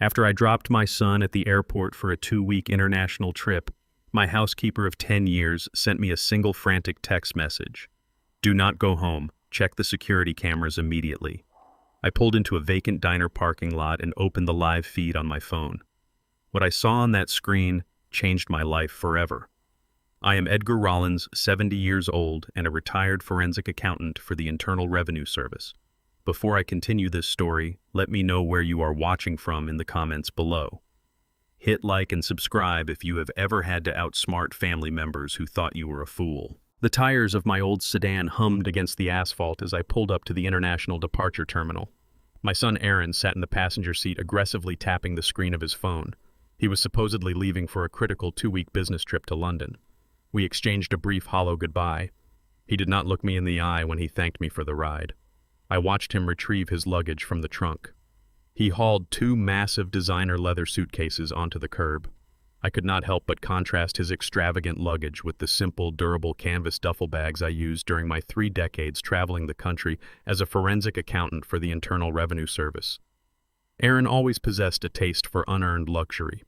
After I dropped my son at the airport for a 2-week international trip, my housekeeper of 10 years sent me a single frantic text message. "Do not go home. Check the security cameras immediately." I pulled into a vacant diner parking lot and opened the live feed on my phone. What I saw on that screen changed my life forever. I am Edgar Rollins, 70 years old, and a retired forensic accountant for the Internal Revenue Service. Before I continue this story, let me know where you are watching from in the comments below. Hit like and subscribe if you have ever had to outsmart family members who thought you were a fool. The tires of my old sedan hummed against the asphalt as I pulled up to the international departure terminal. My son Aaron sat in the passenger seat aggressively tapping the screen of his phone. He was supposedly leaving for a critical 2-week business trip to London. We exchanged a brief hollow goodbye. He did not look me in the eye when he thanked me for the ride. I watched him retrieve his luggage from the trunk. He hauled 2 massive designer leather suitcases onto the curb. I could not help but contrast his extravagant luggage with the simple, durable canvas duffel bags I used during my 3 decades traveling the country as a forensic accountant for the Internal Revenue Service. Aaron always possessed a taste for unearned luxury.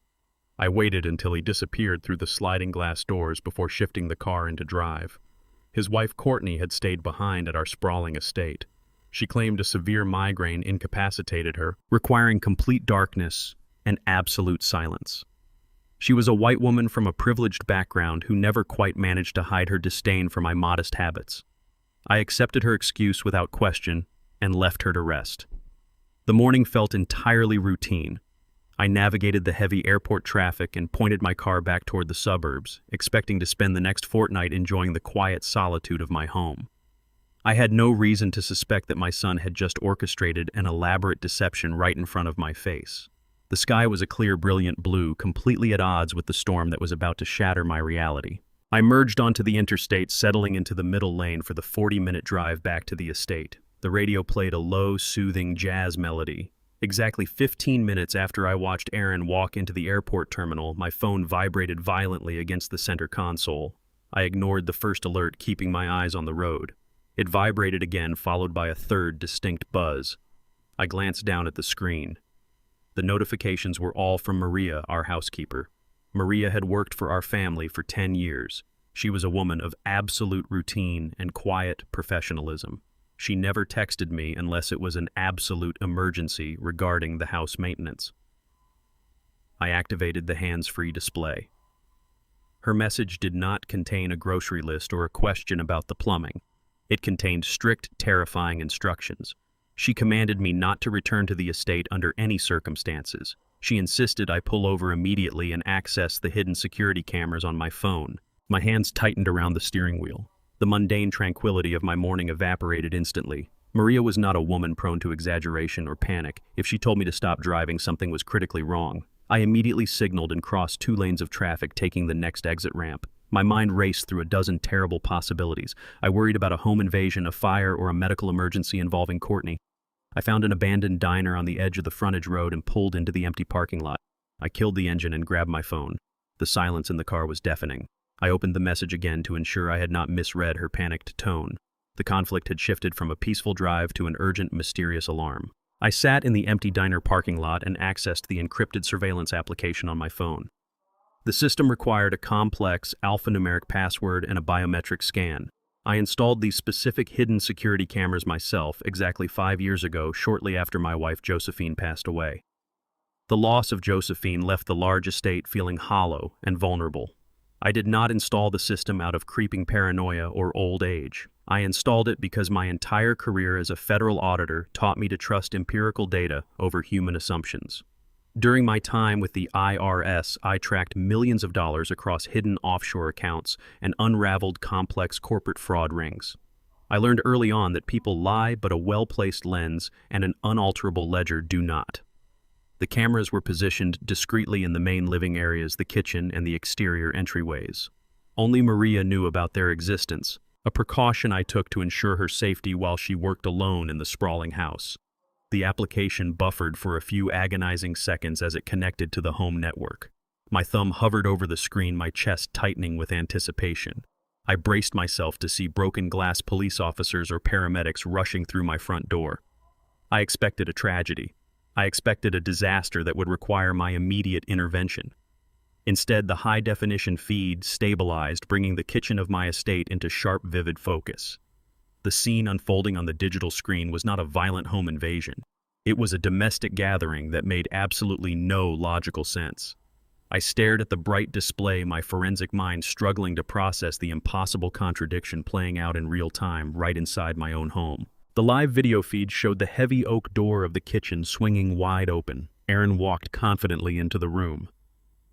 I waited until he disappeared through the sliding glass doors before shifting the car into drive. His wife Courtney had stayed behind at our sprawling estate. She claimed a severe migraine incapacitated her, requiring complete darkness and absolute silence. She was a white woman from a privileged background who never quite managed to hide her disdain for my modest habits. I accepted her excuse without question and left her to rest. The morning felt entirely routine. I navigated the heavy airport traffic and pointed my car back toward the suburbs, expecting to spend the next fortnight enjoying the quiet solitude of my home. I had no reason to suspect that my son had just orchestrated an elaborate deception right in front of my face. The sky was a clear, brilliant blue, completely at odds with the storm that was about to shatter my reality. I merged onto the interstate, settling into the middle lane for the 40-minute drive back to the estate. The radio played a low, soothing jazz melody. Exactly 15 minutes after I watched Aaron walk into the airport terminal, my phone vibrated violently against the center console. I ignored the first alert, keeping my eyes on the road. It vibrated again, followed by a third distinct buzz. I glanced down at the screen. The notifications were all from Maria, our housekeeper. Maria had worked for our family for 10 years. She was a woman of absolute routine and quiet professionalism. She never texted me unless it was an absolute emergency regarding the house maintenance. I activated the hands-free display. Her message did not contain a grocery list or a question about the plumbing. It contained strict, terrifying instructions. She commanded me not to return to the estate under any circumstances. She insisted I pull over immediately and access the hidden security cameras on my phone. My hands tightened around the steering wheel. The mundane tranquility of my morning evaporated instantly. Maria was not a woman prone to exaggeration or panic. If she told me to stop driving, something was critically wrong. I immediately signaled and crossed 2 lanes of traffic, taking the next exit ramp. My mind raced through a dozen terrible possibilities. I worried about a home invasion, a fire, or a medical emergency involving Courtney. I found an abandoned diner on the edge of the frontage road and pulled into the empty parking lot. I killed the engine and grabbed my phone. The silence in the car was deafening. I opened the message again to ensure I had not misread her panicked tone. The conflict had shifted from a peaceful drive to an urgent, mysterious alarm. I sat in the empty diner parking lot and accessed the encrypted surveillance application on my phone. The system required a complex alphanumeric password and a biometric scan. I installed these specific hidden security cameras myself exactly 5 years ago, shortly after my wife Josephine passed away. The loss of Josephine left the large estate feeling hollow and vulnerable. I did not install the system out of creeping paranoia or old age. I installed it because my entire career as a federal auditor taught me to trust empirical data over human assumptions. During my time with the IRS, I tracked millions of dollars across hidden offshore accounts and unraveled complex corporate fraud rings. I learned early on that people lie, but a well-placed lens and an unalterable ledger do not. The cameras were positioned discreetly in the main living areas, the kitchen, and the exterior entryways. Only Maria knew about their existence, a precaution I took to ensure her safety while she worked alone in the sprawling house. The application buffered for a few agonizing seconds as it connected to the home network. My thumb hovered over the screen, my chest tightening with anticipation. I braced myself to see broken glass police officers or paramedics rushing through my front door. I expected a tragedy. I expected a disaster that would require my immediate intervention. Instead, the high-definition feed stabilized, bringing the kitchen of my estate into sharp, vivid focus. The scene unfolding on the digital screen was not a violent home invasion. It was a domestic gathering that made absolutely no logical sense. I stared at the bright display, my forensic mind struggling to process the impossible contradiction playing out in real time right inside my own home. The live video feed showed the heavy oak door of the kitchen swinging wide open. Aaron walked confidently into the room.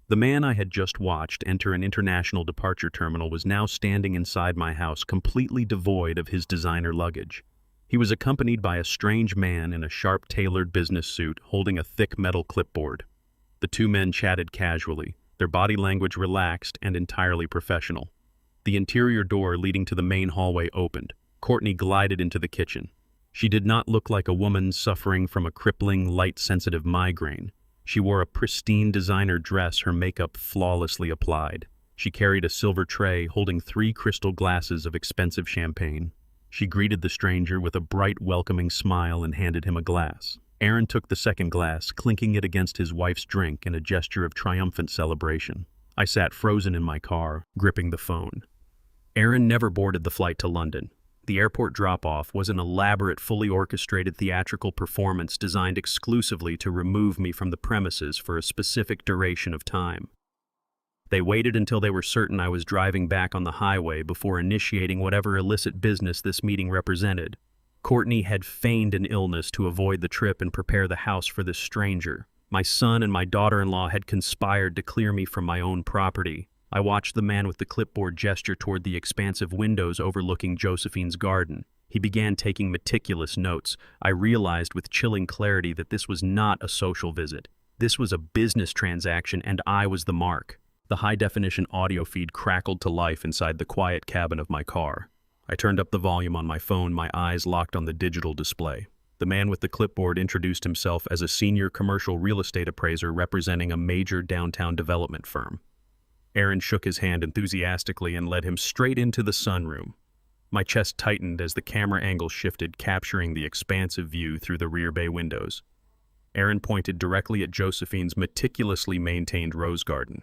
The man I had just watched enter an international departure terminal was now standing inside my house, completely devoid of his designer luggage. He was accompanied by a strange man in a sharp-tailored business suit holding a thick metal clipboard. The two men chatted casually, their body language relaxed and entirely professional. The interior door leading to the main hallway opened. Courtney glided into the kitchen. She did not look like a woman suffering from a crippling, light-sensitive migraine. She wore a pristine designer dress, her makeup flawlessly applied. She carried a silver tray holding 3 crystal glasses of expensive champagne. She greeted the stranger with a bright, welcoming smile and handed him a glass. Aaron took the second glass, clinking it against his wife's drink in a gesture of triumphant celebration. I sat frozen in my car, gripping the phone. Aaron never boarded the flight to London. The airport drop-off was an elaborate, fully orchestrated theatrical performance designed exclusively to remove me from the premises for a specific duration of time. They waited until they were certain I was driving back on the highway before initiating whatever illicit business this meeting represented. Courtney had feigned an illness to avoid the trip and prepare the house for this stranger. My son and my daughter-in-law had conspired to clear me from my own property. I watched the man with the clipboard gesture toward the expansive windows overlooking Josephine's garden. He began taking meticulous notes. I realized with chilling clarity that this was not a social visit. This was a business transaction, and I was the mark. The high-definition audio feed crackled to life inside the quiet cabin of my car. I turned up the volume on my phone, my eyes locked on the digital display. The man with the clipboard introduced himself as a senior commercial real estate appraiser representing a major downtown development firm. Aaron shook his hand enthusiastically and led him straight into the sunroom. My chest tightened as the camera angle shifted, capturing the expansive view through the rear bay windows. Aaron pointed directly at Josephine's meticulously maintained rose garden.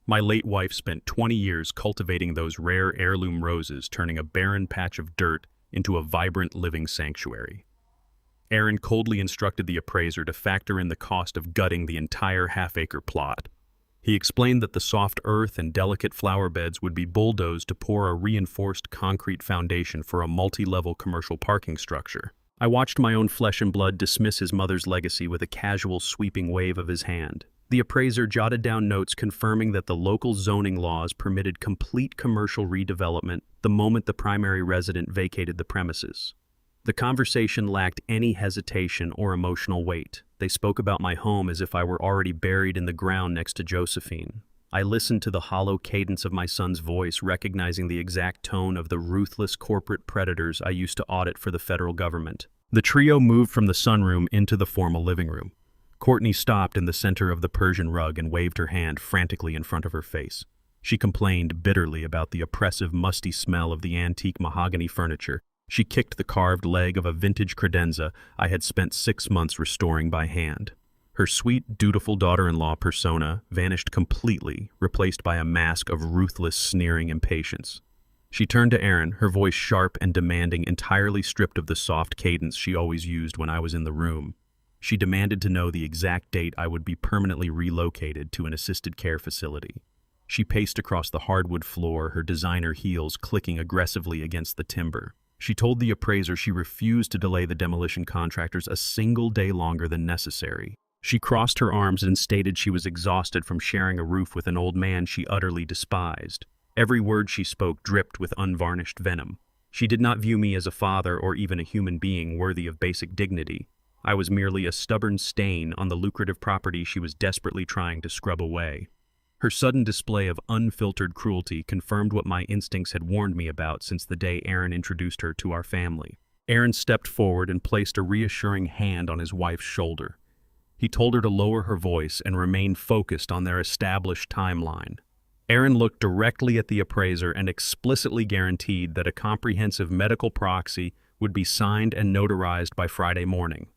My late wife spent 20 years cultivating those rare heirloom roses, turning a barren patch of dirt into a vibrant living sanctuary. Aaron coldly instructed the appraiser to factor in the cost of gutting the entire half-acre plot. He explained that the soft earth and delicate flower beds would be bulldozed to pour a reinforced concrete foundation for a multi-level commercial parking structure. I watched my own flesh and blood dismiss his mother's legacy with a casual, sweeping wave of his hand. The appraiser jotted down notes confirming that the local zoning laws permitted complete commercial redevelopment the moment the primary resident vacated the premises. The conversation lacked any hesitation or emotional weight. They spoke about my home as if I were already buried in the ground next to Josephine. I listened to the hollow cadence of my son's voice, recognizing the exact tone of the ruthless corporate predators I used to audit for the federal government. The trio moved from the sunroom into the formal living room. Courtney stopped in the center of the Persian rug and waved her hand frantically in front of her face. She complained bitterly about the oppressive, musty smell of the antique mahogany furniture. She kicked the carved leg of a vintage credenza I had spent 6 months restoring by hand. Her sweet, dutiful daughter-in-law persona vanished completely, replaced by a mask of ruthless, sneering impatience. She turned to Aaron, her voice sharp and demanding, entirely stripped of the soft cadence she always used when I was in the room. She demanded to know the exact date I would be permanently relocated to an assisted care facility. She paced across the hardwood floor, her designer heels clicking aggressively against the timber. She told the appraiser she refused to delay the demolition contractors a single day longer than necessary. She crossed her arms and stated she was exhausted from sharing a roof with an old man she utterly despised. Every word she spoke dripped with unvarnished venom. She did not view me as a father or even a human being worthy of basic dignity. I was merely a stubborn stain on the lucrative property she was desperately trying to scrub away. Her sudden display of unfiltered cruelty confirmed what my instincts had warned me about since the day Aaron introduced her to our family. Aaron stepped forward and placed a reassuring hand on his wife's shoulder. He told her to lower her voice and remain focused on their established timeline. Aaron looked directly at the appraiser and explicitly guaranteed that a comprehensive medical proxy would be signed and notarized by Friday morning.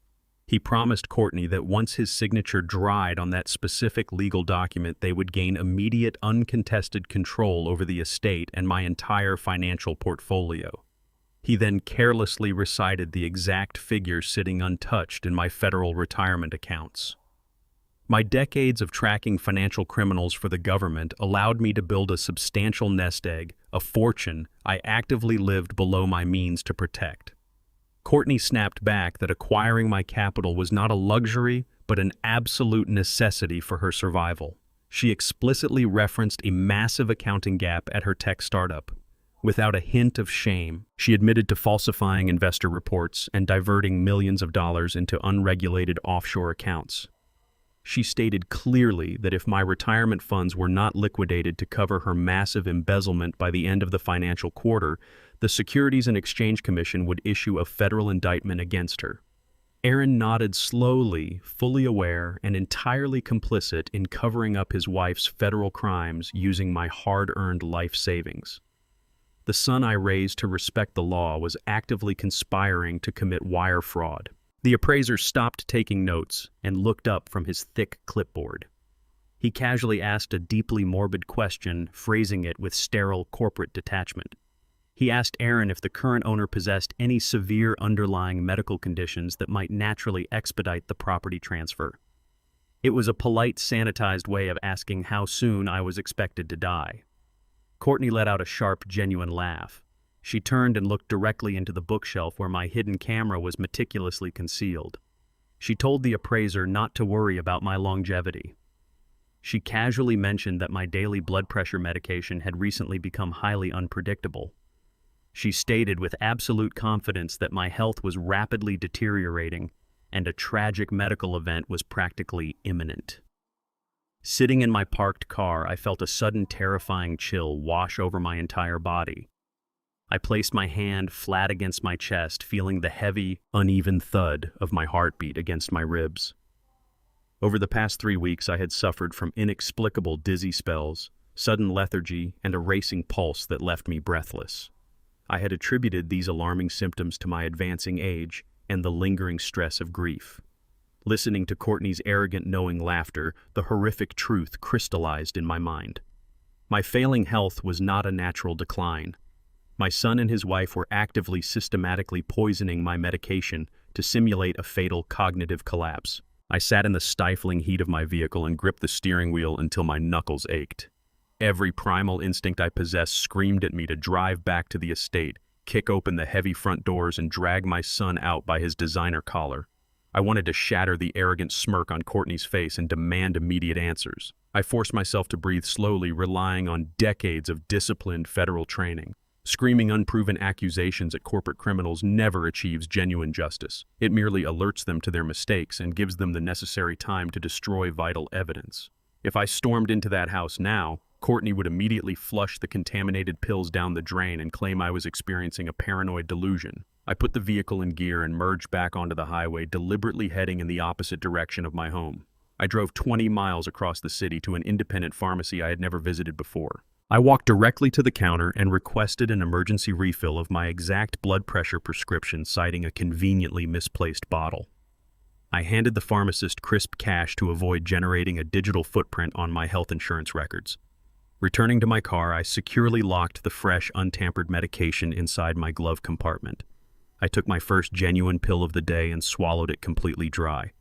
He promised Courtney that once his signature dried on that specific legal document, they would gain immediate, uncontested control over the estate and my entire financial portfolio. He then carelessly recited the exact figures sitting untouched in my federal retirement accounts. My decades of tracking financial criminals for the government allowed me to build a substantial nest egg, a fortune I actively lived below my means to protect. Courtney snapped back that acquiring my capital was not a luxury, but an absolute necessity for her survival. She explicitly referenced a massive accounting gap at her tech startup. Without a hint of shame, she admitted to falsifying investor reports and diverting millions of dollars into unregulated offshore accounts. She stated clearly that if my retirement funds were not liquidated to cover her massive embezzlement by the end of the financial quarter, the Securities and Exchange Commission would issue a federal indictment against her. Aaron nodded slowly, fully aware and entirely complicit in covering up his wife's federal crimes using my hard-earned life savings. The son I raised to respect the law was actively conspiring to commit wire fraud. The appraiser stopped taking notes and looked up from his thick clipboard. He casually asked a deeply morbid question, phrasing it with sterile corporate detachment. He asked Aaron if the current owner possessed any severe underlying medical conditions that might naturally expedite the property transfer. It was a polite, sanitized way of asking how soon I was expected to die. Courtney let out a sharp, genuine laugh. She turned and looked directly into the bookshelf where my hidden camera was meticulously concealed. She told the appraiser not to worry about my longevity. She casually mentioned that my daily blood pressure medication had recently become highly unpredictable. She stated with absolute confidence that my health was rapidly deteriorating and a tragic medical event was practically imminent. Sitting in my parked car, I felt a sudden terrifying chill wash over my entire body. I placed my hand flat against my chest, feeling the heavy, uneven thud of my heartbeat against my ribs. Over the past 3 weeks, I had suffered from inexplicable dizzy spells, sudden lethargy, and a racing pulse that left me breathless. I had attributed these alarming symptoms to my advancing age and the lingering stress of grief. Listening to Courtney's arrogant, knowing laughter, the horrific truth crystallized in my mind. My failing health was not a natural decline. My son and his wife were actively, systematically poisoning my medication to simulate a fatal cognitive collapse. I sat in the stifling heat of my vehicle and gripped the steering wheel until my knuckles ached. Every primal instinct I possessed screamed at me to drive back to the estate, kick open the heavy front doors, and drag my son out by his designer collar. I wanted to shatter the arrogant smirk on Courtney's face and demand immediate answers. I forced myself to breathe slowly, relying on decades of disciplined federal training. Screaming unproven accusations at corporate criminals never achieves genuine justice. It merely alerts them to their mistakes and gives them the necessary time to destroy vital evidence. If I stormed into that house now, Courtney would immediately flush the contaminated pills down the drain and claim I was experiencing a paranoid delusion. I put the vehicle in gear and merged back onto the highway, deliberately heading in the opposite direction of my home. I drove 20 miles across the city to an independent pharmacy I had never visited before. I walked directly to the counter and requested an emergency refill of my exact blood pressure prescription, citing a conveniently misplaced bottle. I handed the pharmacist crisp cash to avoid generating a digital footprint on my health insurance records. Returning to my car, I securely locked the fresh, untampered medication inside my glove compartment. I took my first genuine pill of the day and swallowed it completely dry.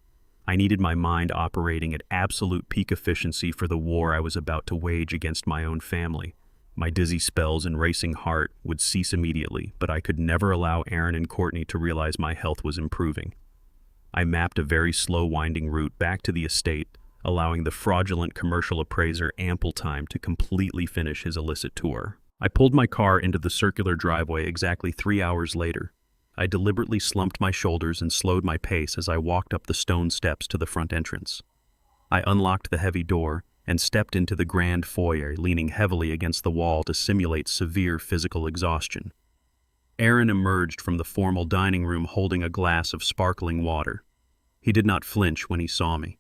I needed my mind operating at absolute peak efficiency for the war I was about to wage against my own family. My dizzy spells and racing heart would cease immediately, but I could never allow Aaron and Courtney to realize my health was improving. I mapped a very slow winding route back to the estate, allowing the fraudulent commercial appraiser ample time to completely finish his illicit tour. I pulled my car into the circular driveway exactly 3 hours later. I deliberately slumped my shoulders and slowed my pace as I walked up the stone steps to the front entrance. I unlocked the heavy door and stepped into the grand foyer, leaning heavily against the wall to simulate severe physical exhaustion. Aaron emerged from the formal dining room holding a glass of sparkling water. He did not flinch when he saw me.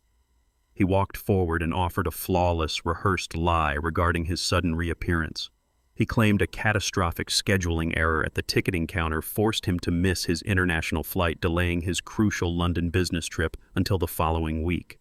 He walked forward and offered a flawless, rehearsed lie regarding his sudden reappearance. He claimed a catastrophic scheduling error at the ticketing counter forced him to miss his international flight, delaying his crucial London business trip until the following week.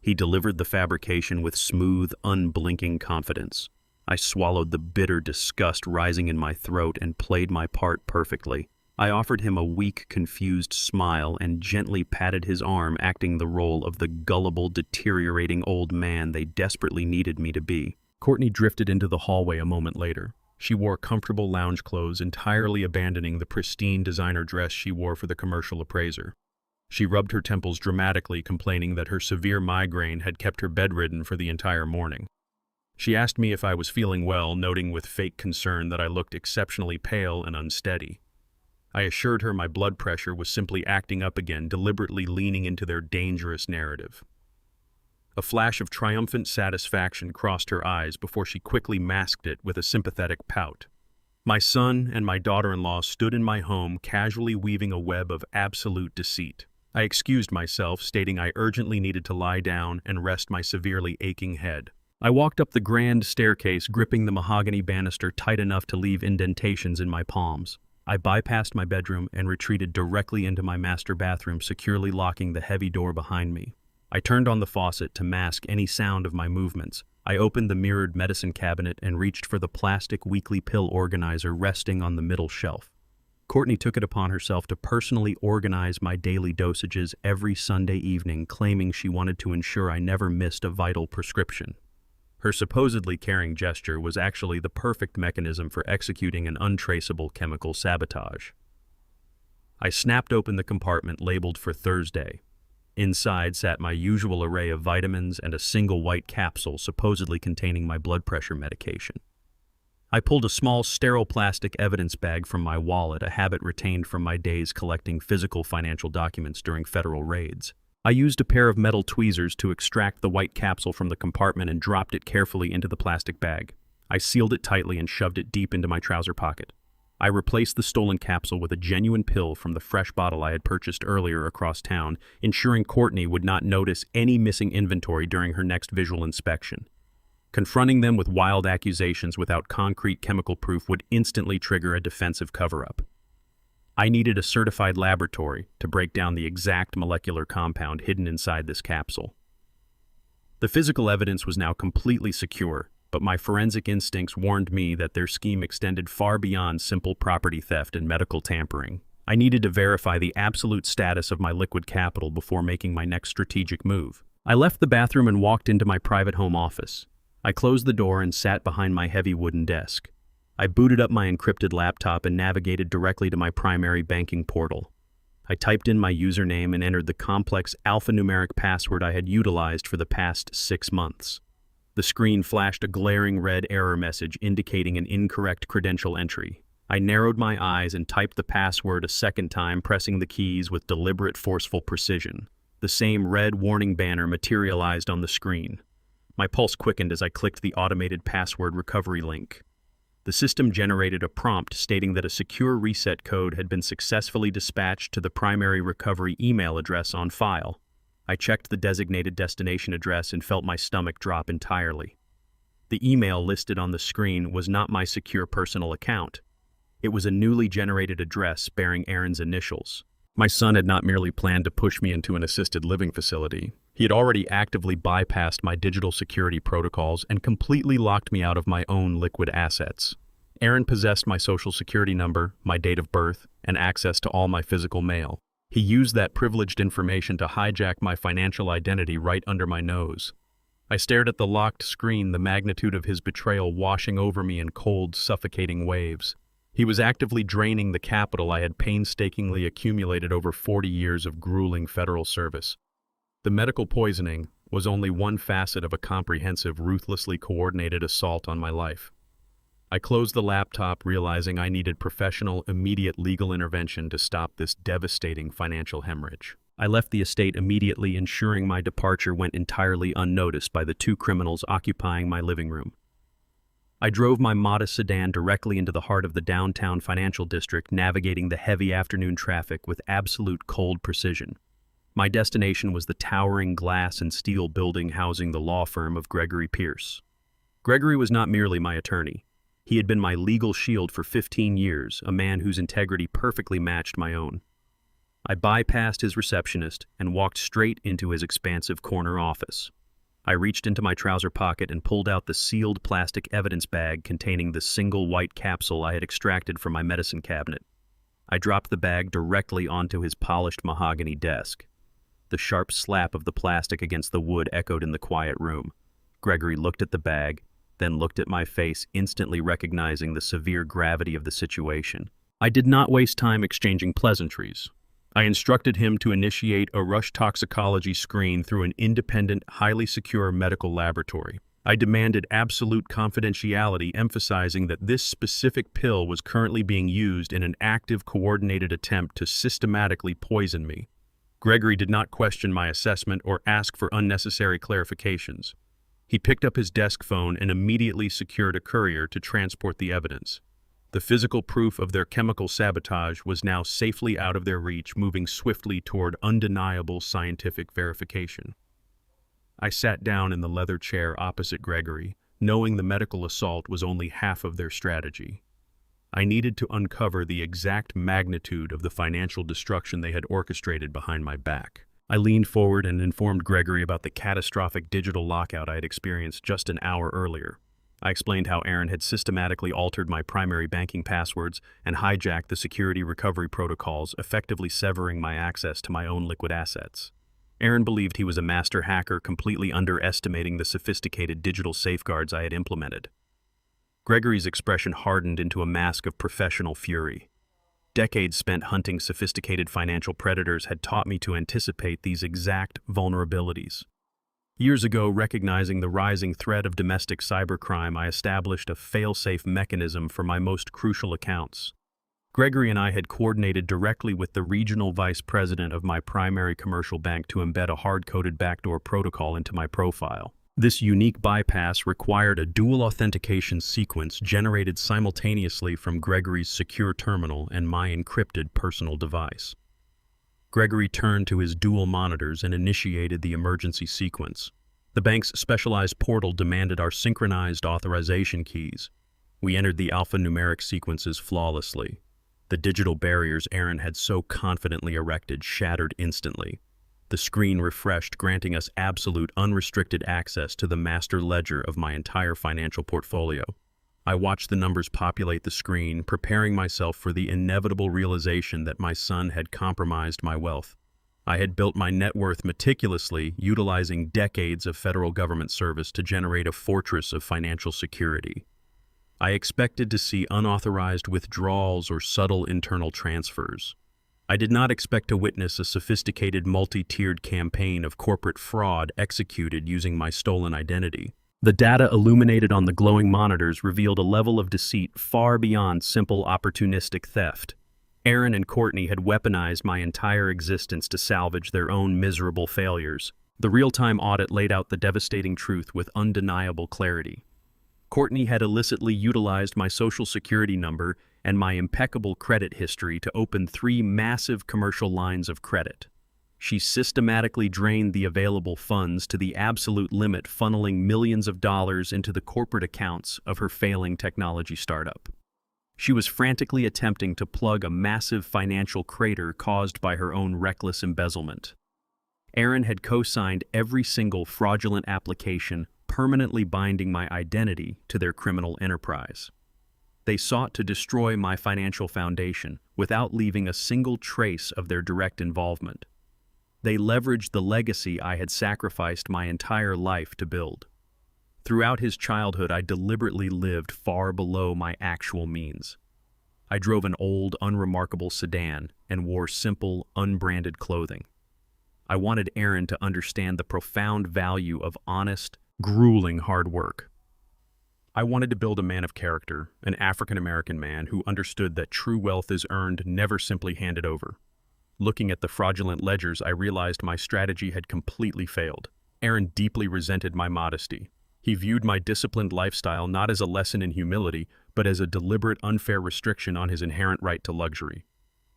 He delivered the fabrication with smooth, unblinking confidence. I swallowed the bitter disgust rising in my throat and played my part perfectly. I offered him a weak, confused smile and gently patted his arm, acting the role of the gullible, deteriorating old man they desperately needed me to be. Courtney drifted into the hallway a moment later. She wore comfortable lounge clothes, entirely abandoning the pristine designer dress she wore for the commercial appraiser. She rubbed her temples dramatically, complaining that her severe migraine had kept her bedridden for the entire morning. She asked me if I was feeling well, noting with fake concern that I looked exceptionally pale and unsteady. I assured her my blood pressure was simply acting up again, deliberately leaning into their dangerous narrative. A flash of triumphant satisfaction crossed her eyes before she quickly masked it with a sympathetic pout. My son and my daughter-in-law stood in my home, casually weaving a web of absolute deceit. I excused myself, stating I urgently needed to lie down and rest my severely aching head. I walked up the grand staircase, gripping the mahogany banister tight enough to leave indentations in my palms. I bypassed my bedroom and retreated directly into my master bathroom, securely locking the heavy door behind me. I turned on the faucet to mask any sound of my movements. I opened the mirrored medicine cabinet and reached for the plastic weekly pill organizer resting on the middle shelf. Courtney took it upon herself to personally organize my daily dosages every Sunday evening, claiming she wanted to ensure I never missed a vital prescription. Her supposedly caring gesture was actually the perfect mechanism for executing an untraceable chemical sabotage. I snapped open the compartment labeled for Thursday. Inside sat my usual array of vitamins and a single white capsule supposedly containing my blood pressure medication. I pulled a small sterile plastic evidence bag from my wallet, a habit retained from my days collecting physical financial documents during federal raids. I used a pair of metal tweezers to extract the white capsule from the compartment and dropped it carefully into the plastic bag. I sealed it tightly and shoved it deep into my trouser pocket. I replaced the stolen capsule with a genuine pill from the fresh bottle I had purchased earlier across town, ensuring Courtney would not notice any missing inventory during her next visual inspection. Confronting them with wild accusations without concrete chemical proof would instantly trigger a defensive cover-up. I needed a certified laboratory to break down the exact molecular compound hidden inside this capsule. The physical evidence was now completely secure, but my forensic instincts warned me that their scheme extended far beyond simple property theft and medical tampering. I needed to verify the absolute status of my liquid capital before making my next strategic move. I left the bathroom and walked into my private home office. I closed the door and sat behind my heavy wooden desk. I booted up my encrypted laptop and navigated directly to my primary banking portal. I typed in my username and entered the complex alphanumeric password I had utilized for the past 6 months. The screen flashed a glaring red error message indicating an incorrect credential entry. I narrowed my eyes and typed the password a second time, pressing the keys with deliberate, forceful precision. The same red warning banner materialized on the screen. My pulse quickened as I clicked the automated password recovery link. The system generated a prompt stating that a secure reset code had been successfully dispatched to the primary recovery email address on file. I checked the designated destination address and felt my stomach drop entirely. The email listed on the screen was not my secure personal account. It was a newly generated address bearing Aaron's initials. My son had not merely planned to push me into an assisted living facility. He had already actively bypassed my digital security protocols and completely locked me out of my own liquid assets. Aaron possessed my social security number, my date of birth, and access to all my physical mail. He used that privileged information to hijack my financial identity right under my nose. I stared at the locked screen, the magnitude of his betrayal washing over me in cold, suffocating waves. He was actively draining the capital I had painstakingly accumulated over 40 years of grueling federal service. The medical poisoning was only one facet of a comprehensive, ruthlessly coordinated assault on my life. I closed the laptop, realizing I needed professional, immediate legal intervention to stop this devastating financial hemorrhage. I left the estate immediately, ensuring my departure went entirely unnoticed by the 2 criminals occupying my living room. I drove my modest sedan directly into the heart of the downtown financial district, navigating the heavy afternoon traffic with absolute cold precision. My destination was the towering glass and steel building housing the law firm of Gregory Pierce. Gregory was not merely my attorney. He had been my legal shield for 15 years, a man whose integrity perfectly matched my own. I bypassed his receptionist and walked straight into his expansive corner office. I reached into my trouser pocket and pulled out the sealed plastic evidence bag containing the single white capsule I had extracted from my medicine cabinet. I dropped the bag directly onto his polished mahogany desk. The sharp slap of the plastic against the wood echoed in the quiet room. Gregory looked at the bag, then looked at my face, instantly recognizing the severe gravity of the situation. I did not waste time exchanging pleasantries. I instructed him to initiate a rush toxicology screen through an independent, highly secure medical laboratory. I demanded absolute confidentiality, emphasizing that this specific pill was currently being used in an active, coordinated attempt to systematically poison me. Gregory did not question my assessment or ask for unnecessary clarifications. He picked up his desk phone and immediately secured a courier to transport the evidence. The physical proof of their chemical sabotage was now safely out of their reach, moving swiftly toward undeniable scientific verification. I sat down in the leather chair opposite Gregory, knowing the medical assault was only half of their strategy. I needed to uncover the exact magnitude of the financial destruction they had orchestrated behind my back. I leaned forward and informed Gregory about the catastrophic digital lockout I had experienced just an hour earlier. I explained how Aaron had systematically altered my primary banking passwords and hijacked the security recovery protocols, effectively severing my access to my own liquid assets. Aaron believed he was a master hacker, completely underestimating the sophisticated digital safeguards I had implemented. Gregory's expression hardened into a mask of professional fury. Decades spent hunting sophisticated financial predators had taught me to anticipate these exact vulnerabilities. Years ago, recognizing the rising threat of domestic cybercrime, I established a fail-safe mechanism for my most crucial accounts. Gregory and I had coordinated directly with the regional vice president of my primary commercial bank to embed a hard-coded backdoor protocol into my profile. This unique bypass required a dual authentication sequence generated simultaneously from Gregory's secure terminal and my encrypted personal device. Gregory turned to his dual monitors and initiated the emergency sequence. The bank's specialized portal demanded our synchronized authorization keys. We entered the alphanumeric sequences flawlessly. The digital barriers Aaron had so confidently erected shattered instantly. The screen refreshed, granting us absolute, unrestricted access to the master ledger of my entire financial portfolio. I watched the numbers populate the screen, preparing myself for the inevitable realization that my son had compromised my wealth. I had built my net worth meticulously, utilizing decades of federal government service to generate a fortress of financial security. I expected to see unauthorized withdrawals or subtle internal transfers. I did not expect to witness a sophisticated multi-tiered campaign of corporate fraud executed using my stolen identity. The data illuminated on the glowing monitors revealed a level of deceit far beyond simple opportunistic theft. Aaron and Courtney had weaponized my entire existence to salvage their own miserable failures. The real-time audit laid out the devastating truth with undeniable clarity. Courtney had illicitly utilized my social security number and my impeccable credit history to open 3 massive commercial lines of credit. She systematically drained the available funds to the absolute limit, funneling millions of dollars into the corporate accounts of her failing technology startup. She was frantically attempting to plug a massive financial crater caused by her own reckless embezzlement. Aaron had co-signed every single fraudulent application, permanently binding my identity to their criminal enterprise. They sought to destroy my financial foundation without leaving a single trace of their direct involvement. They leveraged the legacy I had sacrificed my entire life to build. Throughout his childhood, I deliberately lived far below my actual means. I drove an old, unremarkable sedan and wore simple, unbranded clothing. I wanted Aaron to understand the profound value of honest, grueling hard work. I wanted to build a man of character, an African-American man who understood that true wealth is earned, never simply handed over. Looking at the fraudulent ledgers, I realized my strategy had completely failed. Aaron deeply resented my modesty. He viewed my disciplined lifestyle not as a lesson in humility, but as a deliberate, unfair restriction on his inherent right to luxury.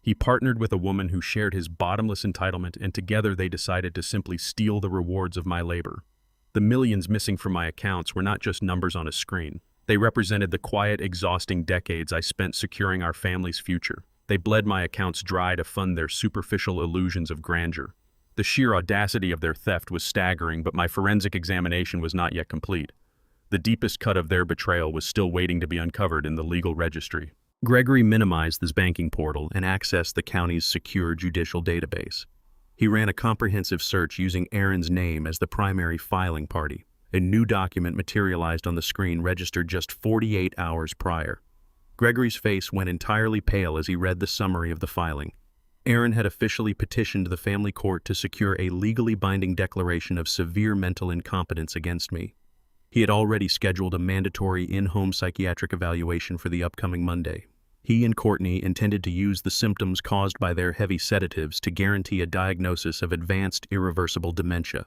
He partnered with a woman who shared his bottomless entitlement, and together they decided to simply steal the rewards of my labor. The millions missing from my accounts were not just numbers on a screen. They represented the quiet, exhausting decades I spent securing our family's future. They bled my accounts dry to fund their superficial illusions of grandeur. The sheer audacity of their theft was staggering, but my forensic examination was not yet complete. The deepest cut of their betrayal was still waiting to be uncovered in the legal registry. Gregory minimized this banking portal and accessed the county's secure judicial database. He ran a comprehensive search using Aaron's name as the primary filing party. A new document materialized on the screen registered just 48 hours prior. Gregory's face went entirely pale as he read the summary of the filing. Aaron had officially petitioned the family court to secure a legally binding declaration of severe mental incompetence against me. He had already scheduled a mandatory in-home psychiatric evaluation for the upcoming Monday. He and Courtney intended to use the symptoms caused by their heavy sedatives to guarantee a diagnosis of advanced irreversible dementia.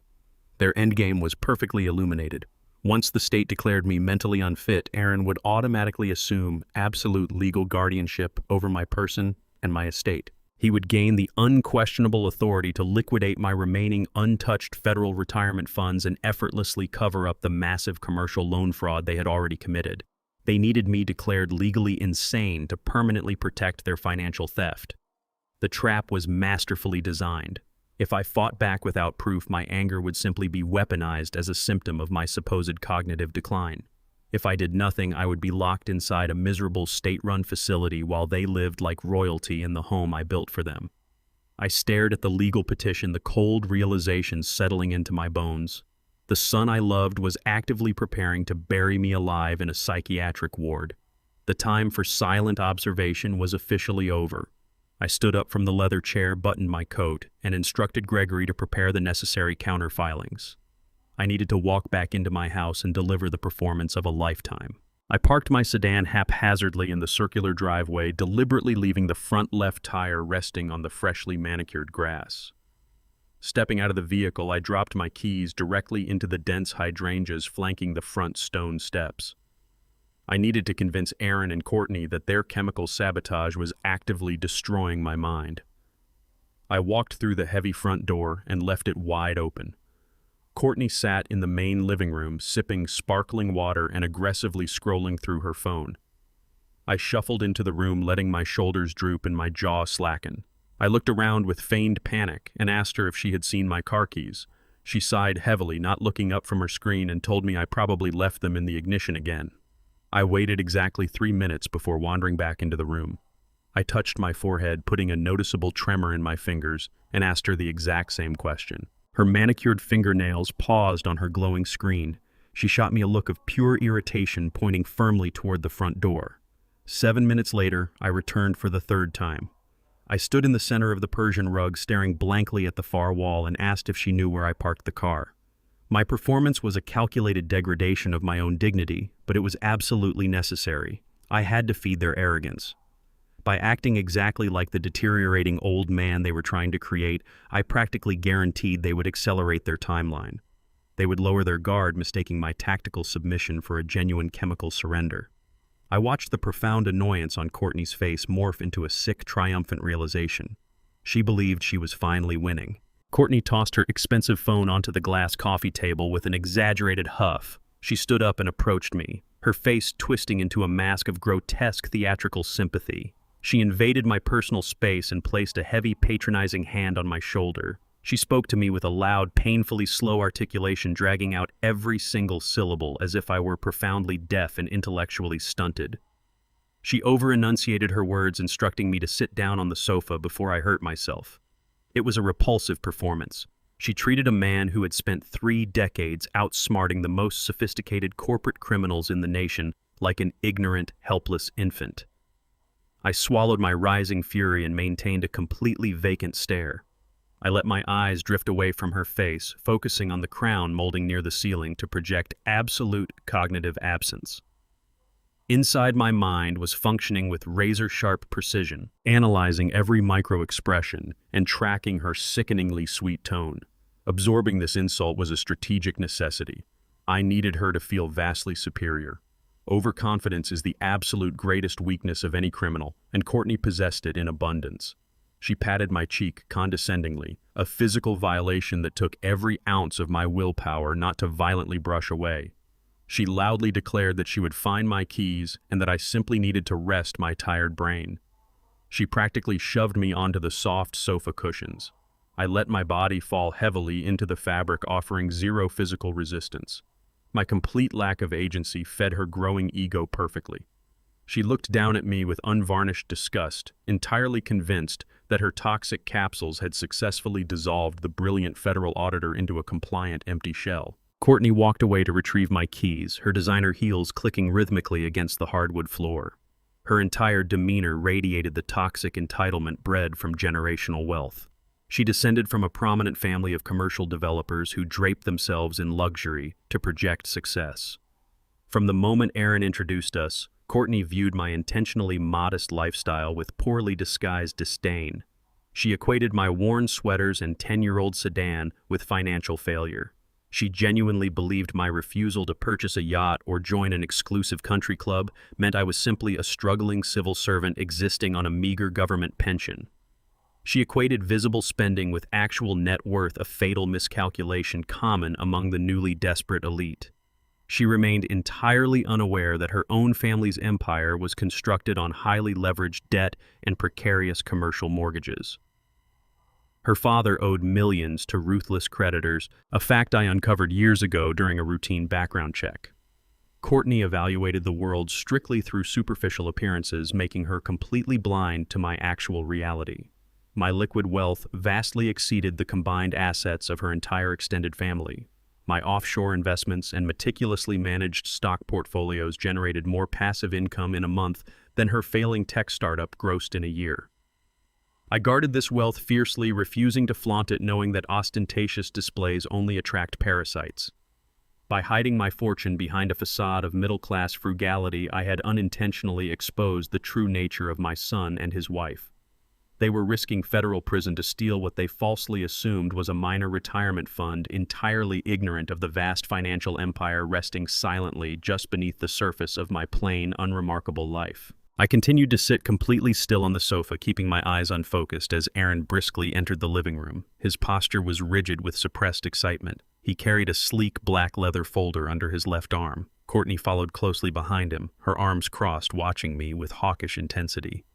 Their endgame was perfectly illuminated. Once the state declared me mentally unfit, Aaron would automatically assume absolute legal guardianship over my person and my estate. He would gain the unquestionable authority to liquidate my remaining untouched federal retirement funds and effortlessly cover up the massive commercial loan fraud they had already committed. They needed me declared legally insane to permanently protect their financial theft. The trap was masterfully designed. If I fought back without proof, my anger would simply be weaponized as a symptom of my supposed cognitive decline. If I did nothing, I would be locked inside a miserable state-run facility while they lived like royalty in the home I built for them. I stared at the legal petition, the cold realization settling into my bones. The son I loved was actively preparing to bury me alive in a psychiatric ward. The time for silent observation was officially over. I stood up from the leather chair, buttoned my coat, and instructed Gregory to prepare the necessary counter-filings. I needed to walk back into my house and deliver the performance of a lifetime. I parked my sedan haphazardly in the circular driveway, deliberately leaving the front left tire resting on the freshly manicured grass. Stepping out of the vehicle, I dropped my keys directly into the dense hydrangeas flanking the front stone steps. I needed to convince Aaron and Courtney that their chemical sabotage was actively destroying my mind. I walked through the heavy front door and left it wide open. Courtney sat in the main living room, sipping sparkling water and aggressively scrolling through her phone. I shuffled into the room, letting my shoulders droop and my jaw slacken. I looked around with feigned panic and asked her if she had seen my car keys. She sighed heavily, not looking up from her screen, and told me I probably left them in the ignition again. I waited exactly 3 minutes before wandering back into the room. I touched my forehead, putting a noticeable tremor in my fingers, and asked her the exact same question. Her manicured fingernails paused on her glowing screen. She shot me a look of pure irritation, pointing firmly toward the front door. 7 minutes later, I returned for the third time. I stood in the center of the Persian rug, staring blankly at the far wall, and asked if she knew where I parked the car. My performance was a calculated degradation of my own dignity, but it was absolutely necessary. I had to feed their arrogance. By acting exactly like the deteriorating old man they were trying to create, I practically guaranteed they would accelerate their timeline. They would lower their guard, mistaking my tactical submission for a genuine chemical surrender. I watched the profound annoyance on Courtney's face morph into a sick, triumphant realization. She believed she was finally winning. Courtney tossed her expensive phone onto the glass coffee table with an exaggerated huff. She stood up and approached me, her face twisting into a mask of grotesque theatrical sympathy. She invaded my personal space and placed a heavy, patronizing hand on my shoulder. She spoke to me with a loud, painfully slow articulation, dragging out every single syllable as if I were profoundly deaf and intellectually stunted. She over-enunciated her words, instructing me to sit down on the sofa before I hurt myself. It was a repulsive performance. She treated a man who had spent 3 decades outsmarting the most sophisticated corporate criminals in the nation like an ignorant, helpless infant. I swallowed my rising fury and maintained a completely vacant stare. I let my eyes drift away from her face, focusing on the crown molding near the ceiling to project absolute cognitive absence. Inside my mind was functioning with razor-sharp precision, analyzing every micro-expression and tracking her sickeningly sweet tone. Absorbing this insult was a strategic necessity. I needed her to feel vastly superior. Overconfidence is the absolute greatest weakness of any criminal, and Courtney possessed it in abundance. She patted my cheek condescendingly, a physical violation that took every ounce of my willpower not to violently brush away. She loudly declared that she would find my keys and that I simply needed to rest my tired brain. She practically shoved me onto the soft sofa cushions. I let my body fall heavily into the fabric, offering zero physical resistance. My complete lack of agency fed her growing ego perfectly. She looked down at me with unvarnished disgust, entirely convinced that her toxic capsules had successfully dissolved the brilliant federal auditor into a compliant empty shell. Courtney walked away to retrieve my keys, her designer heels clicking rhythmically against the hardwood floor. Her entire demeanor radiated the toxic entitlement bred from generational wealth. She descended from a prominent family of commercial developers who draped themselves in luxury to project success. From the moment Aaron introduced us, Courtney viewed my intentionally modest lifestyle with poorly disguised disdain. She equated my worn sweaters and 10-year-old sedan with financial failure. She genuinely believed my refusal to purchase a yacht or join an exclusive country club meant I was simply a struggling civil servant existing on a meager government pension. She equated visible spending with actual net worth, a fatal miscalculation common among the newly desperate elite. She remained entirely unaware that her own family's empire was constructed on highly leveraged debt and precarious commercial mortgages. Her father owed millions to ruthless creditors, a fact I uncovered years ago during a routine background check. Courtney evaluated the world strictly through superficial appearances, making her completely blind to my actual reality. My liquid wealth vastly exceeded the combined assets of her entire extended family. My offshore investments and meticulously managed stock portfolios generated more passive income in a month than her failing tech startup grossed in a year. I guarded this wealth fiercely, refusing to flaunt it, knowing that ostentatious displays only attract parasites. By hiding my fortune behind a facade of middle-class frugality, I had unintentionally exposed the true nature of my son and his wife. They were risking federal prison to steal what they falsely assumed was a minor retirement fund, entirely ignorant of the vast financial empire resting silently just beneath the surface of my plain, unremarkable life. I continued to sit completely still on the sofa, keeping my eyes unfocused as Aaron briskly entered the living room. His posture was rigid with suppressed excitement. He carried a sleek black leather folder under his left arm. Courtney followed closely behind him, her arms crossed, watching me with hawkish intensity.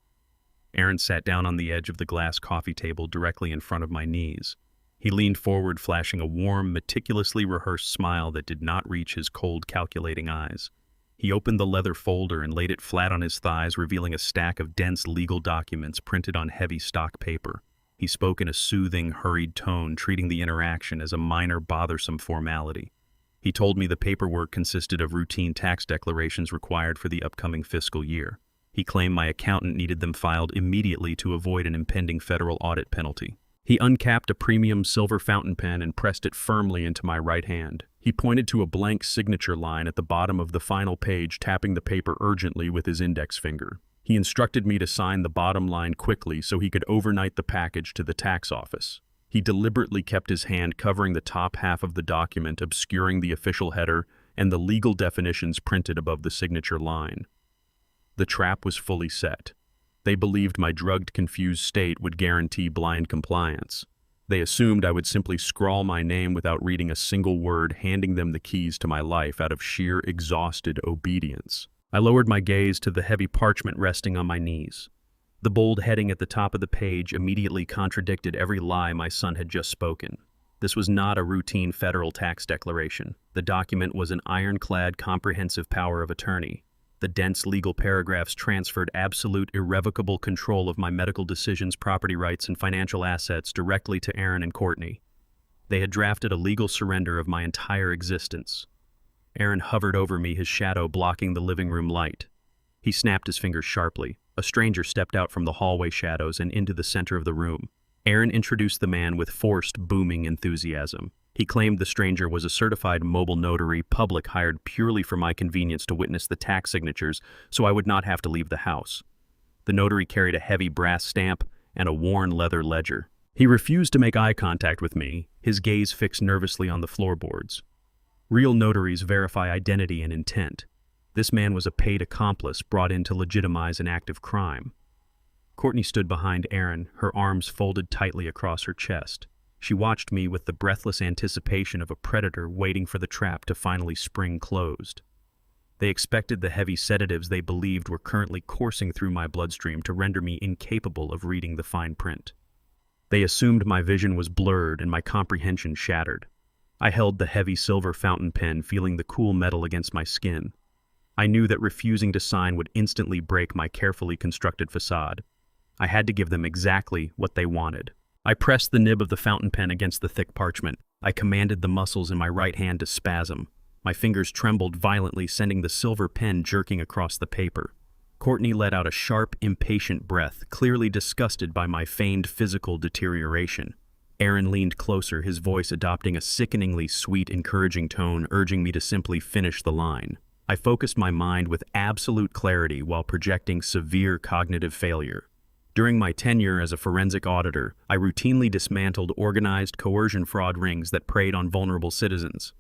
Aaron sat down on the edge of the glass coffee table directly in front of my knees. He leaned forward, flashing a warm, meticulously rehearsed smile that did not reach his cold, calculating eyes. He opened the leather folder and laid it flat on his thighs, revealing a stack of dense legal documents printed on heavy stock paper. He spoke in a soothing, hurried tone, treating the interaction as a minor, bothersome formality. He told me the paperwork consisted of routine tax declarations required for the upcoming fiscal year. He claimed my accountant needed them filed immediately to avoid an impending federal audit penalty. He uncapped a premium silver fountain pen and pressed it firmly into my right hand. He pointed to a blank signature line at the bottom of the final page, tapping the paper urgently with his index finger. He instructed me to sign the bottom line quickly so he could overnight the package to the tax office. He deliberately kept his hand covering the top half of the document, obscuring the official header and the legal definitions printed above the signature line. The trap was fully set. They believed my drugged, confused state would guarantee blind compliance. They assumed I would simply scrawl my name without reading a single word, handing them the keys to my life out of sheer, exhausted obedience. I lowered my gaze to the heavy parchment resting on my knees. The bold heading at the top of the page immediately contradicted every lie my son had just spoken. This was not a routine federal tax declaration. The document was an ironclad, comprehensive power of attorney. The dense legal paragraphs transferred absolute, irrevocable control of my medical decisions, property rights, and financial assets directly to Aaron and Courtney. They had drafted a legal surrender of my entire existence. Aaron hovered over me, his shadow blocking the living room light. He snapped his fingers sharply. A stranger stepped out from the hallway shadows and into the center of the room. Aaron introduced the man with forced, booming enthusiasm. He claimed the stranger was a certified mobile notary public hired purely for my convenience to witness the tax signatures so I would not have to leave the house. The notary carried a heavy brass stamp and a worn leather ledger. He refused to make eye contact with me, his gaze fixed nervously on the floorboards. Real notaries verify identity and intent. This man was a paid accomplice brought in to legitimize an act of crime. Courtney stood behind Aaron, her arms folded tightly across her chest. She watched me with the breathless anticipation of a predator waiting for the trap to finally spring closed. They expected the heavy sedatives they believed were currently coursing through my bloodstream to render me incapable of reading the fine print. They assumed my vision was blurred and my comprehension shattered. I held the heavy silver fountain pen, feeling the cool metal against my skin. I knew that refusing to sign would instantly break my carefully constructed facade. I had to give them exactly what they wanted. I pressed the nib of the fountain pen against the thick parchment. I commanded the muscles in my right hand to spasm. My fingers trembled violently, sending the silver pen jerking across the paper. Courtney let out a sharp, impatient breath, clearly disgusted by my feigned physical deterioration. Aaron leaned closer, his voice adopting a sickeningly sweet, encouraging tone, urging me to simply finish the line. I focused my mind with absolute clarity while projecting severe cognitive failure. During my tenure as a forensic auditor, I routinely dismantled organized coercion fraud rings that preyed on vulnerable citizens.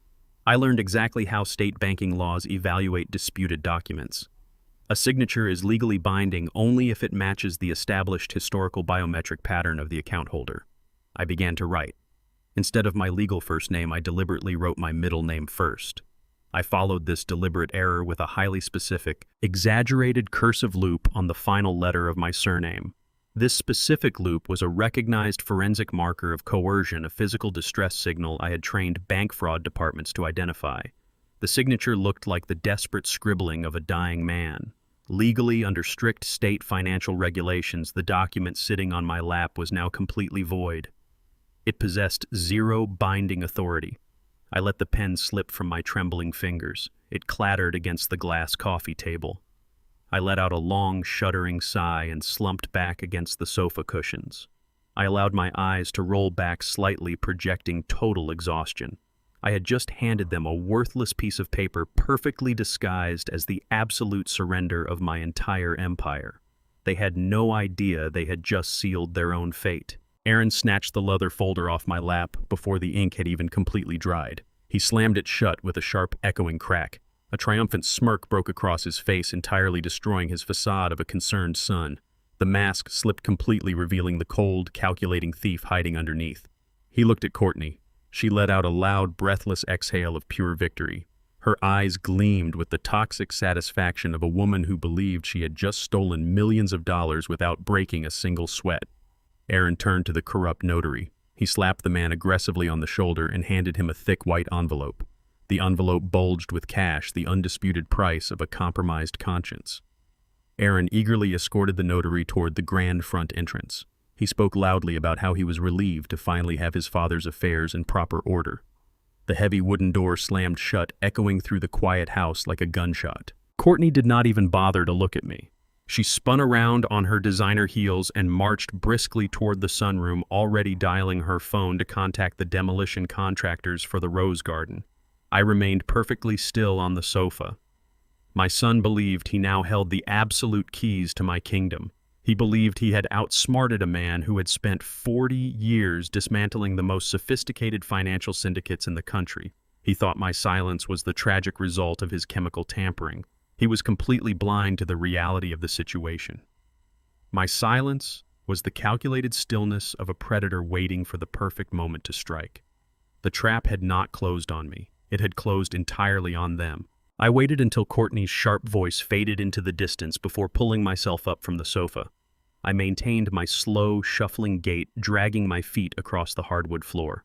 I learned exactly how state banking laws evaluate disputed documents. A signature is legally binding only if it matches the established historical biometric pattern of the account holder. I began to write. Instead of my legal first name, I deliberately wrote my middle name first. I followed this deliberate error with a highly specific, exaggerated cursive loop on the final letter of my surname. This specific loop was a recognized forensic marker of coercion, a physical distress signal I had trained bank fraud departments to identify. The signature looked like the desperate scribbling of a dying man. Legally, under strict state financial regulations, the document sitting on my lap was now completely void. It possessed zero binding authority. I let the pen slip from my trembling fingers. It clattered against the glass coffee table. I let out a long, shuddering sigh and slumped back against the sofa cushions. I allowed my eyes to roll back slightly, projecting total exhaustion. I had just handed them a worthless piece of paper perfectly disguised as the absolute surrender of my entire empire. They had no idea they had just sealed their own fate. Aaron snatched the leather folder off my lap before the ink had even completely dried. He slammed it shut with a sharp, echoing crack. A triumphant smirk broke across his face, entirely destroying his facade of a concerned son. The mask slipped completely, revealing the cold, calculating thief hiding underneath. He looked at Courtney. She let out a loud, breathless exhale of pure victory. Her eyes gleamed with the toxic satisfaction of a woman who believed she had just stolen millions of dollars without breaking a single sweat. Aaron turned to the corrupt notary. He slapped the man aggressively on the shoulder and handed him a thick white envelope. The envelope bulged with cash, the undisputed price of a compromised conscience. Aaron eagerly escorted the notary toward the grand front entrance. He spoke loudly about how he was relieved to finally have his father's affairs in proper order. The heavy wooden door slammed shut, echoing through the quiet house like a gunshot. Courtney did not even bother to look at me. She spun around on her designer heels and marched briskly toward the sunroom, already dialing her phone to contact the demolition contractors for the rose garden. I remained perfectly still on the sofa. My son believed he now held the absolute keys to my kingdom. He believed he had outsmarted a man who had spent 40 years dismantling the most sophisticated financial syndicates in the country. He thought my silence was the tragic result of his chemical tampering. He was completely blind to the reality of the situation. My silence was the calculated stillness of a predator waiting for the perfect moment to strike. The trap had not closed on me. It had closed entirely on them. I waited until Courtney's sharp voice faded into the distance before pulling myself up from the sofa. I maintained my slow, shuffling gait, dragging my feet across the hardwood floor.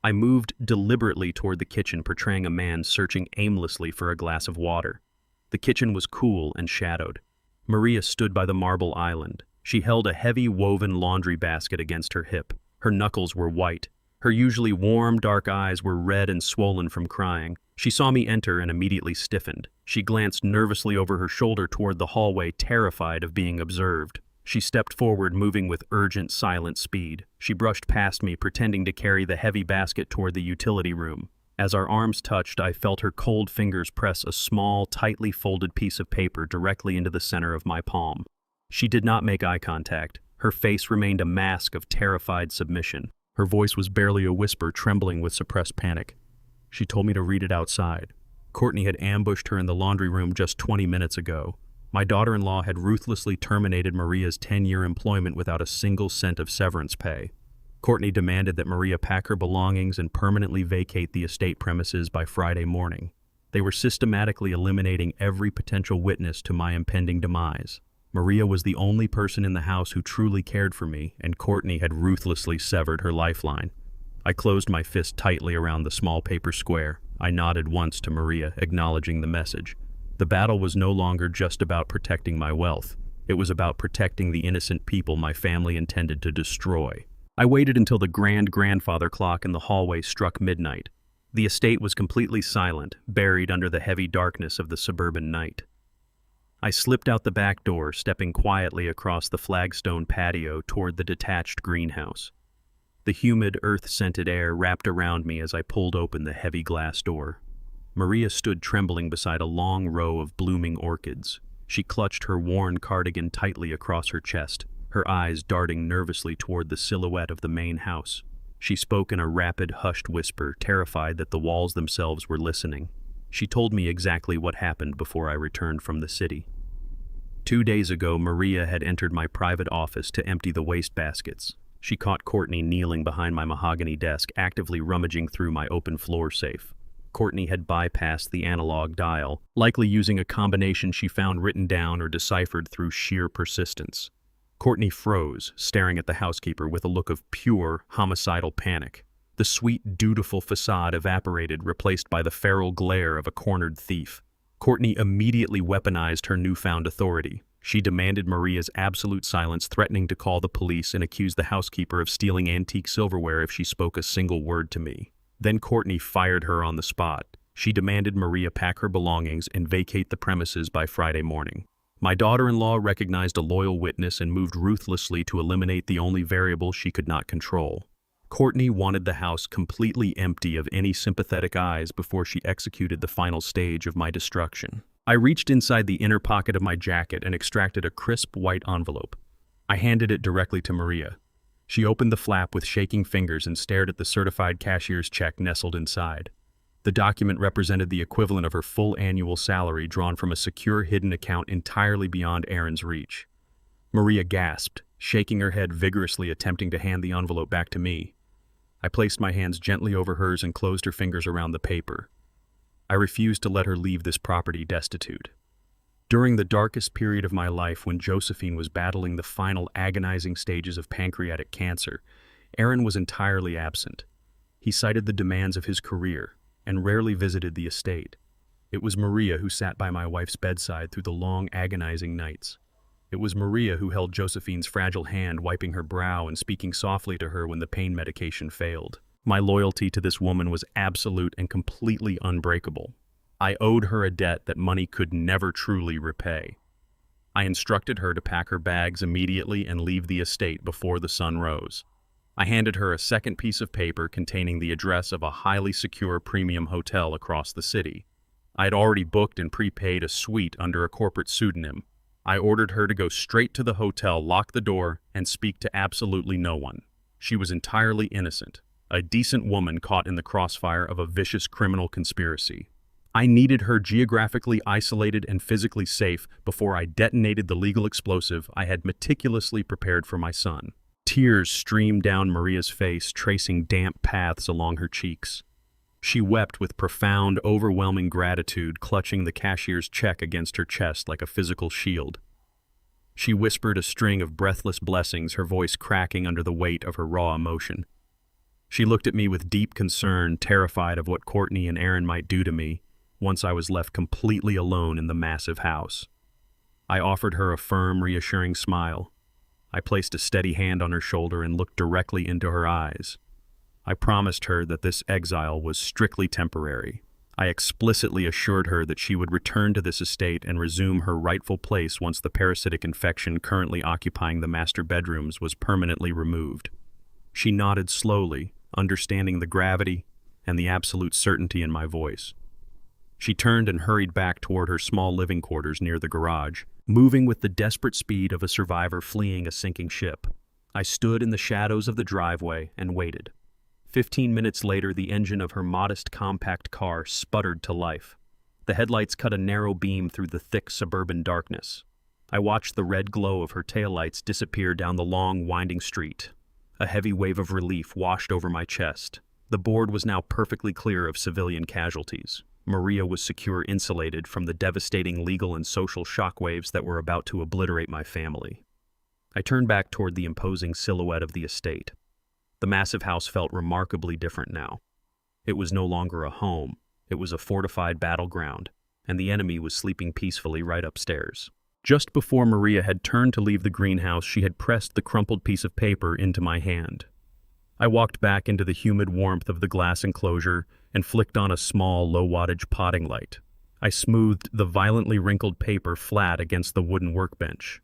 I moved deliberately toward the kitchen, portraying a man searching aimlessly for a glass of water. The kitchen was cool and shadowed. Maria stood by the marble island. She held a heavy woven laundry basket against her hip. Her knuckles were white. Her usually warm, dark eyes were red and swollen from crying. She saw me enter and immediately stiffened. She glanced nervously over her shoulder toward the hallway, terrified of being observed. She stepped forward, moving with urgent, silent speed. She brushed past me, pretending to carry the heavy basket toward the utility room. As our arms touched, I felt her cold fingers press a small, tightly folded piece of paper directly into the center of my palm. She did not make eye contact. Her face remained a mask of terrified submission. Her voice was barely a whisper, trembling with suppressed panic. She told me to read it outside. Courtney had ambushed her in the laundry room just 20 minutes ago. My daughter-in-law had ruthlessly terminated Maria's 10-year employment without a single cent of severance pay. Courtney demanded that Maria pack her belongings and permanently vacate the estate premises by Friday morning. They were systematically eliminating every potential witness to my impending demise. Maria was the only person in the house who truly cared for me, and Courtney had ruthlessly severed her lifeline. I closed my fist tightly around the small paper square. I nodded once to Maria, acknowledging the message. The battle was no longer just about protecting my wealth. It was about protecting the innocent people my family intended to destroy. I waited until the grandfather clock in the hallway struck midnight. The estate was completely silent, buried under the heavy darkness of the suburban night. I slipped out the back door, stepping quietly across the flagstone patio toward the detached greenhouse. The humid, earth-scented air wrapped around me as I pulled open the heavy glass door. Maria stood trembling beside a long row of blooming orchids. She clutched her worn cardigan tightly across her chest, her eyes darting nervously toward the silhouette of the main house. She spoke in a rapid, hushed whisper, terrified that the walls themselves were listening. She told me exactly what happened before I returned from the city. 2 days ago, Maria had entered my private office to empty the wastebaskets. She caught Courtney kneeling behind my mahogany desk, actively rummaging through my open floor safe. Courtney had bypassed the analog dial, likely using a combination she found written down or deciphered through sheer persistence. Courtney froze, staring at the housekeeper with a look of pure, homicidal panic. The sweet, dutiful facade evaporated, replaced by the feral glare of a cornered thief. Courtney immediately weaponized her newfound authority. She demanded Maria's absolute silence, threatening to call the police and accuse the housekeeper of stealing antique silverware if she spoke a single word to me. Then Courtney fired her on the spot. She demanded Maria pack her belongings and vacate the premises by Friday morning. My daughter-in-law recognized a loyal witness and moved ruthlessly to eliminate the only variable she could not control. Courtney wanted the house completely empty of any sympathetic eyes before she executed the final stage of my destruction. I reached inside the inner pocket of my jacket and extracted a crisp white envelope. I handed it directly to Maria. She opened the flap with shaking fingers and stared at the certified cashier's check nestled inside. The document represented the equivalent of her full annual salary drawn from a secure hidden account entirely beyond Aaron's reach. Maria gasped, shaking her head vigorously, attempting to hand the envelope back to me. I placed my hands gently over hers and closed her fingers around the paper. I refused to let her leave this property destitute. During the darkest period of my life, when Josephine was battling the final agonizing stages of pancreatic cancer, Aaron was entirely absent. He cited the demands of his career and rarely visited the estate. It was Maria who sat by my wife's bedside through the long, agonizing nights. It was Maria who held Josephine's fragile hand, wiping her brow and speaking softly to her when the pain medication failed. My loyalty to this woman was absolute and completely unbreakable. I owed her a debt that money could never truly repay. I instructed her to pack her bags immediately and leave the estate before the sun rose. I handed her a second piece of paper containing the address of a highly secure premium hotel across the city. I had already booked and prepaid a suite under a corporate pseudonym. I ordered her to go straight to the hotel, lock the door, and speak to absolutely no one. She was entirely innocent, a decent woman caught in the crossfire of a vicious criminal conspiracy. I needed her geographically isolated and physically safe before I detonated the legal explosive I had meticulously prepared for my son. Tears streamed down Maria's face, tracing damp paths along her cheeks. She wept with profound, overwhelming gratitude, clutching the cashier's check against her chest like a physical shield. She whispered a string of breathless blessings, her voice cracking under the weight of her raw emotion. She looked at me with deep concern, terrified of what Courtney and Aaron might do to me once I was left completely alone in the massive house. I offered her a firm, reassuring smile. I placed a steady hand on her shoulder and looked directly into her eyes. I promised her that this exile was strictly temporary. I explicitly assured her that she would return to this estate and resume her rightful place once the parasitic infection currently occupying the master bedrooms was permanently removed. She nodded slowly, understanding the gravity and the absolute certainty in my voice. She turned and hurried back toward her small living quarters near the garage, moving with the desperate speed of a survivor fleeing a sinking ship. I stood in the shadows of the driveway and waited. 15 minutes later, the engine of her modest, compact car sputtered to life. The headlights cut a narrow beam through the thick suburban darkness. I watched the red glow of her taillights disappear down the long, winding street. A heavy wave of relief washed over my chest. The board was now perfectly clear of civilian casualties. Maria was secure, insulated from the devastating legal and social shockwaves that were about to obliterate my family. I turned back toward the imposing silhouette of the estate. The massive house felt remarkably different now. It was no longer a home, it was a fortified battleground, and the enemy was sleeping peacefully right upstairs. Just before Maria had turned to leave the greenhouse, she had pressed the crumpled piece of paper into my hand. I walked back into the humid warmth of the glass enclosure and flicked on a small, low-wattage potting light. I smoothed the violently wrinkled paper flat against the wooden workbench.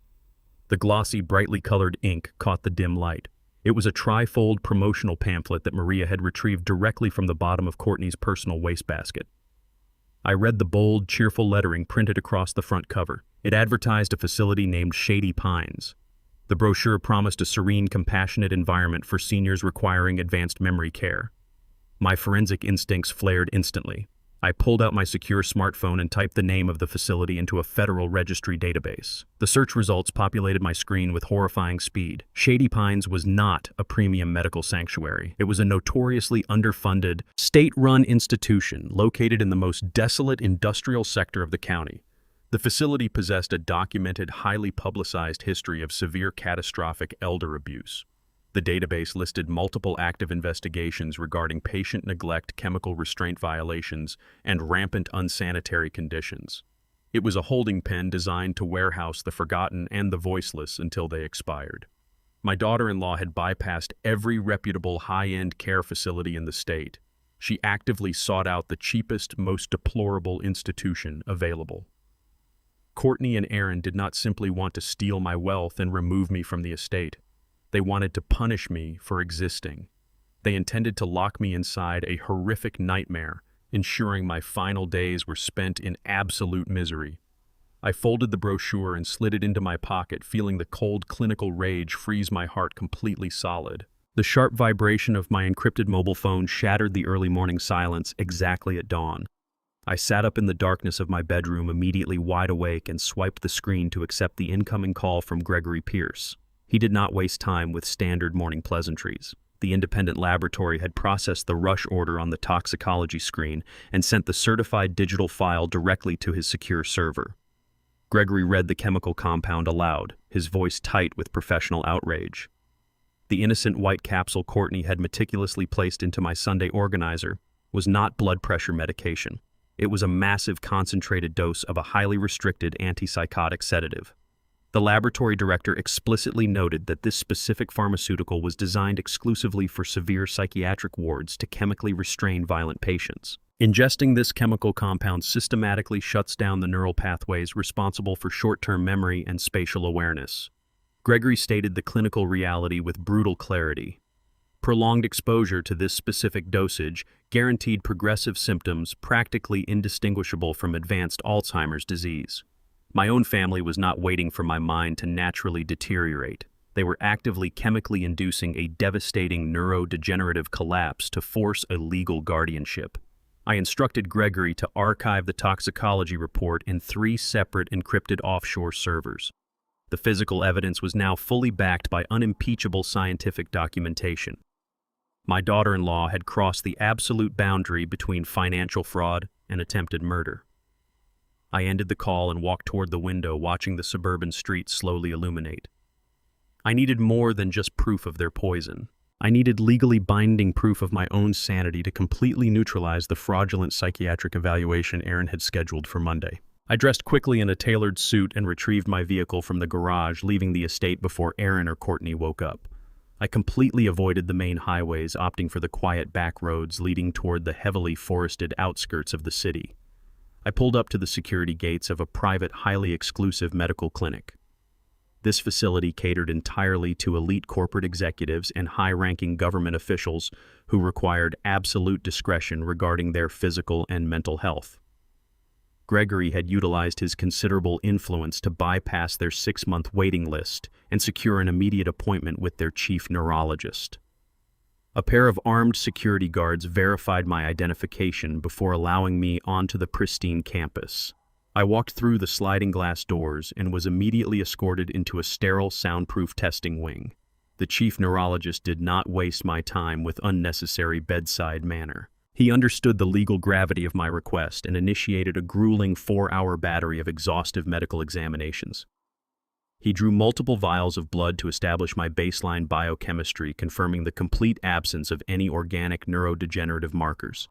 The glossy, brightly colored ink caught the dim light. It was a tri-fold promotional pamphlet that Maria had retrieved directly from the bottom of Courtney's personal wastebasket. I read the bold, cheerful lettering printed across the front cover. It advertised a facility named Shady Pines. The brochure promised a serene, compassionate environment for seniors requiring advanced memory care. My forensic instincts flared instantly. I pulled out my secure smartphone and typed the name of the facility into a federal registry database. The search results populated my screen with horrifying speed. Shady Pines was not a premium medical sanctuary. It was a notoriously underfunded, state-run institution located in the most desolate industrial sector of the county. The facility possessed a documented, highly publicized history of severe catastrophic elder abuse. The database listed multiple active investigations regarding patient neglect, chemical restraint violations, and rampant unsanitary conditions. It was a holding pen designed to warehouse the forgotten and the voiceless until they expired. My daughter-in-law had bypassed every reputable high-end care facility in the state. She actively sought out the cheapest, most deplorable institution available. Courtney and Aaron did not simply want to steal my wealth and remove me from the estate. They wanted to punish me for existing. They intended to lock me inside a horrific nightmare, ensuring my final days were spent in absolute misery. I folded the brochure and slid it into my pocket, feeling the cold clinical rage freeze my heart completely solid. The sharp vibration of my encrypted mobile phone shattered the early morning silence exactly at dawn. I sat up in the darkness of my bedroom, immediately wide awake, and swiped the screen to accept the incoming call from Gregory Pierce. He did not waste time with standard morning pleasantries. The independent laboratory had processed the rush order on the toxicology screen and sent the certified digital file directly to his secure server. Gregory read the chemical compound aloud, his voice tight with professional outrage. The innocent white capsule Courtney had meticulously placed into my Sunday organizer was not blood pressure medication. It was a massive concentrated dose of a highly restricted antipsychotic sedative. The laboratory director explicitly noted that this specific pharmaceutical was designed exclusively for severe psychiatric wards to chemically restrain violent patients. Ingesting this chemical compound systematically shuts down the neural pathways responsible for short-term memory and spatial awareness. Gregory stated the clinical reality with brutal clarity. Prolonged exposure to this specific dosage guaranteed progressive symptoms practically indistinguishable from advanced Alzheimer's disease. My own family was not waiting for my mind to naturally deteriorate. They were actively chemically inducing a devastating neurodegenerative collapse to force a legal guardianship. I instructed Gregory to archive the toxicology report in 3 separate encrypted offshore servers. The physical evidence was now fully backed by unimpeachable scientific documentation. My daughter-in-law had crossed the absolute boundary between financial fraud and attempted murder. I ended the call and walked toward the window, watching the suburban streets slowly illuminate. I needed more than just proof of their poison. I needed legally binding proof of my own sanity to completely neutralize the fraudulent psychiatric evaluation Aaron had scheduled for Monday. I dressed quickly in a tailored suit and retrieved my vehicle from the garage, leaving the estate before Aaron or Courtney woke up. I completely avoided the main highways, opting for the quiet back roads leading toward the heavily forested outskirts of the city. I pulled up to the security gates of a private, highly exclusive medical clinic. This facility catered entirely to elite corporate executives and high-ranking government officials who required absolute discretion regarding their physical and mental health. Gregory had utilized his considerable influence to bypass their 6-month waiting list and secure an immediate appointment with their chief neurologist. A pair of armed security guards verified my identification before allowing me onto the pristine campus. I walked through the sliding glass doors and was immediately escorted into a sterile, soundproof testing wing. The chief neurologist did not waste my time with unnecessary bedside manner. He understood the legal gravity of my request and initiated a grueling 4-hour battery of exhaustive medical examinations. He drew multiple vials of blood to establish my baseline biochemistry, confirming the complete absence of any organic neurodegenerative markers.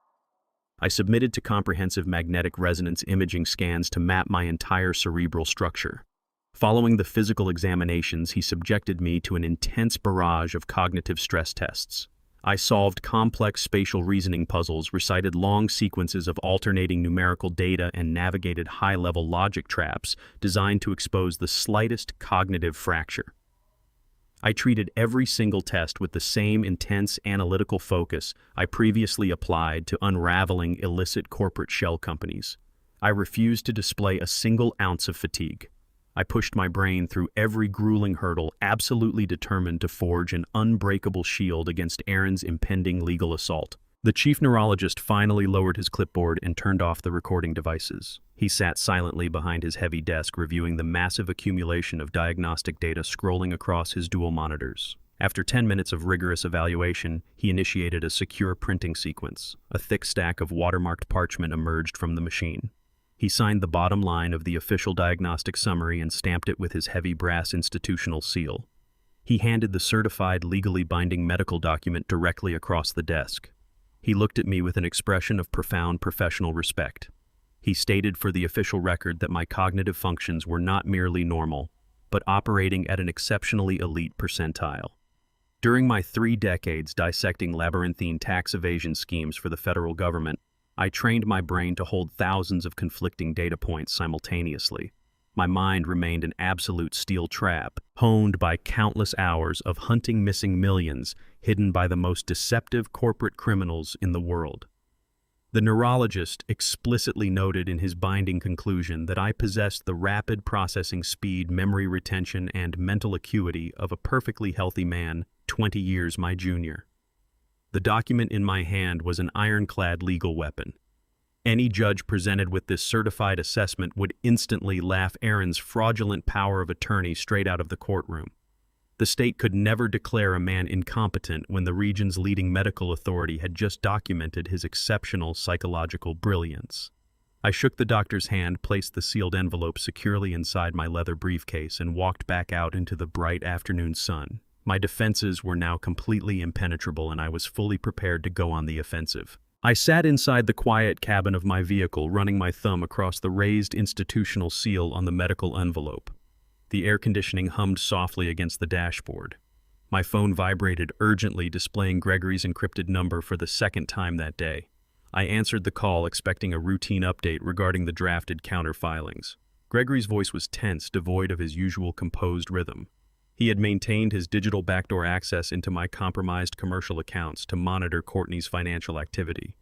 I submitted to comprehensive magnetic resonance imaging scans to map my entire cerebral structure. Following the physical examinations, he subjected me to an intense barrage of cognitive stress tests. I solved complex spatial reasoning puzzles, recited long sequences of alternating numerical data, and navigated high-level logic traps designed to expose the slightest cognitive fracture. I treated every single test with the same intense analytical focus I previously applied to unraveling illicit corporate shell companies. I refused to display a single ounce of fatigue. I pushed my brain through every grueling hurdle, absolutely determined to forge an unbreakable shield against Aaron's impending legal assault. The chief neurologist finally lowered his clipboard and turned off the recording devices. He sat silently behind his heavy desk, reviewing the massive accumulation of diagnostic data scrolling across his dual monitors. After 10 minutes of rigorous evaluation, he initiated a secure printing sequence. A thick stack of watermarked parchment emerged from the machine. He signed the bottom line of the official diagnostic summary and stamped it with his heavy brass institutional seal. He handed the certified, legally binding medical document directly across the desk. He looked at me with an expression of profound professional respect. He stated for the official record that my cognitive functions were not merely normal, but operating at an exceptionally elite percentile. During my 3 decades dissecting labyrinthine tax evasion schemes for the federal government, I trained my brain to hold thousands of conflicting data points simultaneously. My mind remained an absolute steel trap, honed by countless hours of hunting missing millions hidden by the most deceptive corporate criminals in the world. The neurologist explicitly noted in his binding conclusion that I possessed the rapid processing speed, memory retention, and mental acuity of a perfectly healthy man 20 years my junior. The document in my hand was an ironclad legal weapon. Any judge presented with this certified assessment would instantly laugh Aaron's fraudulent power of attorney straight out of the courtroom. The state could never declare a man incompetent when the region's leading medical authority had just documented his exceptional psychological brilliance. I shook the doctor's hand, placed the sealed envelope securely inside my leather briefcase, and walked back out into the bright afternoon sun. My defenses were now completely impenetrable, and I was fully prepared to go on the offensive. I sat inside the quiet cabin of my vehicle, running my thumb across the raised institutional seal on the medical envelope. The air conditioning hummed softly against the dashboard. My phone vibrated urgently, displaying Gregory's encrypted number for the 2nd time that day. I answered the call, expecting a routine update regarding the drafted counter filings. Gregory's voice was tense, devoid of his usual composed rhythm. He had maintained his digital backdoor access into my compromised commercial accounts to monitor Courtney's financial activity.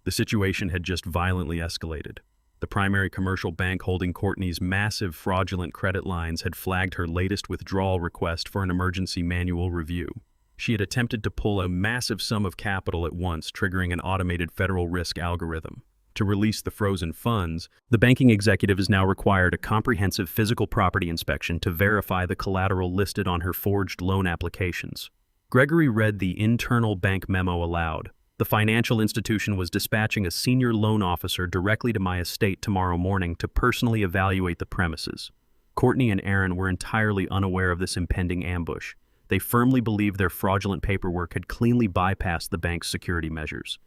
The situation had just violently escalated. The primary commercial bank holding Courtney's massive fraudulent credit lines had flagged her latest withdrawal request for an emergency manual review. She had attempted to pull a massive sum of capital at once, triggering an automated federal risk algorithm. To release the frozen funds, the banking executive is now required a comprehensive physical property inspection to verify the collateral listed on her forged loan applications. Gregory read the internal bank memo aloud. The financial institution was dispatching a senior loan officer directly to my estate tomorrow morning to personally evaluate the premises. Courtney and Aaron were entirely unaware of this impending ambush. They firmly believed their fraudulent paperwork had cleanly bypassed the bank's security measures.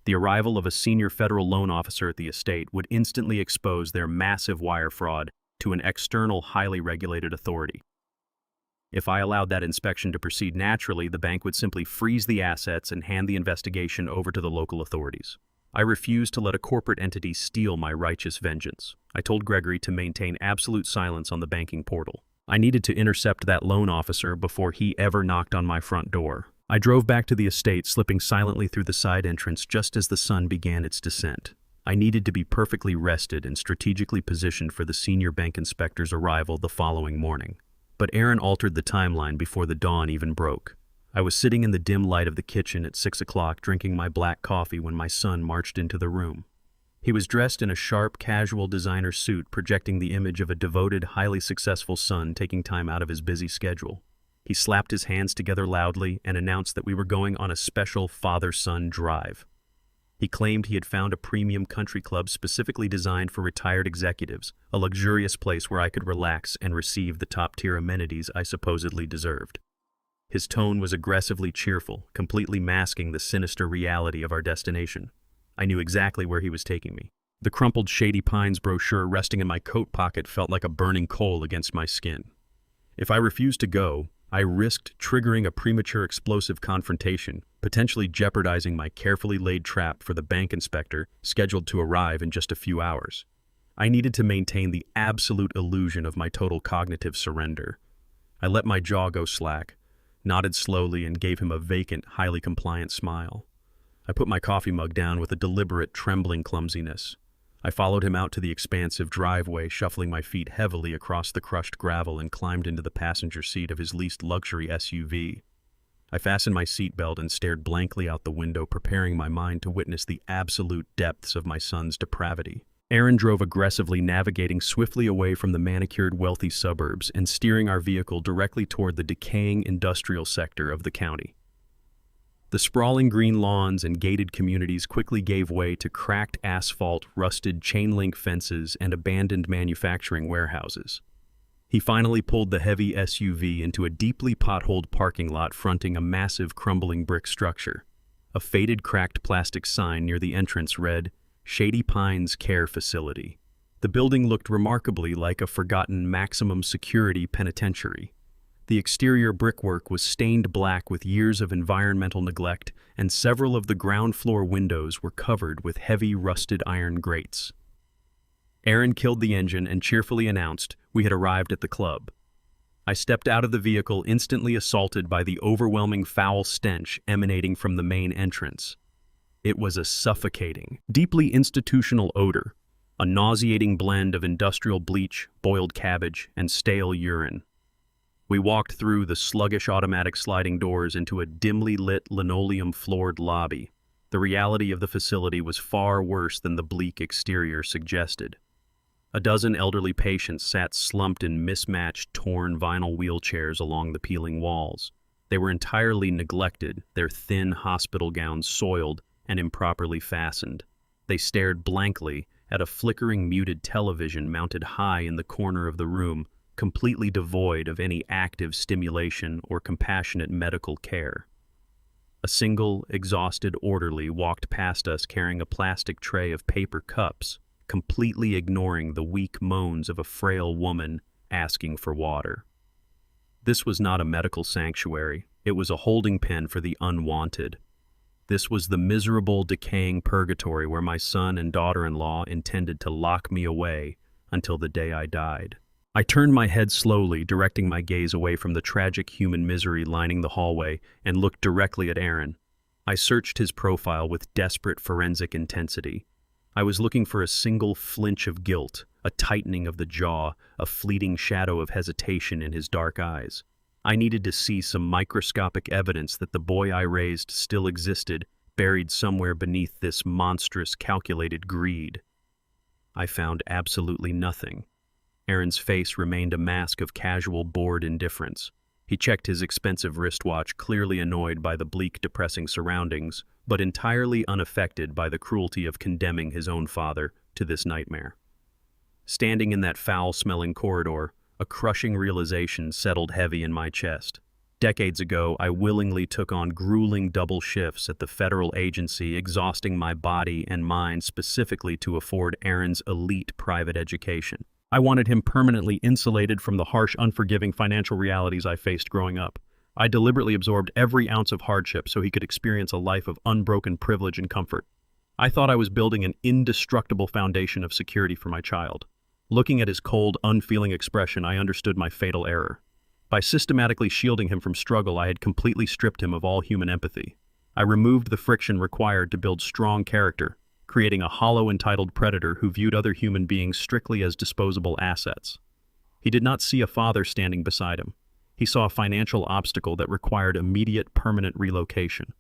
The arrival of a senior federal loan officer at the estate would instantly expose their massive wire fraud to an external, highly regulated authority. If I allowed that inspection to proceed naturally, the bank would simply freeze the assets and hand the investigation over to the local authorities. I refused to let a corporate entity steal my righteous vengeance. I told Gregory to maintain absolute silence on the banking portal. I needed to intercept that loan officer before he ever knocked on my front door. I drove back to the estate, slipping silently through the side entrance just as the sun began its descent. I needed to be perfectly rested and strategically positioned for the senior bank inspector's arrival the following morning. But Aaron altered the timeline before the dawn even broke. I was sitting in the dim light of the kitchen at 6 o'clock drinking my black coffee when my son marched into the room. He was dressed in a sharp, casual designer suit, projecting the image of a devoted, highly successful son taking time out of his busy schedule. He slapped his hands together loudly and announced that we were going on a special father-son drive. He claimed he had found a premium country club specifically designed for retired executives, a luxurious place where I could relax and receive the top-tier amenities I supposedly deserved. His tone was aggressively cheerful, completely masking the sinister reality of our destination. I knew exactly where he was taking me. The crumpled Shady Pines brochure resting in my coat pocket felt like a burning coal against my skin. If I refused to go, I risked triggering a premature explosive confrontation, potentially jeopardizing my carefully laid trap for the bank inspector scheduled to arrive in just a few hours. I needed to maintain the absolute illusion of my total cognitive surrender. I let my jaw go slack, nodded slowly, and gave him a vacant, highly compliant smile. I put my coffee mug down with a deliberate, trembling clumsiness. I followed him out to the expansive driveway, shuffling my feet heavily across the crushed gravel, and climbed into the passenger seat of his least luxury SUV. I fastened my seatbelt and stared blankly out the window, preparing my mind to witness the absolute depths of my son's depravity. Aaron drove aggressively, navigating swiftly away from the manicured, wealthy suburbs and steering our vehicle directly toward the decaying industrial sector of the county. The sprawling green lawns and gated communities quickly gave way to cracked asphalt, rusted chain-link fences, and abandoned manufacturing warehouses. He finally pulled the heavy SUV into a deeply potholed parking lot fronting a massive crumbling brick structure. A faded, cracked plastic sign near the entrance read, "Shady Pines Care Facility." The building looked remarkably like a forgotten maximum security penitentiary. The exterior brickwork was stained black with years of environmental neglect, and several of the ground floor windows were covered with heavy rusted iron grates. Aaron killed the engine and cheerfully announced we had arrived at the club. I stepped out of the vehicle, instantly assaulted by the overwhelming foul stench emanating from the main entrance. It was a suffocating, deeply institutional odor, a nauseating blend of industrial bleach, boiled cabbage, and stale urine. We walked through the sluggish automatic sliding doors into a dimly lit, linoleum-floored lobby. The reality of the facility was far worse than the bleak exterior suggested. A dozen elderly patients sat slumped in mismatched, torn vinyl wheelchairs along the peeling walls. They were entirely neglected, their thin hospital gowns soiled and improperly fastened. They stared blankly at a flickering muted television mounted high in the corner of the room, completely devoid of any active stimulation or compassionate medical care. A single, exhausted orderly walked past us carrying a plastic tray of paper cups, completely ignoring the weak moans of a frail woman asking for water. This was not a medical sanctuary. It was a holding pen for the unwanted. This was the miserable, decaying purgatory where my son and daughter-in-law intended to lock me away until the day I died. I turned my head slowly, directing my gaze away from the tragic human misery lining the hallway, and looked directly at Aaron. I searched his profile with desperate forensic intensity. I was looking for a single flinch of guilt, a tightening of the jaw, a fleeting shadow of hesitation in his dark eyes. I needed to see some microscopic evidence that the boy I raised still existed, buried somewhere beneath this monstrous, calculated greed. I found absolutely nothing. Aaron's face remained a mask of casual, bored indifference. He checked his expensive wristwatch, clearly annoyed by the bleak, depressing surroundings, but entirely unaffected by the cruelty of condemning his own father to this nightmare. Standing in that foul-smelling corridor, a crushing realization settled heavy in my chest. Decades ago, I willingly took on grueling double shifts at the federal agency, exhausting my body and mind specifically to afford Aaron's elite private education. I wanted him permanently insulated from the harsh, unforgiving financial realities I faced growing up. I deliberately absorbed every ounce of hardship so he could experience a life of unbroken privilege and comfort. I thought I was building an indestructible foundation of security for my child. Looking at his cold, unfeeling expression, I understood my fatal error. By systematically shielding him from struggle, I had completely stripped him of all human empathy. I removed the friction required to build strong character, creating a hollow, entitled predator who viewed other human beings strictly as disposable assets. He did not see a father standing beside him. He saw a financial obstacle that required immediate, permanent relocation.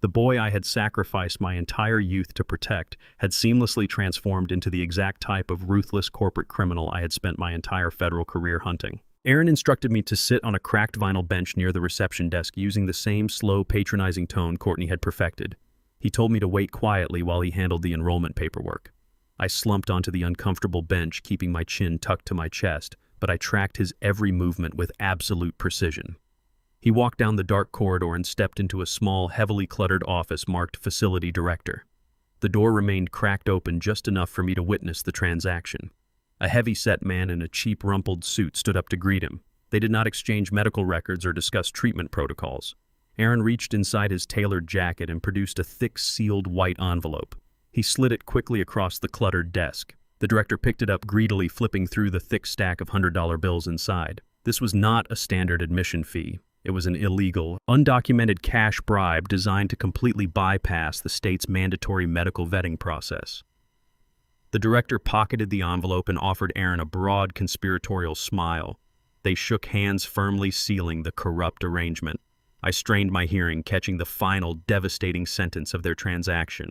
The boy I had sacrificed my entire youth to protect had seamlessly transformed into the exact type of ruthless corporate criminal I had spent my entire federal career hunting. Aaron instructed me to sit on a cracked vinyl bench near the reception desk using the same slow, patronizing tone Courtney had perfected. He told me to wait quietly while he handled the enrollment paperwork. I slumped onto the uncomfortable bench, keeping my chin tucked to my chest, but I tracked his every movement with absolute precision. He walked down the dark corridor and stepped into a small, heavily cluttered office marked Facility Director. The door remained cracked open just enough for me to witness the transaction. A heavy-set man in a cheap, rumpled suit stood up to greet him. They did not exchange medical records or discuss treatment protocols. Aaron reached inside his tailored jacket and produced a thick, sealed white envelope. He slid it quickly across the cluttered desk. The director picked it up greedily, flipping through the thick stack of $100 bills inside. This was not a standard admission fee. It was an illegal, undocumented cash bribe designed to completely bypass the state's mandatory medical vetting process. The director pocketed the envelope and offered Aaron a broad, conspiratorial smile. They shook hands, firmly sealing the corrupt arrangement. I strained my hearing, catching the final, devastating sentence of their transaction.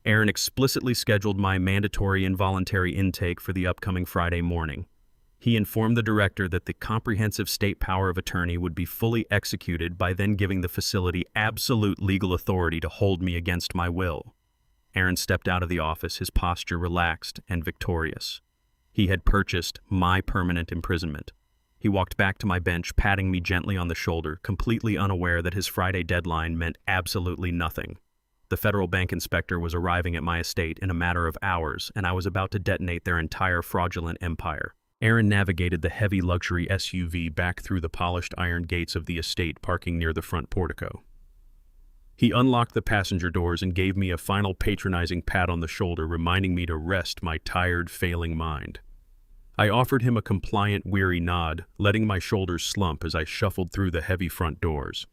Aaron explicitly scheduled my mandatory involuntary intake for the upcoming Friday morning. He informed the director that the comprehensive state power of attorney would be fully executed by then giving the facility absolute legal authority to hold me against my will. Aaron stepped out of the office, his posture relaxed and victorious. He had purchased my permanent imprisonment. He walked back to my bench, patting me gently on the shoulder, completely unaware that his Friday deadline meant absolutely nothing. The federal bank inspector was arriving at my estate in a matter of hours, and I was about to detonate their entire fraudulent empire. Aaron navigated the heavy luxury SUV back through the polished iron gates of the estate, parking near the front portico. He unlocked the passenger doors and gave me a final patronizing pat on the shoulder, reminding me to rest my tired, failing mind. I offered him a compliant, weary nod, letting my shoulders slump as I shuffled through the heavy front doors.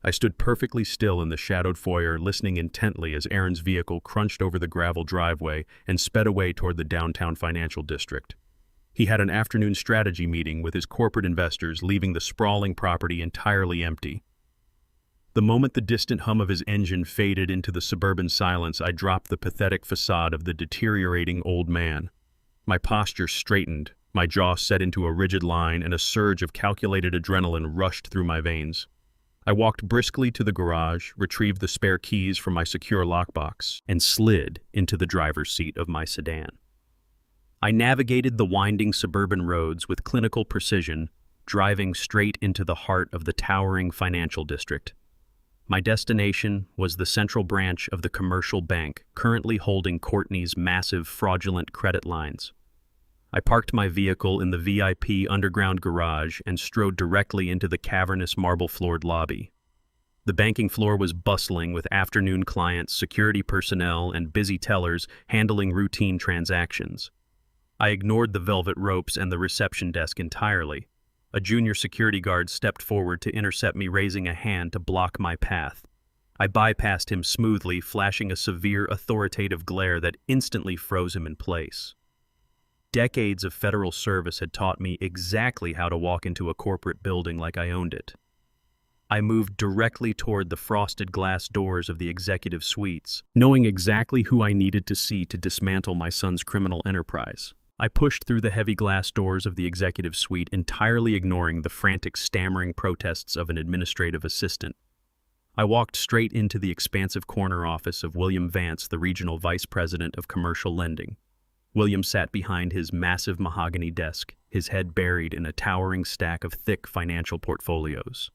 I stood perfectly still in the shadowed foyer, listening intently as Aaron's vehicle crunched over the gravel driveway and sped away toward the downtown financial district. He had an afternoon strategy meeting with his corporate investors, leaving the sprawling property entirely empty. The moment the distant hum of his engine faded into the suburban silence, I dropped the pathetic facade of the deteriorating old man. My posture straightened, my jaw set into a rigid line, and a surge of calculated adrenaline rushed through my veins. I walked briskly to the garage, retrieved the spare keys from my secure lockbox, and slid into the driver's seat of my sedan. I navigated the winding suburban roads with clinical precision, driving straight into the heart of the towering financial district. My destination was the central branch of the commercial bank, currently holding Courtney's massive fraudulent credit lines. I parked my vehicle in the VIP underground garage and strode directly into the cavernous marble-floored lobby. The banking floor was bustling with afternoon clients, security personnel, and busy tellers handling routine transactions. I ignored the velvet ropes and the reception desk entirely. A junior security guard stepped forward to intercept me, raising a hand to block my path. I bypassed him smoothly, flashing a severe, authoritative glare that instantly froze him in place. Decades of federal service had taught me exactly how to walk into a corporate building like I owned it. I moved directly toward the frosted glass doors of the executive suites, knowing exactly who I needed to see to dismantle my son's criminal enterprise. I pushed through the heavy glass doors of the executive suite, entirely ignoring the frantic, stammering protests of an administrative assistant. I walked straight into the expansive corner office of William Vance, the regional vice president of commercial lending. William sat behind his massive mahogany desk, his head buried in a towering stack of thick financial portfolios.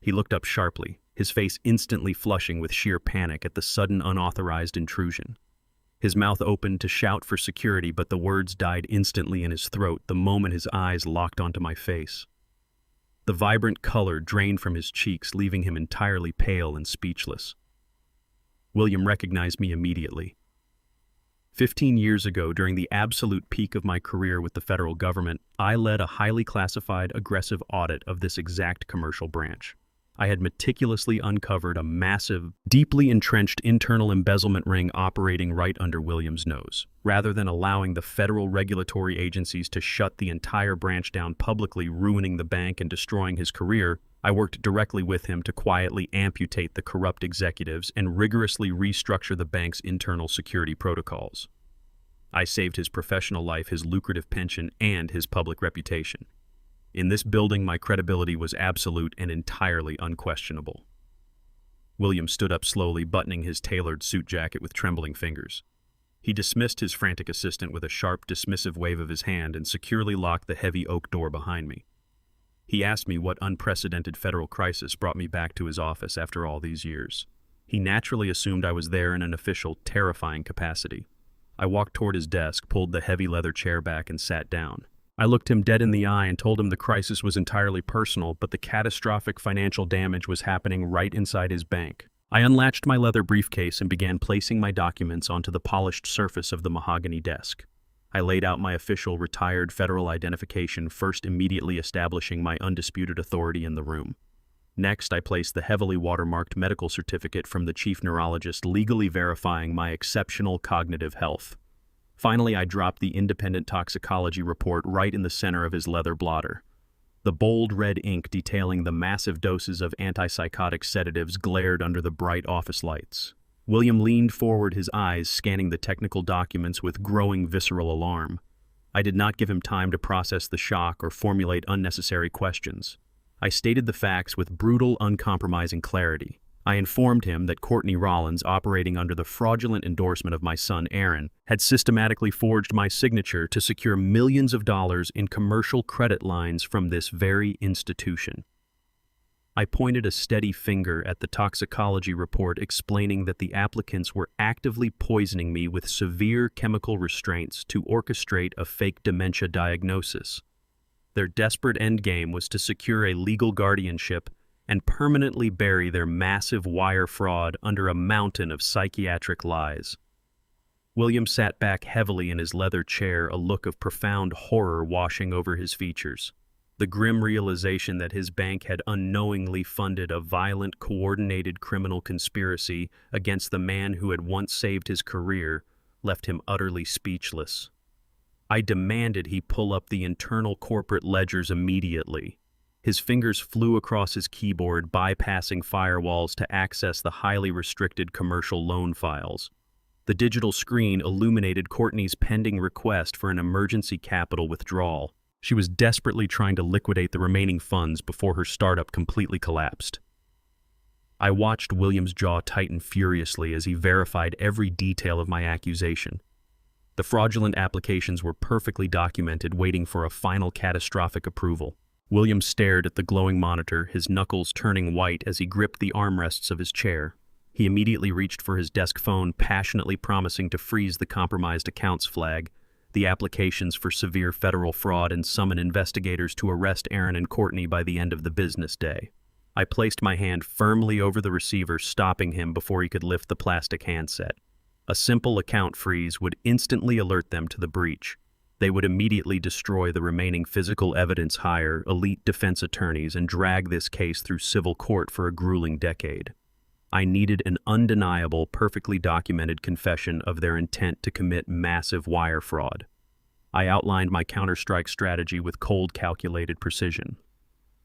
He looked up sharply, his face instantly flushing with sheer panic at the sudden unauthorized intrusion. His mouth opened to shout for security, but the words died instantly in his throat the moment his eyes locked onto my face. The vibrant color drained from his cheeks, leaving him entirely pale and speechless. William recognized me immediately. 15 years ago, during the absolute peak of my career with the federal government, I led a highly classified, aggressive audit of this exact commercial branch. I had meticulously uncovered a massive, deeply entrenched internal embezzlement ring operating right under William's nose. Rather than allowing the federal regulatory agencies to shut the entire branch down publicly, ruining the bank and destroying his career, I worked directly with him to quietly amputate the corrupt executives and rigorously restructure the bank's internal security protocols. I saved his professional life, his lucrative pension, and his public reputation. In this building, my credibility was absolute and entirely unquestionable. William stood up slowly, buttoning his tailored suit jacket with trembling fingers. He dismissed his frantic assistant with a sharp, dismissive wave of his hand and securely locked the heavy oak door behind me. He asked me what unprecedented federal crisis brought me back to his office after all these years. He naturally assumed I was there in an official, terrifying capacity. I walked toward his desk, pulled the heavy leather chair back, and sat down. I looked him dead in the eye and told him the crisis was entirely personal, but the catastrophic financial damage was happening right inside his bank. I unlatched my leather briefcase and began placing my documents onto the polished surface of the mahogany desk. I laid out my official retired federal identification, first immediately establishing my undisputed authority in the room. Next, I placed the heavily watermarked medical certificate from the chief neurologist, legally verifying my exceptional cognitive health. Finally, I dropped the independent toxicology report right in the center of his leather blotter. The bold red ink detailing the massive doses of antipsychotic sedatives glared under the bright office lights. William leaned forward, his eyes scanning the technical documents with growing visceral alarm. I did not give him time to process the shock or formulate unnecessary questions. I stated the facts with brutal, uncompromising clarity. I informed him that Courtney Rollins, operating under the fraudulent endorsement of my son Aaron, had systematically forged my signature to secure millions of dollars in commercial credit lines from this very institution. I pointed a steady finger at the toxicology report, explaining that the applicants were actively poisoning me with severe chemical restraints to orchestrate a fake dementia diagnosis. Their desperate endgame was to secure a legal guardianship and permanently bury their massive wire fraud under a mountain of psychiatric lies. William sat back heavily in his leather chair, a look of profound horror washing over his features. The grim realization that his bank had unknowingly funded a violent, coordinated criminal conspiracy against the man who had once saved his career left him utterly speechless. I demanded he pull up the internal corporate ledgers immediately. His fingers flew across his keyboard, bypassing firewalls to access the highly restricted commercial loan files. The digital screen illuminated Courtney's pending request for an emergency capital withdrawal. She was desperately trying to liquidate the remaining funds before her startup completely collapsed. I watched William's jaw tighten furiously as he verified every detail of my accusation. The fraudulent applications were perfectly documented, waiting for a final catastrophic approval. William stared at the glowing monitor, his knuckles turning white as he gripped the armrests of his chair. He immediately reached for his desk phone, passionately promising to freeze the compromised accounts flag, the applications for severe federal fraud, and summon investigators to arrest Aaron and Courtney by the end of the business day. I placed my hand firmly over the receiver, stopping him before he could lift the plastic handset. A simple account freeze would instantly alert them to the breach. They would immediately destroy the remaining physical evidence, hire elite defense attorneys, and drag this case through civil court for a grueling decade. I needed an undeniable, perfectly documented confession of their intent to commit massive wire fraud. I outlined my counter-strike strategy with cold, calculated precision.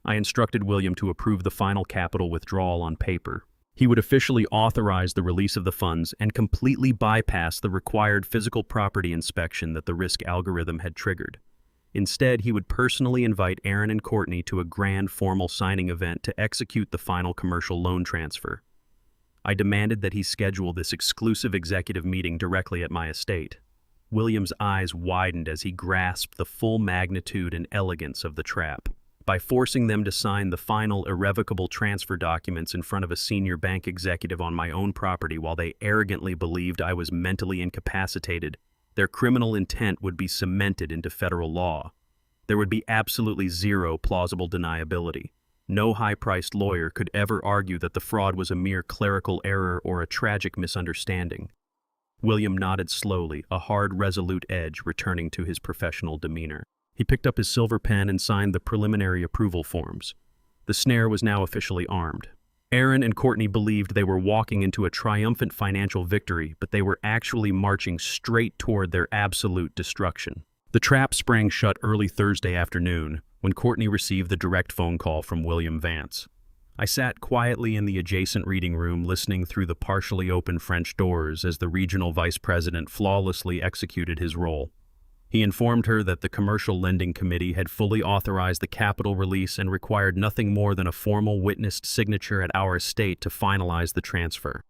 I instructed William to approve the final capital withdrawal on paper. He would officially authorize the release of the funds and completely bypass the required physical property inspection that the risk algorithm had triggered. Instead, he would personally invite Aaron and Courtney to a grand formal signing event to execute the final commercial loan transfer. I demanded that he schedule this exclusive executive meeting directly at my estate. William's eyes widened as he grasped the full magnitude and elegance of the trap. By forcing them to sign the final irrevocable transfer documents in front of a senior bank executive on my own property while they arrogantly believed I was mentally incapacitated, their criminal intent would be cemented into federal law. There would be absolutely zero plausible deniability. No high-priced lawyer could ever argue that the fraud was a mere clerical error or a tragic misunderstanding. William nodded slowly, a hard, resolute edge returning to his professional demeanor. He picked up his silver pen and signed the preliminary approval forms. The snare was now officially armed. Aaron and Courtney believed they were walking into a triumphant financial victory, but they were actually marching straight toward their absolute destruction. The trap sprang shut early Thursday afternoon when Courtney received the direct phone call from William Vance. I sat quietly in the adjacent reading room, listening through the partially open French doors as the regional vice president flawlessly executed his role. He informed her that the Commercial Lending Committee had fully authorized the capital release and required nothing more than a formal witnessed signature at our estate to finalize the transfer.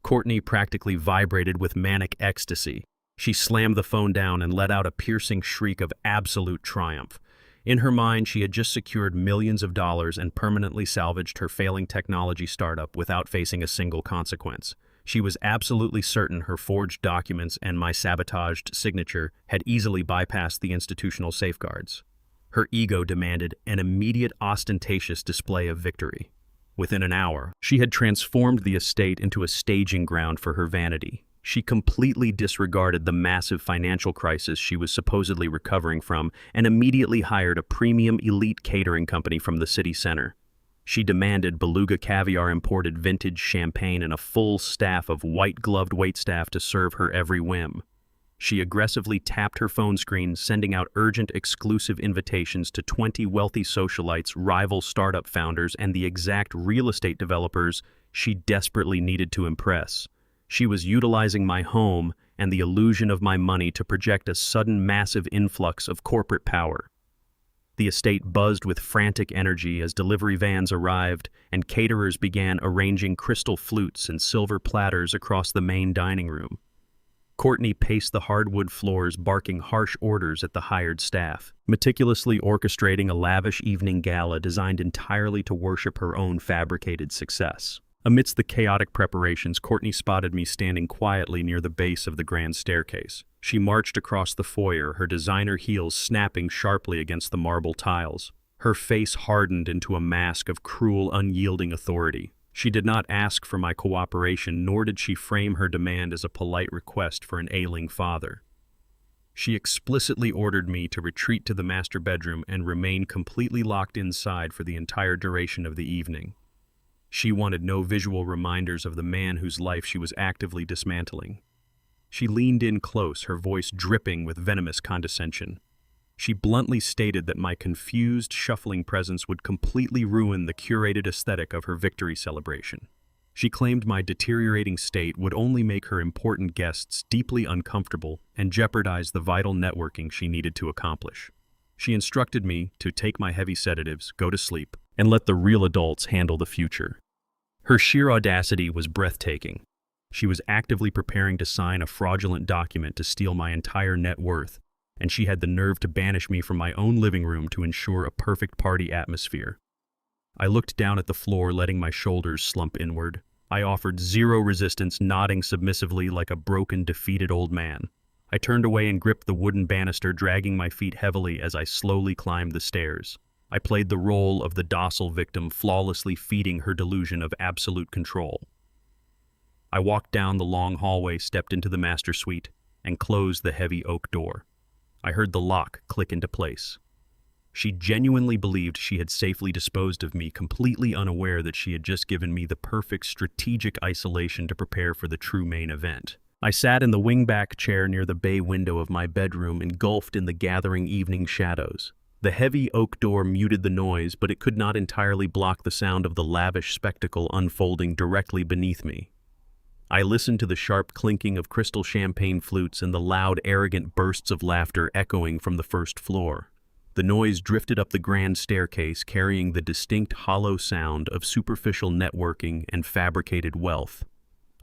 Courtney practically vibrated with manic ecstasy. She slammed the phone down and let out a piercing shriek of absolute triumph. In her mind, she had just secured millions of dollars and permanently salvaged her failing technology startup without facing a single consequence. She was absolutely certain her forged documents and my sabotaged signature had easily bypassed the institutional safeguards. Her ego demanded an immediate ostentatious display of victory. Within an hour, she had transformed the estate into a staging ground for her vanity. She completely disregarded the massive financial crisis she was supposedly recovering from and immediately hired a premium elite catering company from the city center. She demanded beluga caviar imported vintage champagne and a full staff of white-gloved waitstaff to serve her every whim. She aggressively tapped her phone screen, sending out urgent exclusive invitations to 20 wealthy socialites, rival startup founders, and the exact real estate developers she desperately needed to impress. She was utilizing my home and the illusion of my money to project a sudden massive influx of corporate power. The estate buzzed with frantic energy as delivery vans arrived and caterers began arranging crystal flutes and silver platters across the main dining room. Courtney paced the hardwood floors, barking harsh orders at the hired staff, meticulously orchestrating a lavish evening gala designed entirely to worship her own fabricated success. Amidst the chaotic preparations, Courtney spotted me standing quietly near the base of the grand staircase. She marched across the foyer, her designer heels snapping sharply against the marble tiles. Her face hardened into a mask of cruel, unyielding authority. She did not ask for my cooperation, nor did she frame her demand as a polite request for an ailing father. She explicitly ordered me to retreat to the master bedroom and remain completely locked inside for the entire duration of the evening. She wanted no visual reminders of the man whose life she was actively dismantling. She leaned in close, her voice dripping with venomous condescension. She bluntly stated that my confused, shuffling presence would completely ruin the curated aesthetic of her victory celebration. She claimed my deteriorating state would only make her important guests deeply uncomfortable and jeopardize the vital networking she needed to accomplish. She instructed me to take my heavy sedatives, go to sleep, and let the real adults handle the future. Her sheer audacity was breathtaking. She was actively preparing to sign a fraudulent document to steal my entire net worth, and she had the nerve to banish me from my own living room to ensure a perfect party atmosphere. I looked down at the floor, letting my shoulders slump inward. I offered zero resistance, nodding submissively like a broken, defeated old man. I turned away and gripped the wooden banister, dragging my feet heavily as I slowly climbed the stairs. I played the role of the docile victim, flawlessly feeding her delusion of absolute control. I walked down the long hallway, stepped into the master suite, and closed the heavy oak door. I heard the lock click into place. She genuinely believed she had safely disposed of me, completely unaware that she had just given me the perfect strategic isolation to prepare for the true main event. I sat in the wingback chair near the bay window of my bedroom, engulfed in the gathering evening shadows. The heavy oak door muted the noise, but it could not entirely block the sound of the lavish spectacle unfolding directly beneath me. I listened to the sharp clinking of crystal champagne flutes and the loud, arrogant bursts of laughter echoing from the first floor. The noise drifted up the grand staircase, carrying the distinct hollow sound of superficial networking and fabricated wealth.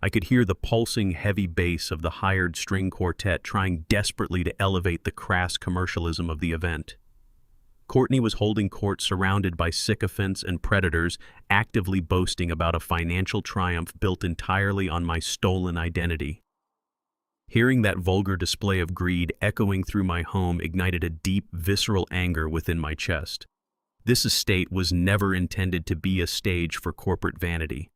I could hear the pulsing heavy bass of the hired string quartet trying desperately to elevate the crass commercialism of the event. Courtney was holding court, surrounded by sycophants and predators, actively boasting about a financial triumph built entirely on my stolen identity. Hearing that vulgar display of greed echoing through my home ignited a deep, visceral anger within my chest. This estate was never intended to be a stage for corporate vanity.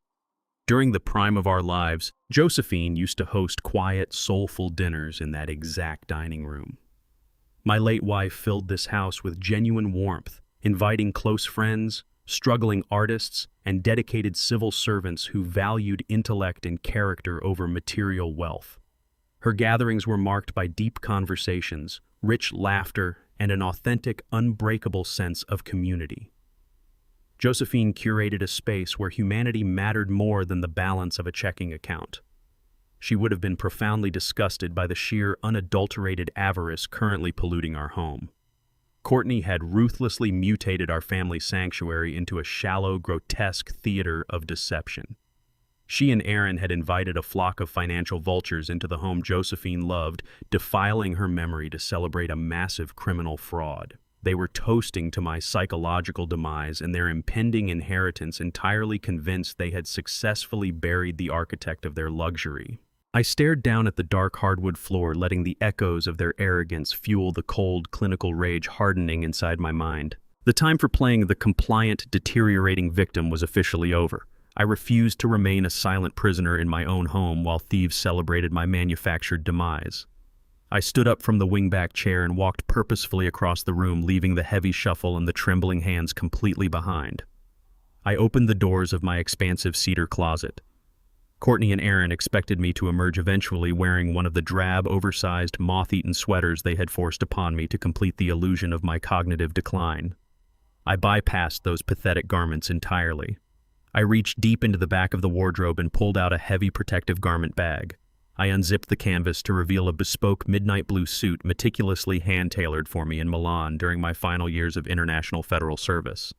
During the prime of our lives, Josephine used to host quiet, soulful dinners in that exact dining room. My late wife filled this house with genuine warmth, inviting close friends, struggling artists, and dedicated civil servants who valued intellect and character over material wealth. Her gatherings were marked by deep conversations, rich laughter, and an authentic, unbreakable sense of community. Josephine curated a space where humanity mattered more than the balance of a checking account. she would have been profoundly disgusted by the sheer unadulterated avarice currently polluting our home. Courtney had ruthlessly mutated our family sanctuary into a shallow, grotesque theater of deception. She and Aaron had invited a flock of financial vultures into the home Josephine loved, defiling her memory to celebrate a massive criminal fraud. They were toasting to my psychological demise and their impending inheritance, entirely convinced they had successfully buried the architect of their luxury. I stared down at the dark hardwood floor, letting the echoes of their arrogance fuel the cold, clinical rage hardening inside my mind. The time for playing the compliant, deteriorating victim was officially over. I refused to remain a silent prisoner in my own home while thieves celebrated my manufactured demise. I stood up from the wingback chair and walked purposefully across the room, leaving the heavy shuffle and the trembling hands completely behind. I opened the doors of my expansive cedar closet. Courtney and Aaron expected me to emerge eventually wearing one of the drab, oversized, moth-eaten sweaters they had forced upon me to complete the illusion of my cognitive decline. I bypassed those pathetic garments entirely. I reached deep into the back of the wardrobe and pulled out a heavy protective garment bag. I unzipped the canvas to reveal a bespoke midnight blue suit meticulously hand-tailored for me in Milan during my final years of international federal service.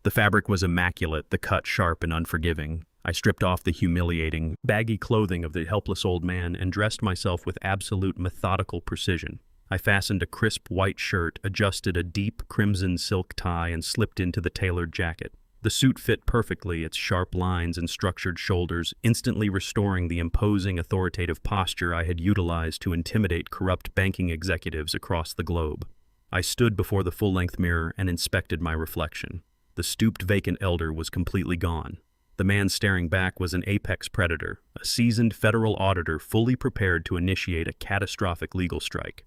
The fabric was immaculate, the cut sharp and unforgiving. I stripped off the humiliating, baggy clothing of the helpless old man and dressed myself with absolute methodical precision. I fastened a crisp white shirt, adjusted a deep crimson silk tie, and slipped into the tailored jacket. The suit fit perfectly, its sharp lines and structured shoulders instantly restoring the imposing authoritative posture I had utilized to intimidate corrupt banking executives across the globe. I stood before the full-length mirror and inspected my reflection. The stooped vacant elder was completely gone. The man staring back was an apex predator, a seasoned federal auditor fully prepared to initiate a catastrophic legal strike.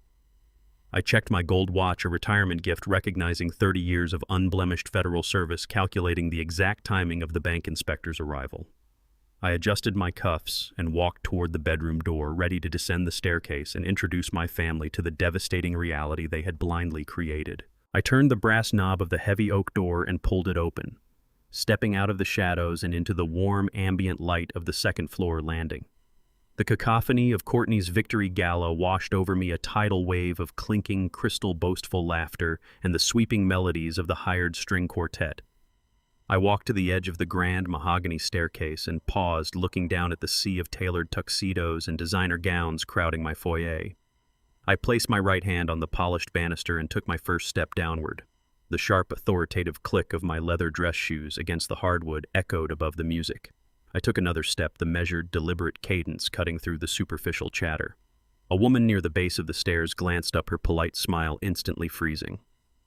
I checked my gold watch, a retirement gift recognizing 30 years of unblemished federal service, calculating the exact timing of the bank inspector's arrival. I adjusted my cuffs and walked toward the bedroom door, ready to descend the staircase and introduce my family to the devastating reality they had blindly created. I turned the brass knob of the heavy oak door and pulled it open, stepping out of the shadows and into the warm, ambient light of the second-floor landing. The cacophony of Courtney's victory gala washed over me, a tidal wave of clinking, crystal boastful laughter and the sweeping melodies of the hired string quartet. I walked to the edge of the grand mahogany staircase and paused, looking down at the sea of tailored tuxedos and designer gowns crowding my foyer. I placed my right hand on the polished banister and took my first step downward. The sharp, authoritative click of my leather dress shoes against the hardwood echoed above the music. I took another step, the measured, deliberate cadence cutting through the superficial chatter. A woman near the base of the stairs glanced up, her polite smile instantly freezing.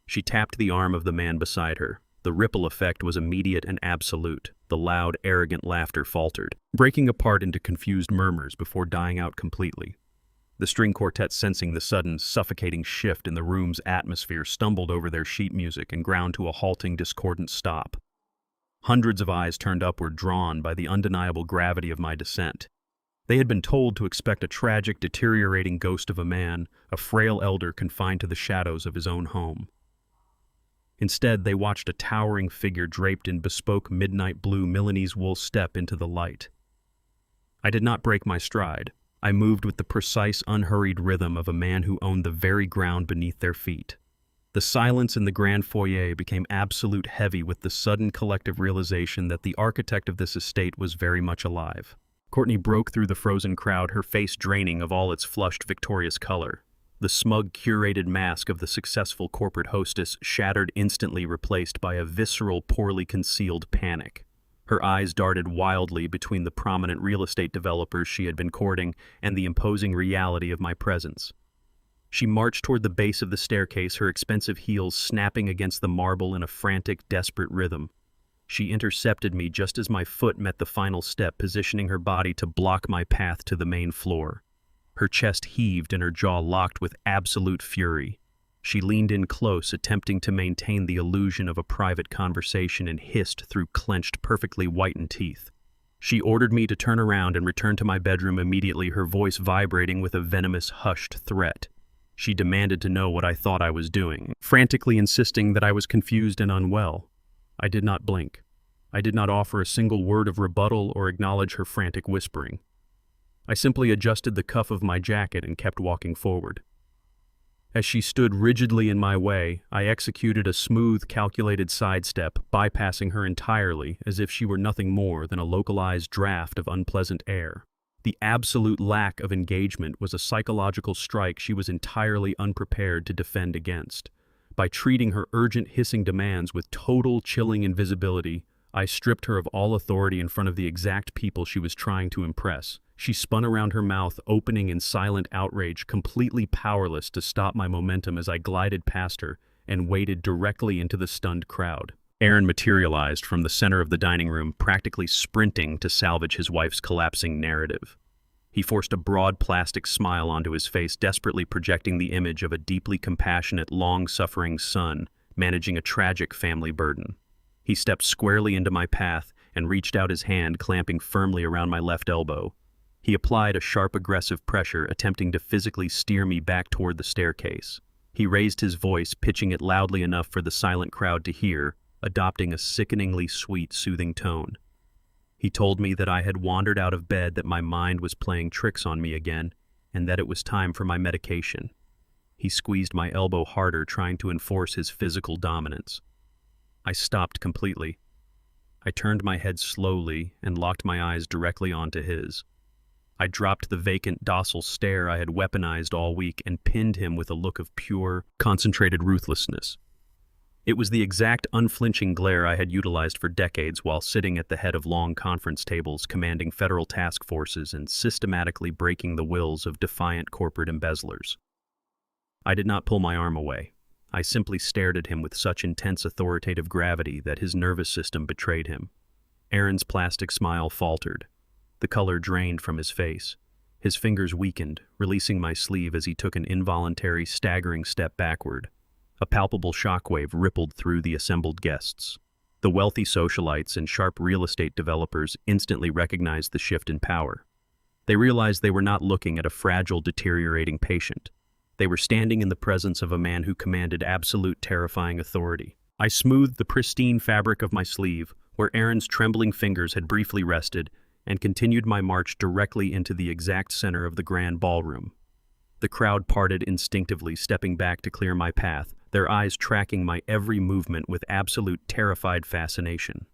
She tapped the arm of the man beside her. The ripple effect was immediate and absolute. The loud, arrogant laughter faltered, breaking apart into confused murmurs before dying out completely. The string quartet, sensing the sudden, suffocating shift in the room's atmosphere, stumbled over their sheet music and ground to a halting, discordant stop. Hundreds of eyes turned upward, drawn by the undeniable gravity of my descent. They had been told to expect a tragic, deteriorating ghost of a man, a frail elder confined to the shadows of his own home. Instead, they watched a towering figure draped in bespoke midnight blue Milanese wool step into the light. I did not break my stride. I moved with the precise, unhurried rhythm of a man who owned the very ground beneath their feet. The silence in the grand foyer became absolute heavy with the sudden collective realization that the architect of this estate was very much alive. Courtney broke through the frozen crowd, her face draining of all its flushed, victorious color. The smug, curated mask of the successful corporate hostess shattered, instantly replaced by a visceral, poorly concealed panic. Her eyes darted wildly between the prominent real estate developers she had been courting and the imposing reality of my presence. She marched toward the base of the staircase, her expensive heels snapping against the marble in a frantic, desperate rhythm. She intercepted me just as my foot met the final step, positioning her body to block my path to the main floor. Her chest heaved and her jaw locked with absolute fury. She leaned in close, attempting to maintain the illusion of a private conversation, and hissed through clenched, perfectly whitened teeth. She ordered me to turn around and return to my bedroom immediately, her voice vibrating with a venomous, hushed threat. She demanded to know what I thought I was doing, frantically insisting that I was confused and unwell. I did not blink. I did not offer a single word of rebuttal or acknowledge her frantic whispering. I simply adjusted the cuff of my jacket and kept walking forward. As she stood rigidly in my way, I executed a smooth, calculated sidestep, bypassing her entirely as if she were nothing more than a localized draft of unpleasant air. The absolute lack of engagement was a psychological strike she was entirely unprepared to defend against. By treating her urgent hissing demands with total chilling invisibility, I stripped her of all authority in front of the exact people she was trying to impress. She spun around her mouth, opening in silent outrage, completely powerless to stop my momentum as I glided past her and waded directly into the stunned crowd. Aaron materialized from the center of the dining room, practically sprinting to salvage his wife's collapsing narrative. He forced a broad plastic smile onto his face, desperately projecting the image of a deeply compassionate, long-suffering son managing a tragic family burden. He stepped squarely into my path and reached out his hand, clamping firmly around my left elbow. He applied a sharp, aggressive pressure, attempting to physically steer me back toward the staircase. He raised his voice, pitching it loudly enough for the silent crowd to hear, adopting a sickeningly sweet, soothing tone. He told me that I had wandered out of bed, that my mind was playing tricks on me again, and that it was time for my medication. He squeezed my elbow harder, trying to enforce his physical dominance. I stopped completely. I turned my head slowly and locked my eyes directly onto his. I dropped the vacant, docile stare I had weaponized all week and pinned him with a look of pure, concentrated ruthlessness. It was the exact unflinching glare I had utilized for decades while sitting at the head of long conference tables, commanding federal task forces and systematically breaking the wills of defiant corporate embezzlers. I did not pull my arm away. I simply stared at him with such intense authoritative gravity that his nervous system betrayed him. Aaron's plastic smile faltered. The color drained from his face. His fingers weakened, releasing my sleeve as he took an involuntary, staggering step backward. A palpable shockwave rippled through the assembled guests. The wealthy socialites and sharp real estate developers instantly recognized the shift in power. They realized they were not looking at a fragile, deteriorating patient. They were standing in the presence of a man who commanded absolute, terrifying authority. I smoothed the pristine fabric of my sleeve, where Aaron's trembling fingers had briefly rested, and continued my march directly into the exact center of the grand ballroom. The crowd parted instinctively, stepping back to clear my path, their eyes tracking my every movement with absolute terrified fascination.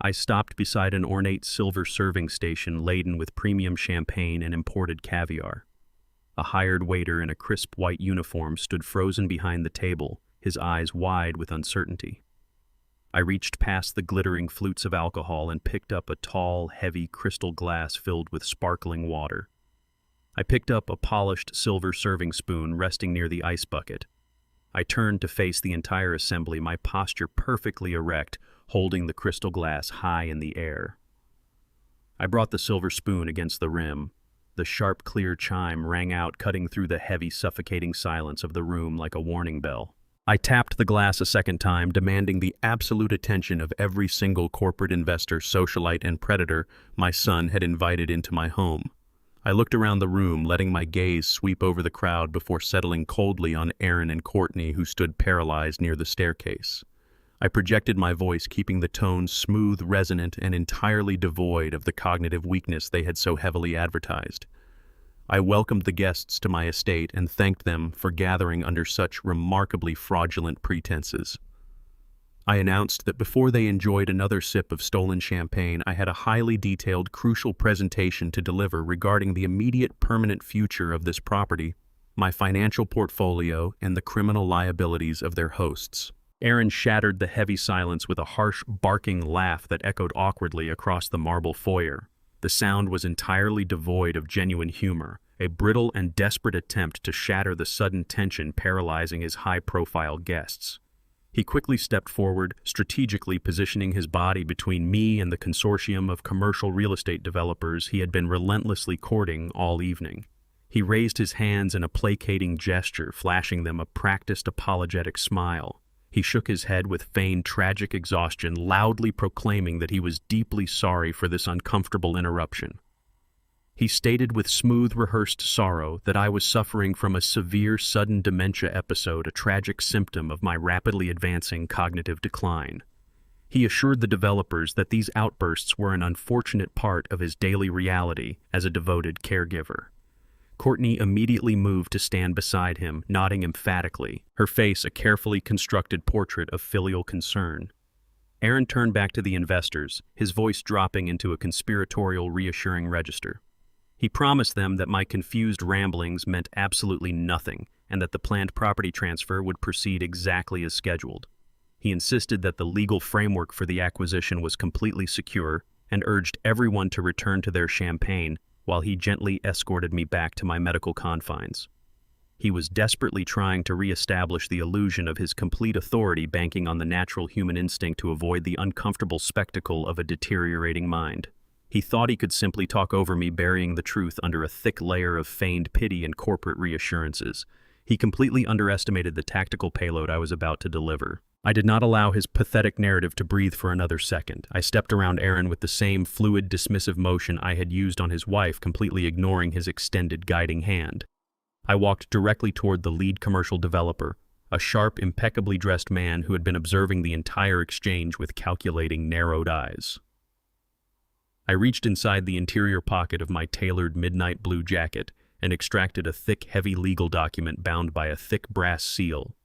I stopped beside an ornate silver serving station laden with premium champagne and imported caviar. A hired waiter in a crisp white uniform stood frozen behind the table, his eyes wide with uncertainty. I reached past the glittering flutes of alcohol and picked up a tall, heavy crystal glass filled with sparkling water. I picked up a polished silver serving spoon resting near the ice bucket. I turned to face the entire assembly, my posture perfectly erect, holding the crystal glass high in the air. I brought the silver spoon against the rim. The sharp, clear chime rang out, cutting through the heavy, suffocating silence of the room like a warning bell. I tapped the glass a second time, demanding the absolute attention of every single corporate investor, socialite, and predator my son had invited into my home. I looked around the room, letting my gaze sweep over the crowd before settling coldly on Aaron and Courtney, who stood paralyzed near the staircase. I projected my voice, keeping the tone smooth, resonant, and entirely devoid of the cognitive weakness they had so heavily advertised. I welcomed the guests to my estate and thanked them for gathering under such remarkably fraudulent pretenses. I announced that before they enjoyed another sip of stolen champagne, I had a highly detailed, crucial presentation to deliver regarding the immediate permanent future of this property, my financial portfolio, and the criminal liabilities of their hosts. Aaron shattered the heavy silence with a harsh, barking laugh that echoed awkwardly across the marble foyer. The sound was entirely devoid of genuine humor, a brittle and desperate attempt to shatter the sudden tension paralyzing his high-profile guests. He quickly stepped forward, strategically positioning his body between me and the consortium of commercial real estate developers he had been relentlessly courting all evening. He raised his hands in a placating gesture, flashing them a practiced apologetic smile. He shook his head with feigned tragic exhaustion, loudly proclaiming that he was deeply sorry for this uncomfortable interruption. He stated with smooth, rehearsed sorrow that I was suffering from a severe, sudden dementia episode, a tragic symptom of my rapidly advancing cognitive decline. He assured the developers that these outbursts were an unfortunate part of his daily reality as a devoted caregiver. Courtney immediately moved to stand beside him, nodding emphatically, her face a carefully constructed portrait of filial concern. Aaron turned back to the investors, his voice dropping into a conspiratorial, reassuring register. He promised them that my confused ramblings meant absolutely nothing, and that the planned property transfer would proceed exactly as scheduled. He insisted that the legal framework for the acquisition was completely secure, and urged everyone to return to their champagne while he gently escorted me back to my medical confines. He was desperately trying to re-establish the illusion of his complete authority, banking on the natural human instinct to avoid the uncomfortable spectacle of a deteriorating mind. He thought he could simply talk over me, burying the truth under a thick layer of feigned pity and corporate reassurances. He completely underestimated the tactical payload I was about to deliver. I did not allow his pathetic narrative to breathe for another second. I stepped around Aaron with the same fluid, dismissive motion I had used on his wife, completely ignoring his extended guiding hand. I walked directly toward the lead commercial developer, a sharp, impeccably dressed man who had been observing the entire exchange with calculating, narrowed eyes. I reached inside the interior pocket of my tailored midnight blue jacket and extracted a thick, heavy legal document bound by a thick brass seal.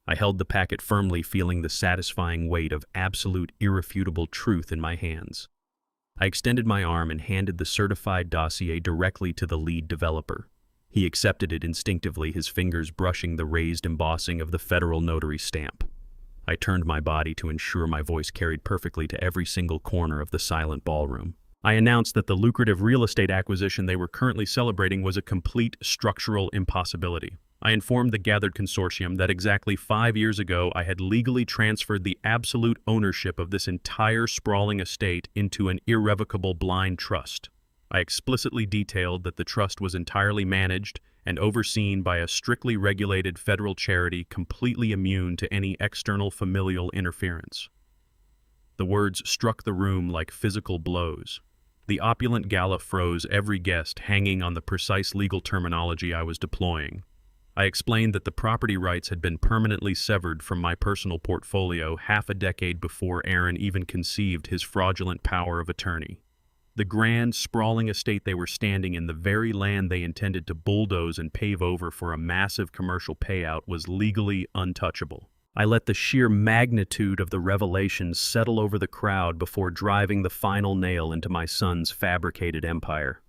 I held the packet firmly, feeling the satisfying weight of absolute, irrefutable truth in my hands. I extended my arm and handed the certified dossier directly to the lead developer. He accepted it instinctively, his fingers brushing the raised embossing of the federal notary stamp. I turned my body to ensure my voice carried perfectly to every single corner of the silent ballroom. I announced that the lucrative real estate acquisition they were currently celebrating was a complete structural impossibility. I informed the gathered consortium that exactly 5 years ago I had legally transferred the absolute ownership of this entire sprawling estate into an irrevocable blind trust. I explicitly detailed that the trust was entirely managed and overseen by a strictly regulated federal charity completely immune to any external familial interference. The words struck the room like physical blows. The opulent gala froze, every guest hanging on the precise legal terminology I was deploying. I explained that the property rights had been permanently severed from my personal portfolio half a decade before Aaron even conceived his fraudulent power of attorney. The grand, sprawling estate they were standing in, the very land they intended to bulldoze and pave over for a massive commercial payout, was legally untouchable. I let the sheer magnitude of the revelation settle over the crowd before driving the final nail into my son's fabricated empire.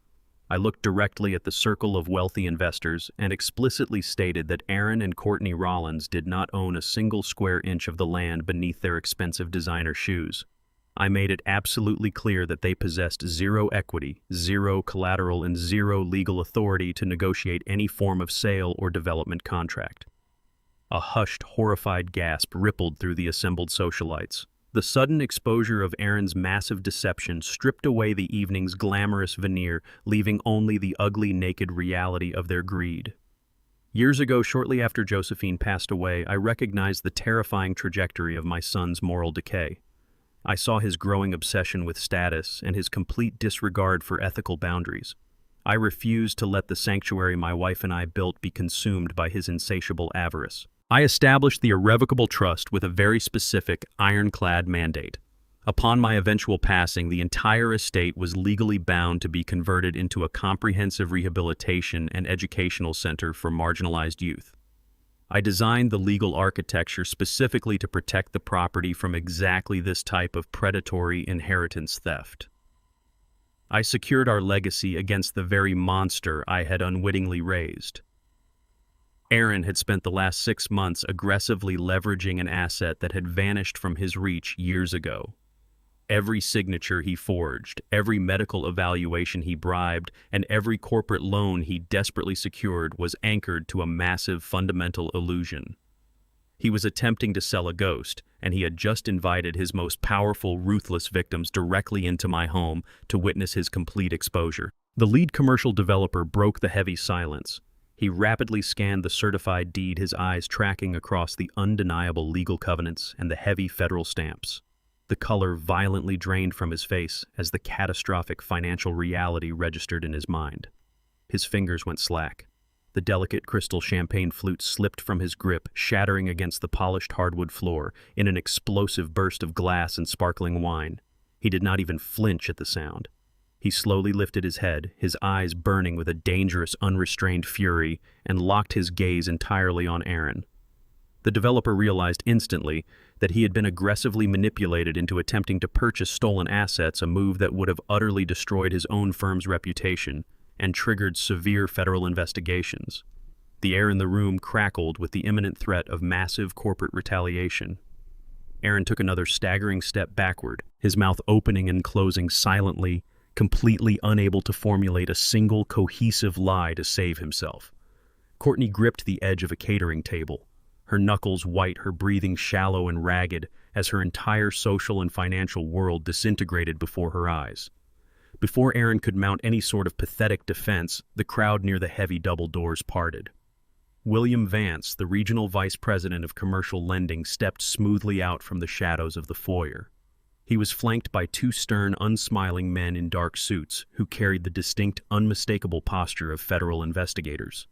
I looked directly at the circle of wealthy investors and explicitly stated that Aaron and Courtney Rollins did not own a single square inch of the land beneath their expensive designer shoes. I made it absolutely clear that they possessed zero equity, zero collateral, and zero legal authority to negotiate any form of sale or development contract. A hushed, horrified gasp rippled through the assembled socialites. The sudden exposure of Aaron's massive deception stripped away the evening's glamorous veneer, leaving only the ugly, naked reality of their greed. Years ago, shortly after Josephine passed away, I recognized the terrifying trajectory of my son's moral decay. I saw his growing obsession with status and his complete disregard for ethical boundaries. I refused to let the sanctuary my wife and I built be consumed by his insatiable avarice. I established the irrevocable trust with a very specific, ironclad mandate. Upon my eventual passing, the entire estate was legally bound to be converted into a comprehensive rehabilitation and educational center for marginalized youth. I designed the legal architecture specifically to protect the property from exactly this type of predatory inheritance theft. I secured our legacy against the very monster I had unwittingly raised. Aaron had spent the last 6 months aggressively leveraging an asset that had vanished from his reach years ago. Every signature he forged, every medical evaluation he bribed, and every corporate loan he desperately secured was anchored to a massive fundamental illusion. He was attempting to sell a ghost, and he had just invited his most powerful, ruthless victims directly into my home to witness his complete exposure. The lead commercial developer broke the heavy silence. He rapidly scanned the certified deed, his eyes tracking across the undeniable legal covenants and the heavy federal stamps. The color violently drained from his face as the catastrophic financial reality registered in his mind. His fingers went slack. The delicate crystal champagne flute slipped from his grip, shattering against the polished hardwood floor in an explosive burst of glass and sparkling wine. He did not even flinch at the sound. He slowly lifted his head, his eyes burning with a dangerous, unrestrained fury, and locked his gaze entirely on Aaron. The developer realized instantly that he had been aggressively manipulated into attempting to purchase stolen assets, a move that would have utterly destroyed his own firm's reputation and triggered severe federal investigations. The air in the room crackled with the imminent threat of massive corporate retaliation. Aaron took another staggering step backward, his mouth opening and closing silently, completely unable to formulate a single cohesive lie to save himself. Courtney gripped the edge of a catering table, her knuckles white, her breathing shallow and ragged as her entire social and financial world disintegrated before her eyes. Before Aaron could mount any sort of pathetic defense, the crowd near the heavy double doors parted. William Vance, the regional vice president of commercial lending, stepped smoothly out from the shadows of the foyer. He was flanked by two stern, unsmiling men in dark suits who carried the distinct, unmistakable posture of federal investigators.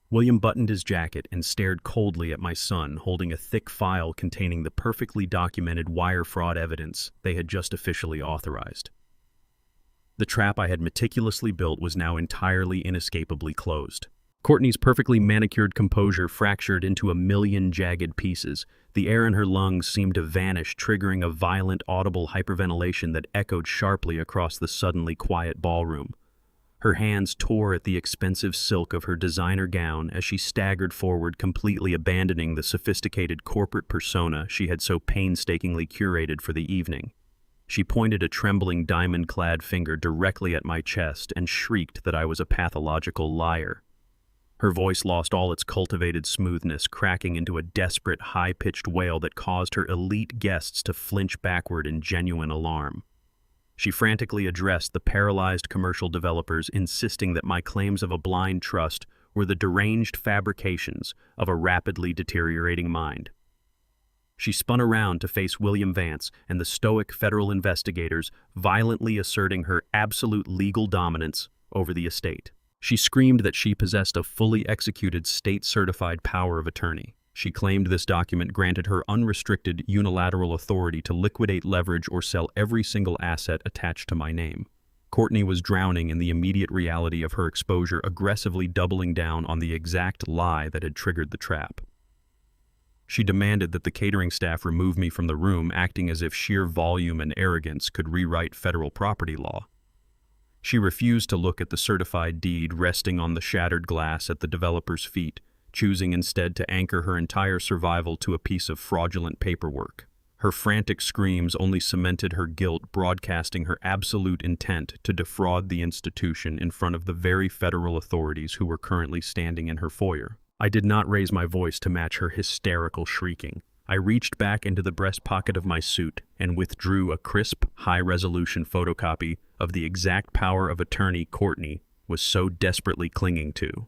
William buttoned his jacket and stared coldly at my son, holding a thick file containing the perfectly documented wire fraud evidence they had just officially authorized. The trap I had meticulously built was now entirely inescapably closed. Courtney's perfectly manicured composure fractured into a million jagged pieces. The air in her lungs seemed to vanish, triggering a violent, audible hyperventilation that echoed sharply across the suddenly quiet ballroom. Her hands tore at the expensive silk of her designer gown as she staggered forward, completely abandoning the sophisticated corporate persona she had so painstakingly curated for the evening. She pointed a trembling diamond-clad finger directly at my chest and shrieked that I was a pathological liar. Her voice lost all its cultivated smoothness, cracking into a desperate, high-pitched wail that caused her elite guests to flinch backward in genuine alarm. She frantically addressed the paralyzed commercial developers, insisting that my claims of a blind trust were the deranged fabrications of a rapidly deteriorating mind. She spun around to face William Vance and the stoic federal investigators, violently asserting her absolute legal dominance over the estate. She screamed that she possessed a fully executed state-certified power of attorney. She claimed this document granted her unrestricted unilateral authority to liquidate, leverage, or sell every single asset attached to my name. Courtney was drowning in the immediate reality of her exposure, aggressively doubling down on the exact lie that had triggered the trap. She demanded that the catering staff remove me from the room, acting as if sheer volume and arrogance could rewrite federal property law. She refused to look at the certified deed resting on the shattered glass at the developer's feet, choosing instead to anchor her entire survival to a piece of fraudulent paperwork. Her frantic screams only cemented her guilt, broadcasting her absolute intent to defraud the institution in front of the very federal authorities who were currently standing in her foyer. I did not raise my voice to match her hysterical shrieking. I reached back into the breast pocket of my suit and withdrew a crisp, high-resolution photocopy of the exact power of attorney Courtney was so desperately clinging to.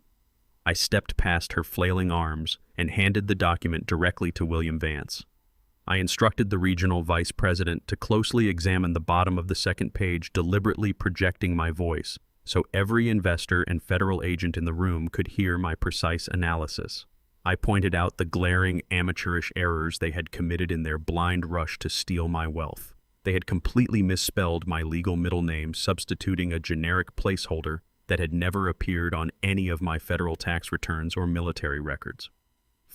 I stepped past her flailing arms and handed the document directly to William Vance. I instructed the regional vice president to closely examine the bottom of the second page, deliberately projecting my voice so every investor and federal agent in the room could hear my precise analysis. I pointed out the glaring, amateurish errors they had committed in their blind rush to steal my wealth. They had completely misspelled my legal middle name, substituting a generic placeholder that had never appeared on any of my federal tax returns or military records.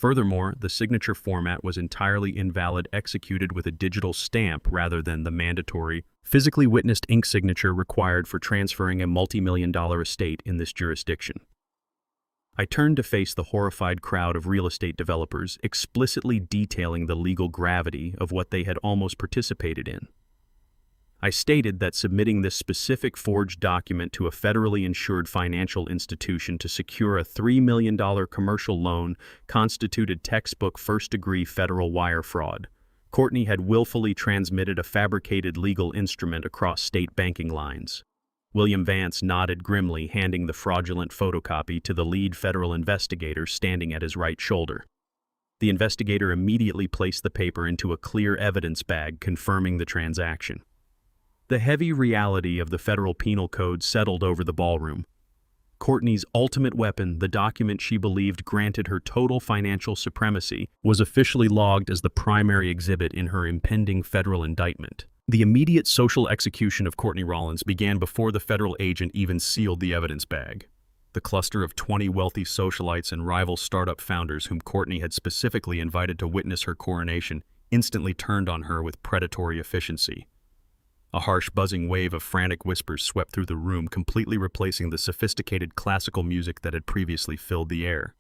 Furthermore, the signature format was entirely invalid, executed with a digital stamp rather than the mandatory, physically witnessed ink signature required for transferring a multi-million-dollar estate in this jurisdiction. I turned to face the horrified crowd of real estate developers, explicitly detailing the legal gravity of what they had almost participated in. I stated that submitting this specific forged document to a federally insured financial institution to secure a $3 million commercial loan constituted textbook first-degree federal wire fraud. Courtney had willfully transmitted a fabricated legal instrument across state banking lines. William Vance nodded grimly, handing the fraudulent photocopy to the lead federal investigator standing at his right shoulder. The investigator immediately placed the paper into a clear evidence bag, confirming the transaction. The heavy reality of the federal penal code settled over the ballroom. Courtney's ultimate weapon, the document she believed granted her total financial supremacy, was officially logged as the primary exhibit in her impending federal indictment. The immediate social execution of Courtney Rollins began before the federal agent even sealed the evidence bag. The cluster of 20 wealthy socialites and rival startup founders whom Courtney had specifically invited to witness her coronation instantly turned on her with predatory efficiency. A harsh buzzing wave of frantic whispers swept through the room, completely replacing the sophisticated classical music that had previously filled the air.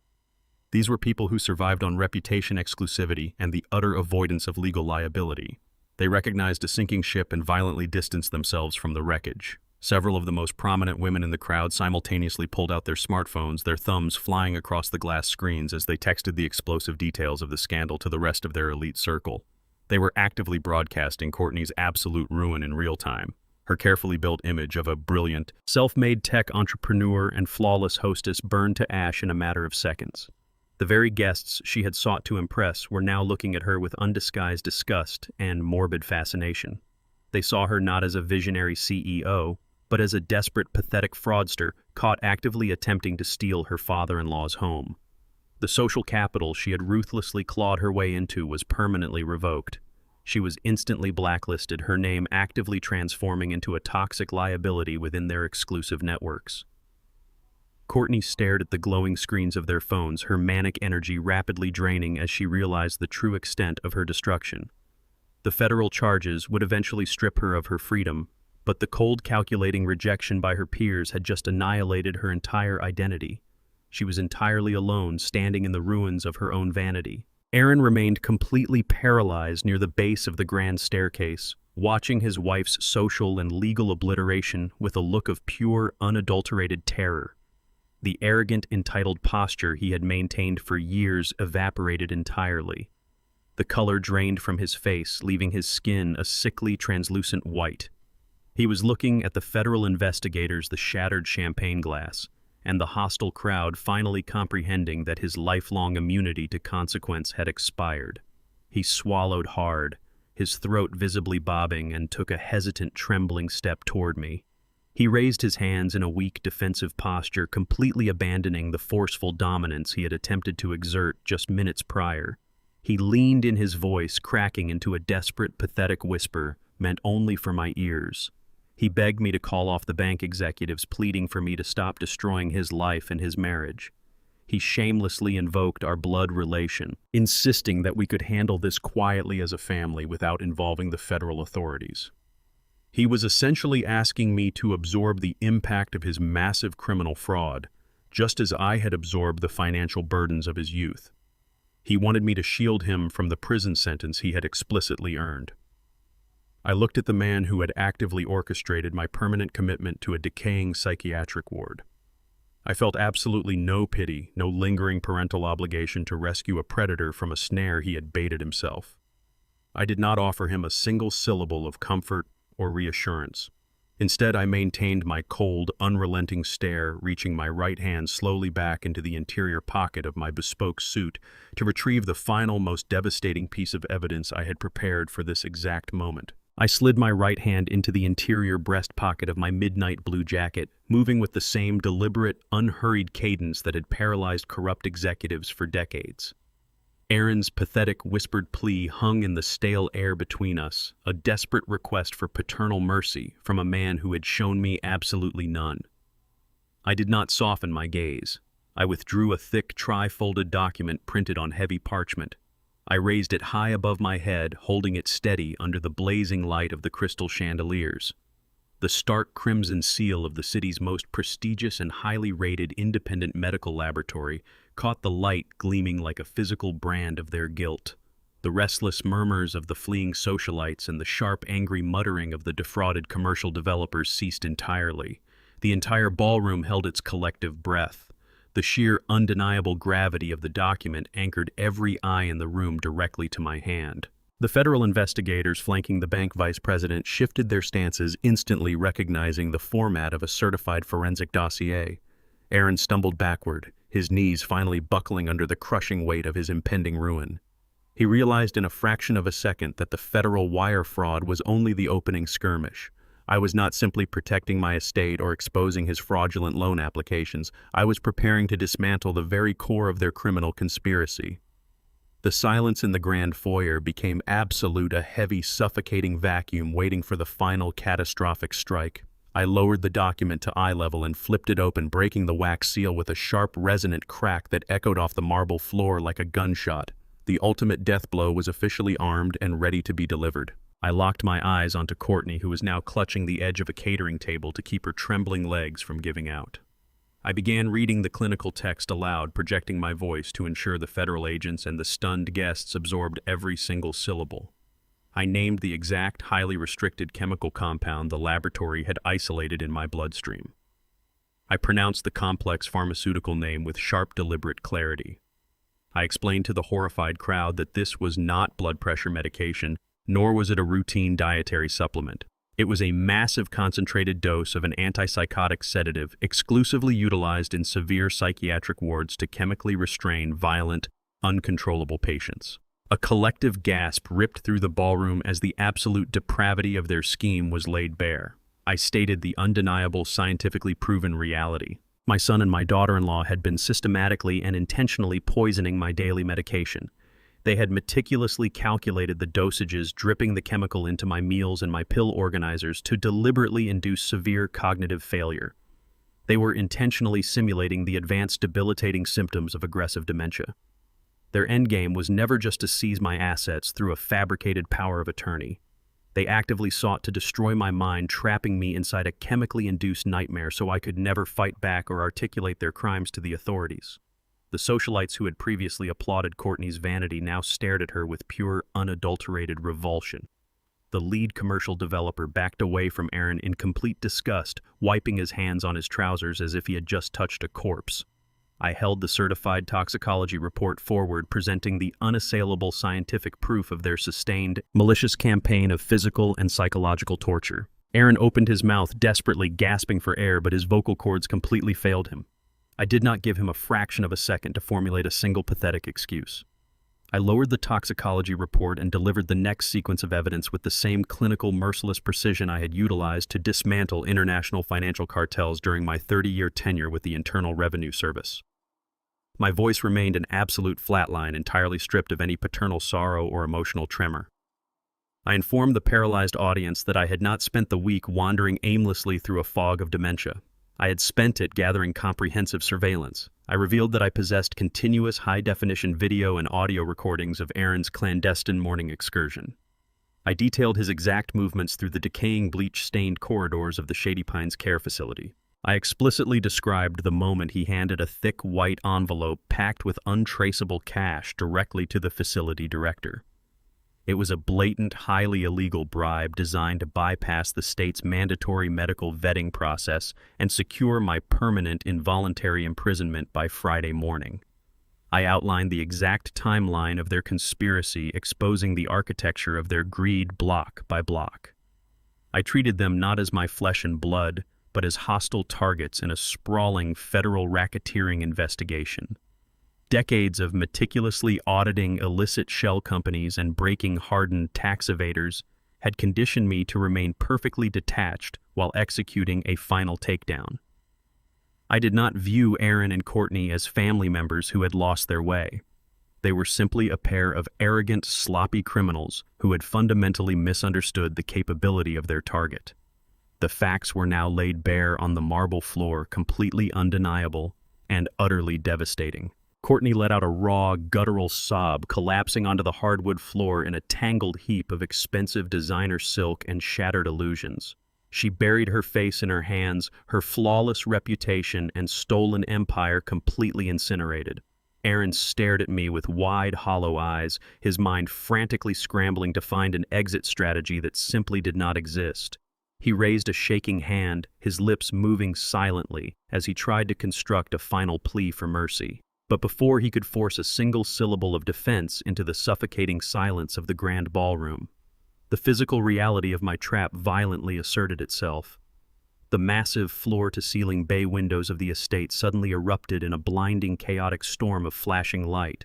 These were people who survived on reputation exclusivity and the utter avoidance of legal liability. They recognized a sinking ship and violently distanced themselves from the wreckage. Several of the most prominent women in the crowd simultaneously pulled out their smartphones, their thumbs flying across the glass screens as they texted the explosive details of the scandal to the rest of their elite circle. They were actively broadcasting Courtney's absolute ruin in real time, her carefully built image of a brilliant, self-made tech entrepreneur and flawless hostess burned to ash in a matter of seconds. The very guests she had sought to impress were now looking at her with undisguised disgust and morbid fascination. They saw her not as a visionary CEO, but as a desperate, pathetic fraudster caught actively attempting to steal her father-in-law's home. The social capital she had ruthlessly clawed her way into was permanently revoked. She was instantly blacklisted, her name actively transforming into a toxic liability within their exclusive networks. Courtney stared at the glowing screens of their phones, her manic energy rapidly draining as she realized the true extent of her destruction. The federal charges would eventually strip her of her freedom, but the cold, calculating rejection by her peers had just annihilated her entire identity. She was entirely alone, standing in the ruins of her own vanity. Aaron remained completely paralyzed near the base of the grand staircase, watching his wife's social and legal obliteration with a look of pure, unadulterated terror. The arrogant, entitled posture he had maintained for years evaporated entirely. The color drained from his face, leaving his skin a sickly, translucent white. He was looking at the federal investigators, the shattered champagne glass, and the hostile crowd finally comprehending that his lifelong immunity to consequence had expired. He swallowed hard, his throat visibly bobbing, and took a hesitant, trembling step toward me. He raised his hands in a weak, defensive posture, completely abandoning the forceful dominance he had attempted to exert just minutes prior. He leaned in, his voice cracking into a desperate, pathetic whisper meant only for my ears. He begged me to call off the bank executives, pleading for me to stop destroying his life and his marriage. He shamelessly invoked our blood relation, insisting that we could handle this quietly as a family without involving the federal authorities. He was essentially asking me to absorb the impact of his massive criminal fraud, just as I had absorbed the financial burdens of his youth. He wanted me to shield him from the prison sentence he had explicitly earned. I looked at the man who had actively orchestrated my permanent commitment to a decaying psychiatric ward. I felt absolutely no pity, no lingering parental obligation to rescue a predator from a snare he had baited himself. I did not offer him a single syllable of comfort or reassurance. Instead, I maintained my cold, unrelenting stare, reaching my right hand slowly back into the interior pocket of my bespoke suit to retrieve the final, most devastating piece of evidence I had prepared for this exact moment. I slid my right hand into the interior breast pocket of my midnight blue jacket, moving with the same deliberate, unhurried cadence that had paralyzed corrupt executives for decades. Aaron's pathetic, whispered plea hung in the stale air between us, a desperate request for paternal mercy from a man who had shown me absolutely none. I did not soften my gaze. I withdrew a thick, tri-folded document printed on heavy parchment. I raised it high above my head, holding it steady under the blazing light of the crystal chandeliers. The stark crimson seal of the city's most prestigious and highly rated independent medical laboratory caught the light gleaming like a physical brand of their guilt. The restless murmurs of the fleeing socialites and the sharp, angry muttering of the defrauded commercial developers ceased entirely. The entire ballroom held its collective breath. The sheer, undeniable gravity of the document anchored every eye in the room directly to my hand. The federal investigators flanking the bank vice president shifted their stances, instantly recognizing the format of a certified forensic dossier. Aaron stumbled backward, his knees finally buckling under the crushing weight of his impending ruin. He realized in a fraction of a second that the federal wire fraud was only the opening skirmish. I was not simply protecting my estate or exposing his fraudulent loan applications. I was preparing to dismantle the very core of their criminal conspiracy. The silence in the grand foyer became absolute, a heavy, suffocating vacuum waiting for the final catastrophic strike. I lowered the document to eye level and flipped it open, breaking the wax seal with a sharp, resonant crack that echoed off the marble floor like a gunshot. The ultimate death blow was officially armed and ready to be delivered. I locked my eyes onto Courtney, who was now clutching the edge of a catering table to keep her trembling legs from giving out. I began reading the clinical text aloud, projecting my voice to ensure the federal agents and the stunned guests absorbed every single syllable. I named the exact, highly restricted chemical compound the laboratory had isolated in my bloodstream. I pronounced the complex pharmaceutical name with sharp, deliberate clarity. I explained to the horrified crowd that this was not blood pressure medication, nor was it a routine dietary supplement. It was a massive concentrated dose of an antipsychotic sedative exclusively utilized in severe psychiatric wards to chemically restrain violent, uncontrollable patients. A collective gasp ripped through the ballroom as the absolute depravity of their scheme was laid bare. I stated the undeniable, scientifically proven reality. My son and my daughter-in-law had been systematically and intentionally poisoning my daily medication. They had meticulously calculated the dosages, dripping the chemical into my meals and my pill organizers to deliberately induce severe cognitive failure. They were intentionally simulating the advanced debilitating symptoms of aggressive dementia. Their endgame was never just to seize my assets through a fabricated power of attorney. They actively sought to destroy my mind, trapping me inside a chemically induced nightmare so I could never fight back or articulate their crimes to the authorities. The socialites who had previously applauded Courtney's vanity now stared at her with pure, unadulterated revulsion. The lead commercial developer backed away from Aaron in complete disgust, wiping his hands on his trousers as if he had just touched a corpse. I held the certified toxicology report forward, presenting the unassailable scientific proof of their sustained, malicious campaign of physical and psychological torture. Aaron opened his mouth, desperately gasping for air, but his vocal cords completely failed him. I did not give him a fraction of a second to formulate a single pathetic excuse. I lowered the toxicology report and delivered the next sequence of evidence with the same clinical, merciless precision I had utilized to dismantle international financial cartels during my 30-year tenure with the Internal Revenue Service. My voice remained an absolute flatline, entirely stripped of any paternal sorrow or emotional tremor. I informed the paralyzed audience that I had not spent the week wandering aimlessly through a fog of dementia. I had spent it gathering comprehensive surveillance. I revealed that I possessed continuous high-definition video and audio recordings of Aaron's clandestine morning excursion. I detailed his exact movements through the decaying bleach-stained corridors of the Shady Pines Care Facility. I explicitly described the moment he handed a thick white envelope packed with untraceable cash directly to the facility director. It was a blatant, highly illegal bribe designed to bypass the state's mandatory medical vetting process and secure my permanent involuntary imprisonment by Friday morning. I outlined the exact timeline of their conspiracy, exposing the architecture of their greed block by block. I treated them not as my flesh and blood, but as hostile targets in a sprawling federal racketeering investigation. Decades of meticulously auditing illicit shell companies and breaking hardened tax evaders had conditioned me to remain perfectly detached while executing a final takedown. I did not view Aaron and Courtney as family members who had lost their way. They were simply a pair of arrogant, sloppy criminals who had fundamentally misunderstood the capability of their target. The facts were now laid bare on the marble floor, completely undeniable and utterly devastating. Courtney let out a raw, guttural sob, collapsing onto the hardwood floor in a tangled heap of expensive designer silk and shattered illusions. She buried her face in her hands, her flawless reputation and stolen empire completely incinerated. Aaron stared at me with wide, hollow eyes, his mind frantically scrambling to find an exit strategy that simply did not exist. He raised a shaking hand, his lips moving silently as he tried to construct a final plea for mercy. But before he could force a single syllable of defense into the suffocating silence of the grand ballroom, the physical reality of my trap violently asserted itself. The massive floor-to-ceiling bay windows of the estate suddenly erupted in a blinding, chaotic storm of flashing light.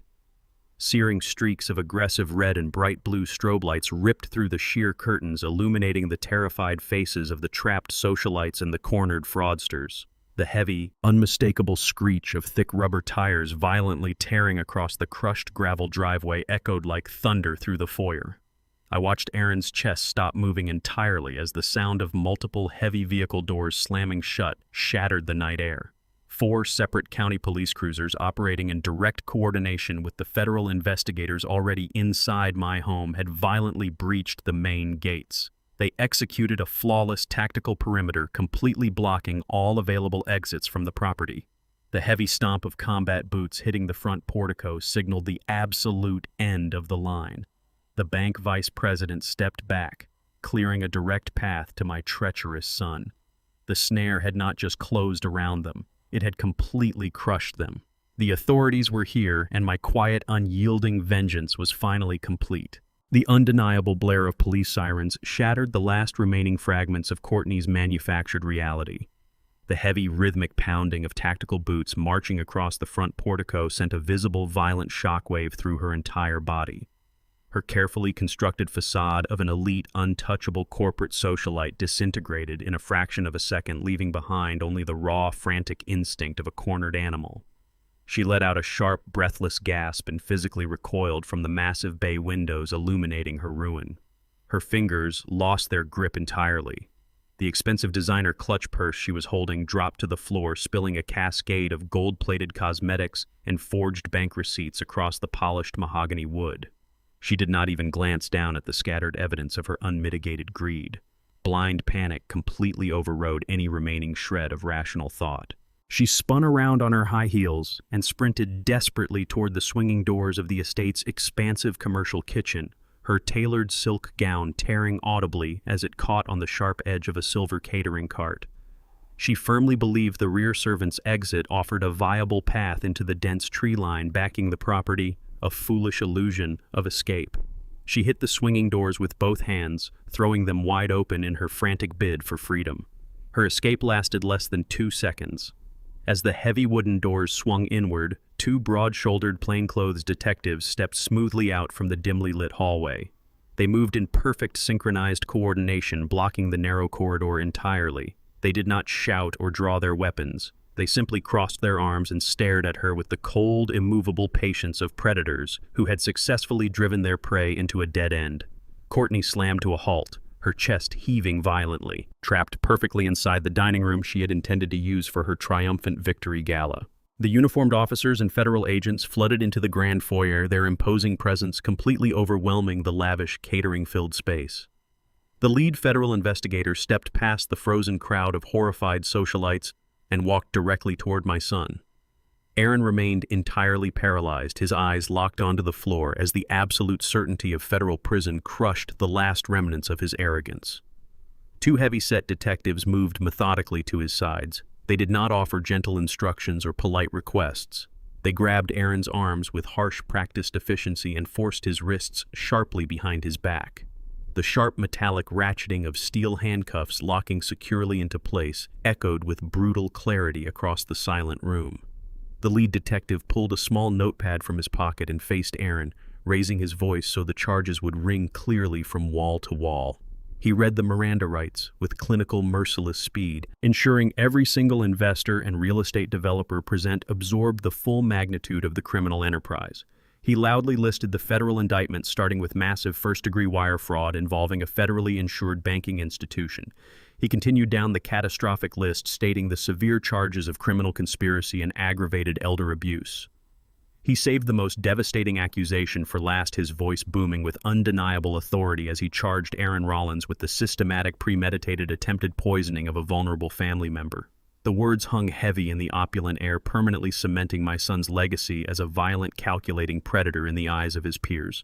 Searing streaks of aggressive red and bright blue strobe lights ripped through the sheer curtains, illuminating the terrified faces of the trapped socialites and the cornered fraudsters. The heavy, unmistakable screech of thick rubber tires violently tearing across the crushed gravel driveway echoed like thunder through the foyer. I watched Aaron's chest stop moving entirely as the sound of multiple heavy vehicle doors slamming shut shattered the night air. 4 separate county police cruisers operating in direct coordination with the federal investigators already inside my home had violently breached the main gates. They executed a flawless tactical perimeter, completely blocking all available exits from the property. The heavy stomp of combat boots hitting the front portico signaled the absolute end of the line. The bank vice president stepped back, clearing a direct path to my treacherous son. The snare had not just closed around them, it had completely crushed them. The authorities were here, and my quiet, unyielding vengeance was finally complete. The undeniable blare of police sirens shattered the last remaining fragments of Courtney's manufactured reality. The heavy, rhythmic pounding of tactical boots marching across the front portico sent a visible, violent shockwave through her entire body. Her carefully constructed facade of an elite, untouchable corporate socialite disintegrated in a fraction of a second, leaving behind only the raw, frantic instinct of a cornered animal. She let out a sharp, breathless gasp and physically recoiled from the massive bay windows illuminating her ruin. Her fingers lost their grip entirely. The expensive designer clutch purse she was holding dropped to the floor, spilling a cascade of gold-plated cosmetics and forged bank receipts across the polished mahogany wood. She did not even glance down at the scattered evidence of her unmitigated greed. Blind panic completely overrode any remaining shred of rational thought. She spun around on her high heels and sprinted desperately toward the swinging doors of the estate's expansive commercial kitchen, her tailored silk gown tearing audibly as it caught on the sharp edge of a silver catering cart. She firmly believed the rear servant's exit offered a viable path into the dense tree line backing the property, a foolish illusion of escape. She hit the swinging doors with both hands, throwing them wide open in her frantic bid for freedom. Her escape lasted less than 2 seconds. As the heavy wooden doors swung inward, 2 broad-shouldered plainclothes detectives stepped smoothly out from the dimly lit hallway. They moved in perfect synchronized coordination, blocking the narrow corridor entirely. They did not shout or draw their weapons. They simply crossed their arms and stared at her with the cold, immovable patience of predators who had successfully driven their prey into a dead end. Courtney slammed to a halt, her chest heaving violently, trapped perfectly inside the dining room she had intended to use for her triumphant victory gala. The uniformed officers and federal agents flooded into the grand foyer, their imposing presence completely overwhelming the lavish, catering-filled space. The lead federal investigator stepped past the frozen crowd of horrified socialites and walked directly toward my son. Aaron remained entirely paralyzed, his eyes locked onto the floor as the absolute certainty of federal prison crushed the last remnants of his arrogance. 2 heavy-set detectives moved methodically to his sides. They did not offer gentle instructions or polite requests. They grabbed Aaron's arms with harsh practiced efficiency and forced his wrists sharply behind his back. The sharp metallic ratcheting of steel handcuffs locking securely into place echoed with brutal clarity across the silent room. The lead detective pulled a small notepad from his pocket and faced Aaron, raising his voice so the charges would ring clearly from wall to wall. He read the Miranda rights with clinical, merciless speed, ensuring every single investor and real estate developer present absorbed the full magnitude of the criminal enterprise. He loudly listed the federal indictments, starting with massive first-degree wire fraud involving a federally insured banking institution. He continued down the catastrophic list, stating the severe charges of criminal conspiracy and aggravated elder abuse. He saved the most devastating accusation for last, his voice booming with undeniable authority as he charged Aaron Rollins with the systematic, premeditated, attempted poisoning of a vulnerable family member. The words hung heavy in the opulent air, permanently cementing my son's legacy as a violent, calculating predator in the eyes of his peers.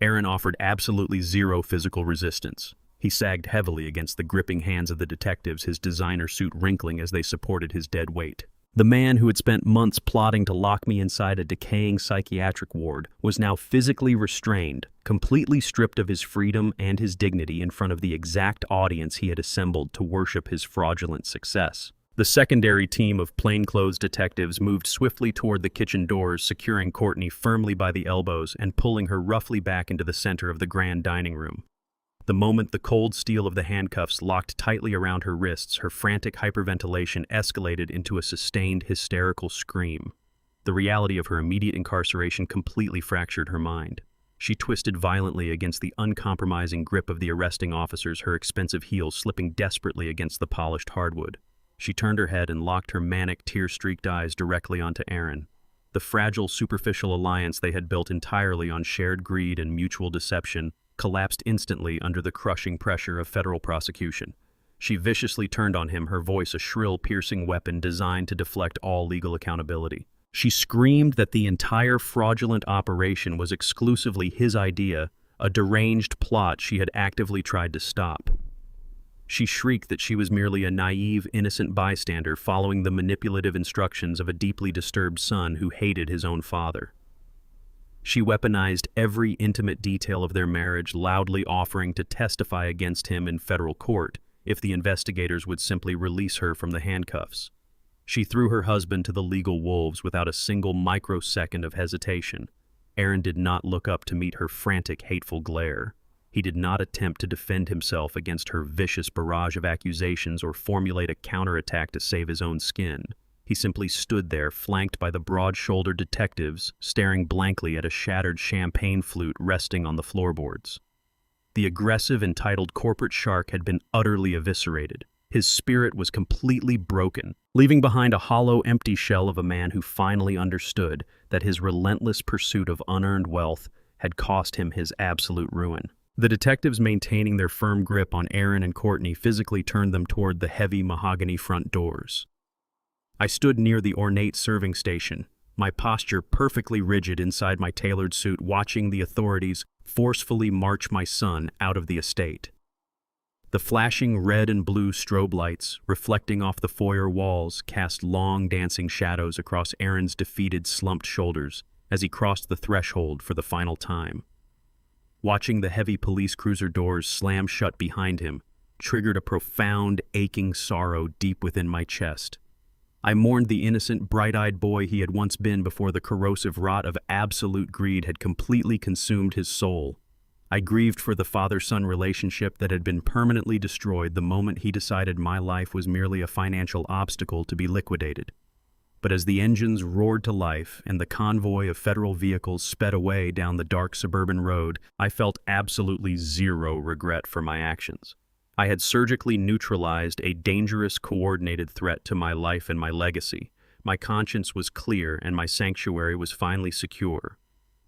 Aaron offered absolutely zero physical resistance. He sagged heavily against the gripping hands of the detectives, his designer suit wrinkling as they supported his dead weight. The man who had spent months plotting to lock me inside a decaying psychiatric ward was now physically restrained, completely stripped of his freedom and his dignity in front of the exact audience he had assembled to worship his fraudulent success. The secondary team of plainclothes detectives moved swiftly toward the kitchen doors, securing Courtney firmly by the elbows and pulling her roughly back into the center of the grand dining room. The moment the cold steel of the handcuffs locked tightly around her wrists, her frantic hyperventilation escalated into a sustained hysterical scream. The reality of her immediate incarceration completely fractured her mind. She twisted violently against the uncompromising grip of the arresting officers, her expensive heels slipping desperately against the polished hardwood. She turned her head and locked her manic, tear-streaked eyes directly onto Aaron. The fragile, superficial alliance they had built entirely on shared greed and mutual deception collapsed instantly under the crushing pressure of federal prosecution. She viciously turned on him, her voice a shrill, piercing weapon designed to deflect all legal accountability. She screamed that the entire fraudulent operation was exclusively his idea, a deranged plot she had actively tried to stop. She shrieked that she was merely a naive, innocent bystander following the manipulative instructions of a deeply disturbed son who hated his own father. She weaponized every intimate detail of their marriage, loudly offering to testify against him in federal court if the investigators would simply release her from the handcuffs. She threw her husband to the legal wolves without a single microsecond of hesitation. Aaron did not look up to meet her frantic, hateful glare. He did not attempt to defend himself against her vicious barrage of accusations or formulate a counterattack to save his own skin. He simply stood there, flanked by the broad-shouldered detectives, staring blankly at a shattered champagne flute resting on the floorboards. The aggressive, entitled corporate shark had been utterly eviscerated. His spirit was completely broken, leaving behind a hollow, empty shell of a man who finally understood that his relentless pursuit of unearned wealth had cost him his absolute ruin. The detectives, maintaining their firm grip on Aaron and Courtney, physically turned them toward the heavy mahogany front doors. I stood near the ornate serving station, my posture perfectly rigid inside my tailored suit, watching the authorities forcefully march my son out of the estate. The flashing red and blue strobe lights, reflecting off the foyer walls, cast long dancing shadows across Aaron's defeated, slumped shoulders as he crossed the threshold for the final time. Watching the heavy police cruiser doors slam shut behind him triggered a profound, aching sorrow deep within my chest. I mourned the innocent, bright-eyed boy he had once been before the corrosive rot of absolute greed had completely consumed his soul. I grieved for the father-son relationship that had been permanently destroyed the moment he decided my life was merely a financial obstacle to be liquidated. But as the engines roared to life and the convoy of federal vehicles sped away down the dark suburban road, I felt absolutely zero regret for my actions. I had surgically neutralized a dangerous, coordinated threat to my life and my legacy. My conscience was clear and my sanctuary was finally secure.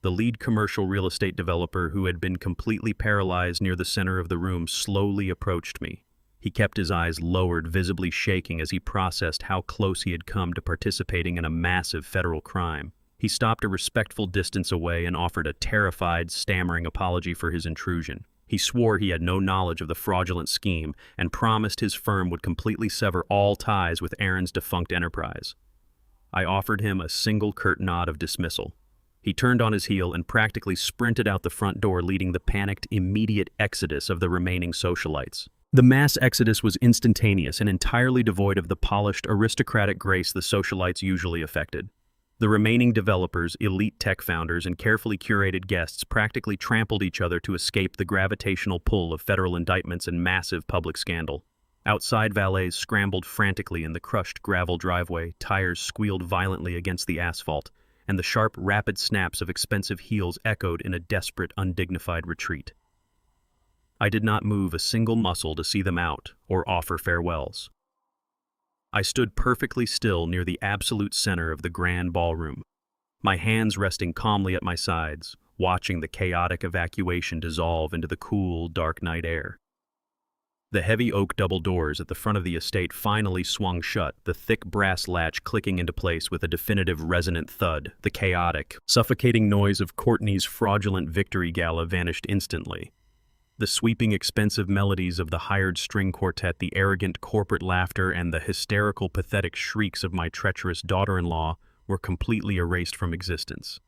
The lead commercial real estate developer, who had been completely paralyzed near the center of the room, slowly approached me. He kept his eyes lowered, visibly shaking as he processed how close he had come to participating in a massive federal crime. He stopped a respectful distance away and offered a terrified, stammering apology for his intrusion. He swore he had no knowledge of the fraudulent scheme and promised his firm would completely sever all ties with Aaron's defunct enterprise. I offered him a single curt nod of dismissal. He turned on his heel and practically sprinted out the front door, leading the panicked, immediate exodus of the remaining socialites. The mass exodus was instantaneous and entirely devoid of the polished, aristocratic grace the socialites usually affected. The remaining developers, elite tech founders, and carefully curated guests practically trampled each other to escape the gravitational pull of federal indictments and massive public scandal. Outside, valets scrambled frantically in the crushed gravel driveway, tires squealed violently against the asphalt, and the sharp, rapid snaps of expensive heels echoed in a desperate, undignified retreat. I did not move a single muscle to see them out or offer farewells. I stood perfectly still near the absolute center of the grand ballroom, my hands resting calmly at my sides, watching the chaotic evacuation dissolve into the cool, dark night air. The heavy oak double doors at the front of the estate finally swung shut, the thick brass latch clicking into place with a definitive resonant thud. The chaotic, suffocating noise of Courtney's fraudulent victory gala vanished instantly. The sweeping, expensive melodies of the hired string quartet, the arrogant corporate laughter, and the hysterical, pathetic shrieks of my treacherous daughter-in-law were completely erased from existence.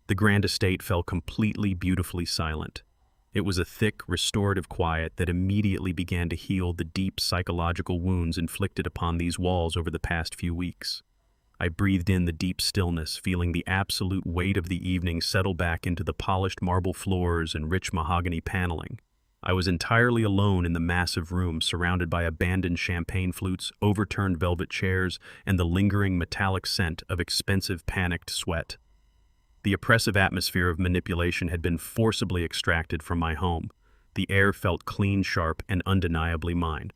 The grand estate fell completely, beautifully silent. It was a thick, restorative quiet that immediately began to heal the deep psychological wounds inflicted upon these walls over the past few weeks. I breathed in the deep stillness, feeling the absolute weight of the evening settle back into the polished marble floors and rich mahogany paneling. I was entirely alone in the massive room, surrounded by abandoned champagne flutes, overturned velvet chairs, and the lingering metallic scent of expensive panicked sweat. The oppressive atmosphere of manipulation had been forcibly extracted from my home. The air felt clean, sharp, and undeniably mine.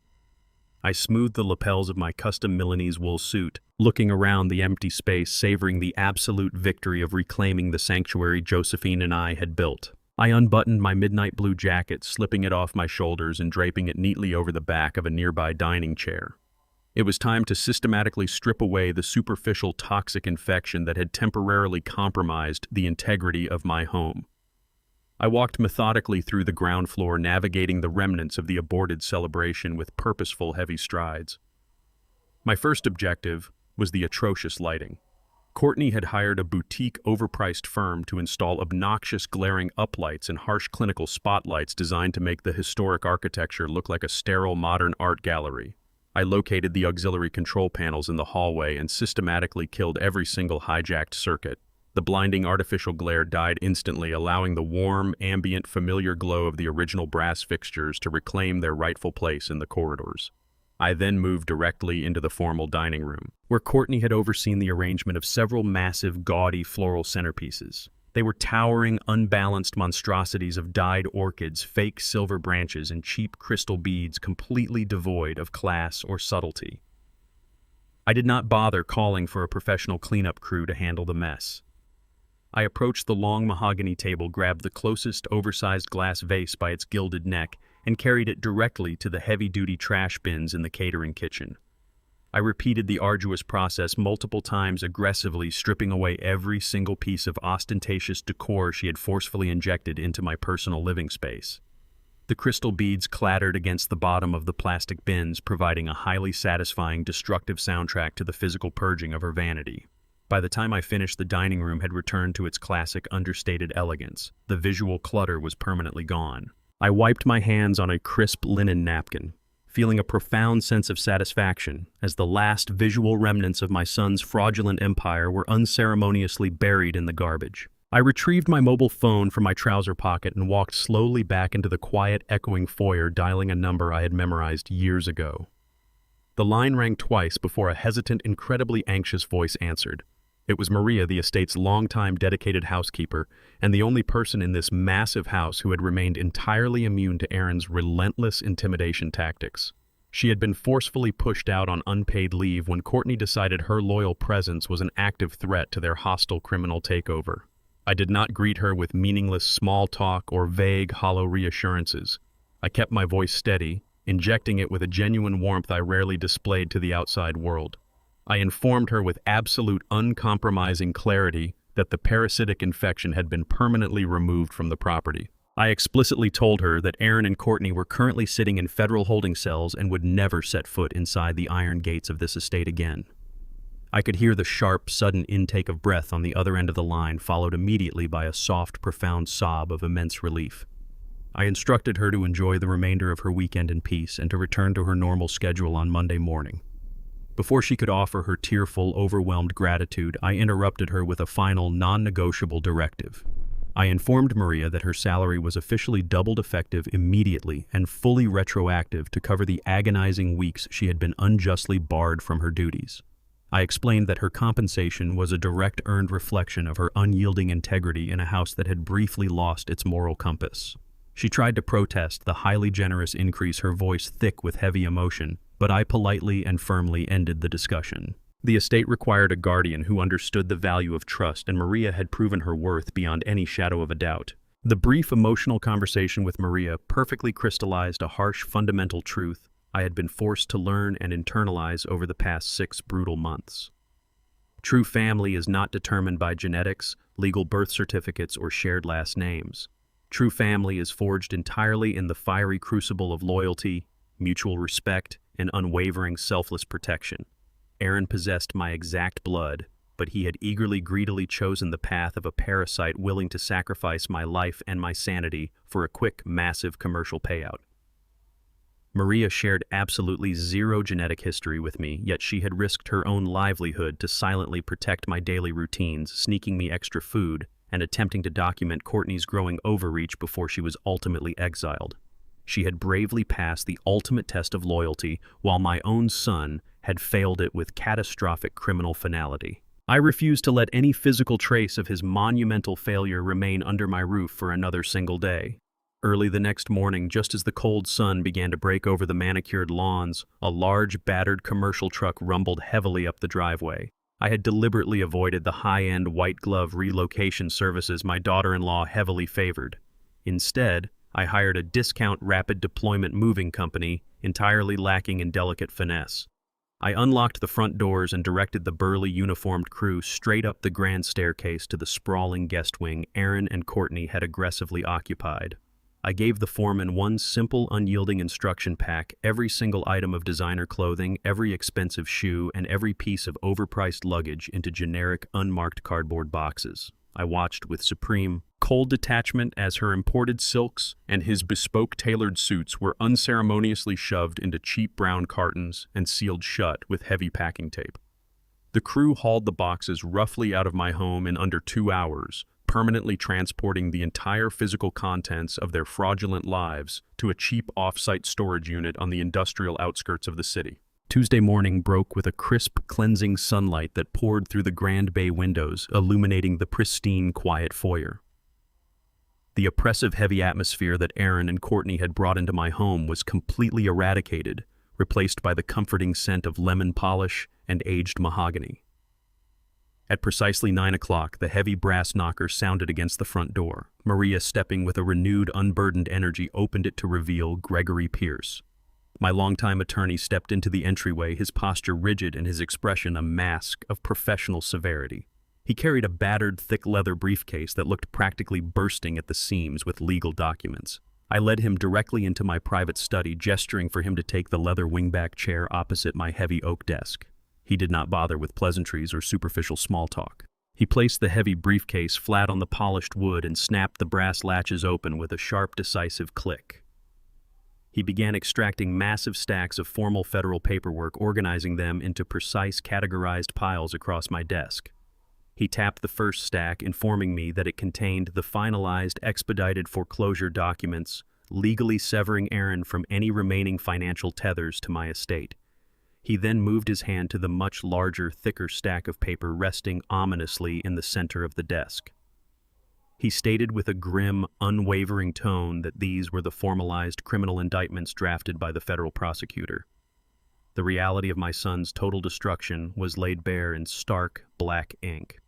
I smoothed the lapels of my custom Milanese wool suit, looking around the empty space, savoring the absolute victory of reclaiming the sanctuary Josephine and I had built. I unbuttoned my midnight blue jacket, slipping it off my shoulders and draping it neatly over the back of a nearby dining chair. It was time to systematically strip away the superficial toxic infection that had temporarily compromised the integrity of my home. I walked methodically through the ground floor, navigating the remnants of the aborted celebration with purposeful, heavy strides. My first objective was the atrocious lighting. Courtney had hired a boutique, overpriced firm to install obnoxious, glaring uplights and harsh clinical spotlights designed to make the historic architecture look like a sterile modern art gallery. I located the auxiliary control panels in the hallway and systematically killed every single hijacked circuit. The blinding artificial glare died instantly, allowing the warm, ambient, familiar glow of the original brass fixtures to reclaim their rightful place in the corridors. I then moved directly into the formal dining room, where Courtney had overseen the arrangement of several massive, gaudy floral centerpieces. They were towering, unbalanced monstrosities of dyed orchids, fake silver branches, and cheap crystal beads completely devoid of class or subtlety. I did not bother calling for a professional cleanup crew to handle the mess. I approached the long mahogany table, grabbed the closest oversized glass vase by its gilded neck, and carried it directly to the heavy-duty trash bins in the catering kitchen. I repeated the arduous process multiple times, aggressively stripping away every single piece of ostentatious decor she had forcefully injected into my personal living space. The crystal beads clattered against the bottom of the plastic bins, providing a highly satisfying, destructive soundtrack to the physical purging of her vanity. By the time I finished, the dining room had returned to its classic, understated elegance. The visual clutter was permanently gone. I wiped my hands on a crisp linen napkin, feeling a profound sense of satisfaction as the last visual remnants of my son's fraudulent empire were unceremoniously buried in the garbage. I retrieved my mobile phone from my trouser pocket and walked slowly back into the quiet, echoing foyer, dialing a number I had memorized years ago. The line rang twice before a hesitant, incredibly anxious voice answered. It was Maria, the estate's longtime dedicated housekeeper, and the only person in this massive house who had remained entirely immune to Aaron's relentless intimidation tactics. She had been forcefully pushed out on unpaid leave when Courtney decided her loyal presence was an active threat to their hostile criminal takeover. I did not greet her with meaningless small talk or vague, hollow reassurances. I kept my voice steady, injecting it with a genuine warmth I rarely displayed to the outside world. I informed her with absolute, uncompromising clarity that the parasitic infection had been permanently removed from the property. I explicitly told her that Aaron and Courtney were currently sitting in federal holding cells and would never set foot inside the iron gates of this estate again. I could hear the sharp, sudden intake of breath on the other end of the line, followed immediately by a soft, profound sob of immense relief. I instructed her to enjoy the remainder of her weekend in peace and to return to her normal schedule on Monday morning. Before she could offer her tearful, overwhelmed gratitude, I interrupted her with a final, non-negotiable directive. I informed Maria that her salary was officially doubled effective immediately and fully retroactive to cover the agonizing weeks she had been unjustly barred from her duties. I explained that her compensation was a direct earned reflection of her unyielding integrity in a house that had briefly lost its moral compass. She tried to protest the highly generous increase, her voice thick with heavy emotion, but I politely and firmly ended the discussion. The estate required a guardian who understood the value of trust, and Maria had proven her worth beyond any shadow of a doubt. The brief emotional conversation with Maria perfectly crystallized a harsh, fundamental truth I had been forced to learn and internalize over the past 6 brutal months. True family is not determined by genetics, legal birth certificates, or shared last names. True family is forged entirely in the fiery crucible of loyalty, mutual respect, and unwavering, selfless protection. Aaron possessed my exact blood, but he had greedily chosen the path of a parasite willing to sacrifice my life and my sanity for a quick, massive commercial payout. Maria shared absolutely zero genetic history with me, yet she had risked her own livelihood to silently protect my daily routines, sneaking me extra food and attempting to document Courtney's growing overreach before she was ultimately exiled. She had bravely passed the ultimate test of loyalty, while my own son had failed it with catastrophic criminal finality. I refused to let any physical trace of his monumental failure remain under my roof for another single day. Early the next morning, just as the cold sun began to break over the manicured lawns, a large, battered commercial truck rumbled heavily up the driveway. I had deliberately avoided the high-end white-glove relocation services my daughter-in-law heavily favored. Instead, I hired a discount rapid deployment moving company entirely lacking in delicate finesse. I unlocked the front doors and directed the burly uniformed crew straight up the grand staircase to the sprawling guest wing Aaron and Courtney had aggressively occupied. I gave the foreman one simple, unyielding instruction pack: every single item of designer clothing, every expensive shoe, and every piece of overpriced luggage into generic, unmarked cardboard boxes. I watched with supreme, cold detachment as her imported silks and his bespoke tailored suits were unceremoniously shoved into cheap brown cartons and sealed shut with heavy packing tape. The crew hauled the boxes roughly out of my home in under 2 hours, permanently transporting the entire physical contents of their fraudulent lives to a cheap off-site storage unit on the industrial outskirts of the city. Tuesday morning broke with a crisp, cleansing sunlight that poured through the grand bay windows, illuminating the pristine, quiet foyer. The oppressive, heavy atmosphere that Aaron and Courtney had brought into my home was completely eradicated, replaced by the comforting scent of lemon polish and aged mahogany. At precisely 9 o'clock, the heavy brass knocker sounded against the front door. Maria, stepping with a renewed, unburdened energy, opened it to reveal Gregory Pierce. My longtime attorney stepped into the entryway, his posture rigid and his expression a mask of professional severity. He carried a battered, thick leather briefcase that looked practically bursting at the seams with legal documents. I led him directly into my private study, gesturing for him to take the leather wingback chair opposite my heavy oak desk. He did not bother with pleasantries or superficial small talk. He placed the heavy briefcase flat on the polished wood and snapped the brass latches open with a sharp, decisive click. He began extracting massive stacks of formal federal paperwork, organizing them into precise, categorized piles across my desk. He tapped the first stack, informing me that it contained the finalized, expedited foreclosure documents, legally severing Aaron from any remaining financial tethers to my estate. He then moved his hand to the much larger, thicker stack of paper resting ominously in the center of the desk. He stated with a grim, unwavering tone that these were the formalized criminal indictments drafted by the federal prosecutor. The reality of my son's total destruction was laid bare in stark, black ink.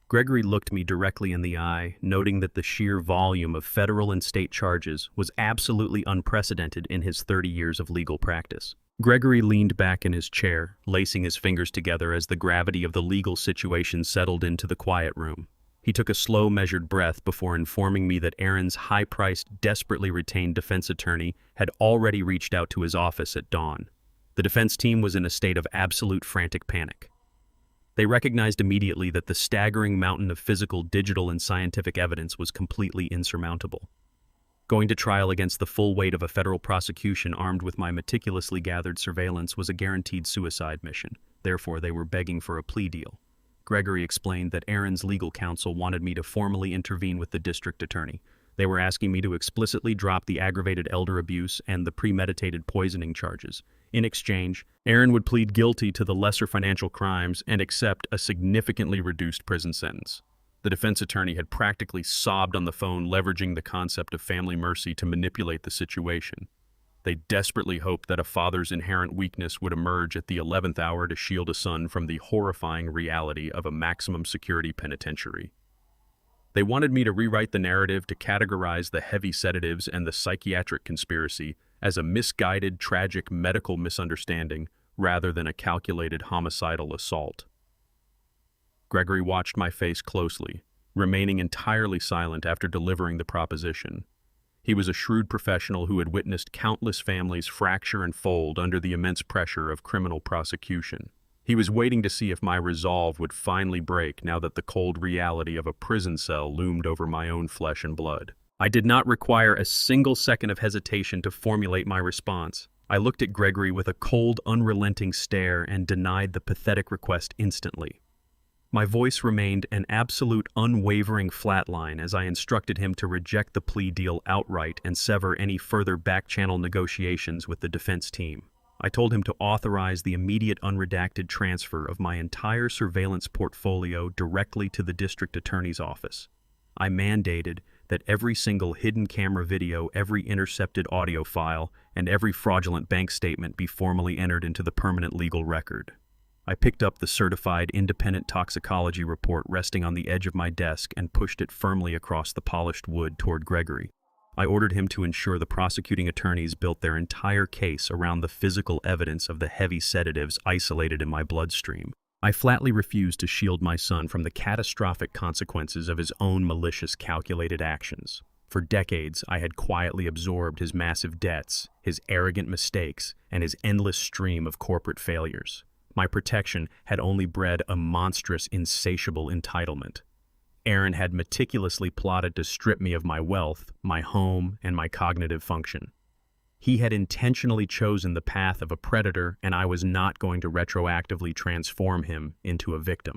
Gregory looked me directly in the eye, noting that the sheer volume of federal and state charges was absolutely unprecedented in his 30 years of legal practice. Gregory leaned back in his chair, lacing his fingers together as the gravity of the legal situation settled into the quiet room. He took a slow, measured breath before informing me that Aaron's high-priced, desperately retained defense attorney had already reached out to his office at dawn. The defense team was in a state of absolute frantic panic. They recognized immediately that the staggering mountain of physical, digital, and scientific evidence was completely insurmountable. Going to trial against the full weight of a federal prosecution armed with my meticulously gathered surveillance was a guaranteed suicide mission. Therefore, they were begging for a plea deal. Gregory explained that Aaron's legal counsel wanted me to formally intervene with the district attorney. They were asking me to explicitly drop the aggravated elder abuse and the premeditated poisoning charges. In exchange, Aaron would plead guilty to the lesser financial crimes and accept a significantly reduced prison sentence. The defense attorney had practically sobbed on the phone, leveraging the concept of family mercy to manipulate the situation. They desperately hoped that a father's inherent weakness would emerge at the 11th hour to shield a son from the horrifying reality of a maximum security penitentiary. They wanted me to rewrite the narrative to categorize the heavy sedatives and the psychiatric conspiracy as a misguided, tragic medical misunderstanding rather than a calculated homicidal assault. Gregory watched my face closely, remaining entirely silent after delivering the proposition. He was a shrewd professional who had witnessed countless families fracture and fold under the immense pressure of criminal prosecution. He was waiting to see if my resolve would finally break now that the cold reality of a prison cell loomed over my own flesh and blood. I did not require a single second of hesitation to formulate my response. I looked at Gregory with a cold, unrelenting stare and denied the pathetic request instantly. My voice remained an absolute unwavering flatline as I instructed him to reject the plea deal outright and sever any further back-channel negotiations with the defense team. I told him to authorize the immediate unredacted transfer of my entire surveillance portfolio directly to the district attorney's office. I mandated that every single hidden camera video, every intercepted audio file, and every fraudulent bank statement be formally entered into the permanent legal record. I picked up the certified independent toxicology report resting on the edge of my desk and pushed it firmly across the polished wood toward Gregory. I ordered him to ensure the prosecuting attorneys built their entire case around the physical evidence of the heavy sedatives isolated in my bloodstream. I flatly refused to shield my son from the catastrophic consequences of his own malicious, calculated actions. For decades, I had quietly absorbed his massive debts, his arrogant mistakes, and his endless stream of corporate failures. My protection had only bred a monstrous, insatiable entitlement. Aaron had meticulously plotted to strip me of my wealth, my home, and my cognitive function. He had intentionally chosen the path of a predator, and I was not going to retroactively transform him into a victim.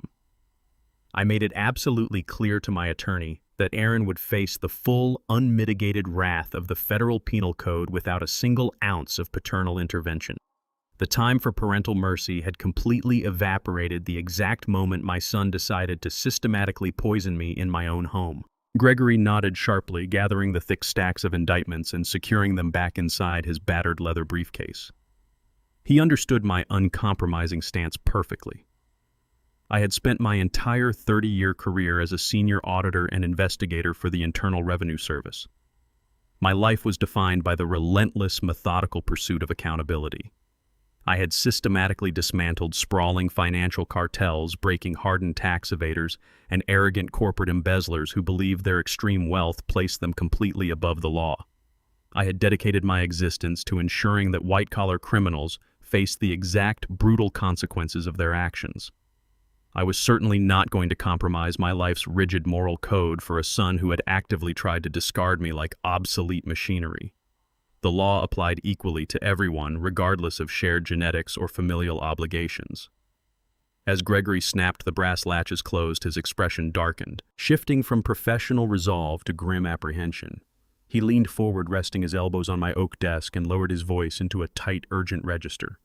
I made it absolutely clear to my attorney that Aaron would face the full, unmitigated wrath of the federal penal code without a single ounce of paternal intervention. The time for parental mercy had completely evaporated the exact moment my son decided to systematically poison me in my own home. Gregory nodded sharply, gathering the thick stacks of indictments and securing them back inside his battered leather briefcase. He understood my uncompromising stance perfectly. I had spent my entire 30-year career as a senior auditor and investigator for the Internal Revenue Service. My life was defined by the relentless, methodical pursuit of accountability. I had systematically dismantled sprawling financial cartels, breaking hardened tax evaders, and arrogant corporate embezzlers who believed their extreme wealth placed them completely above the law. I had dedicated my existence to ensuring that white-collar criminals faced the exact brutal consequences of their actions. I was certainly not going to compromise my life's rigid moral code for a son who had actively tried to discard me like obsolete machinery. The law applied equally to everyone, regardless of shared genetics or familial obligations. As Gregory snapped the brass latches closed, his expression darkened, shifting from professional resolve to grim apprehension. He leaned forward, resting his elbows on my oak desk, and lowered his voice into a tight, urgent register.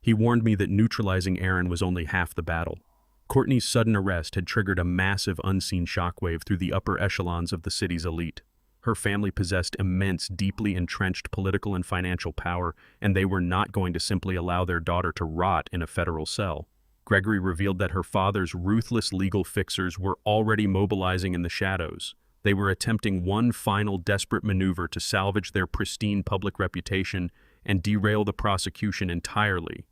He warned me that neutralizing Aaron was only half the battle. Courtney's sudden arrest had triggered a massive unseen shockwave through the upper echelons of the city's elite. Her family possessed immense, deeply entrenched political and financial power, and they were not going to simply allow their daughter to rot in a federal cell. Gregory revealed that her father's ruthless legal fixers were already mobilizing in the shadows. They were attempting one final desperate maneuver to salvage their pristine public reputation and derail the prosecution entirely.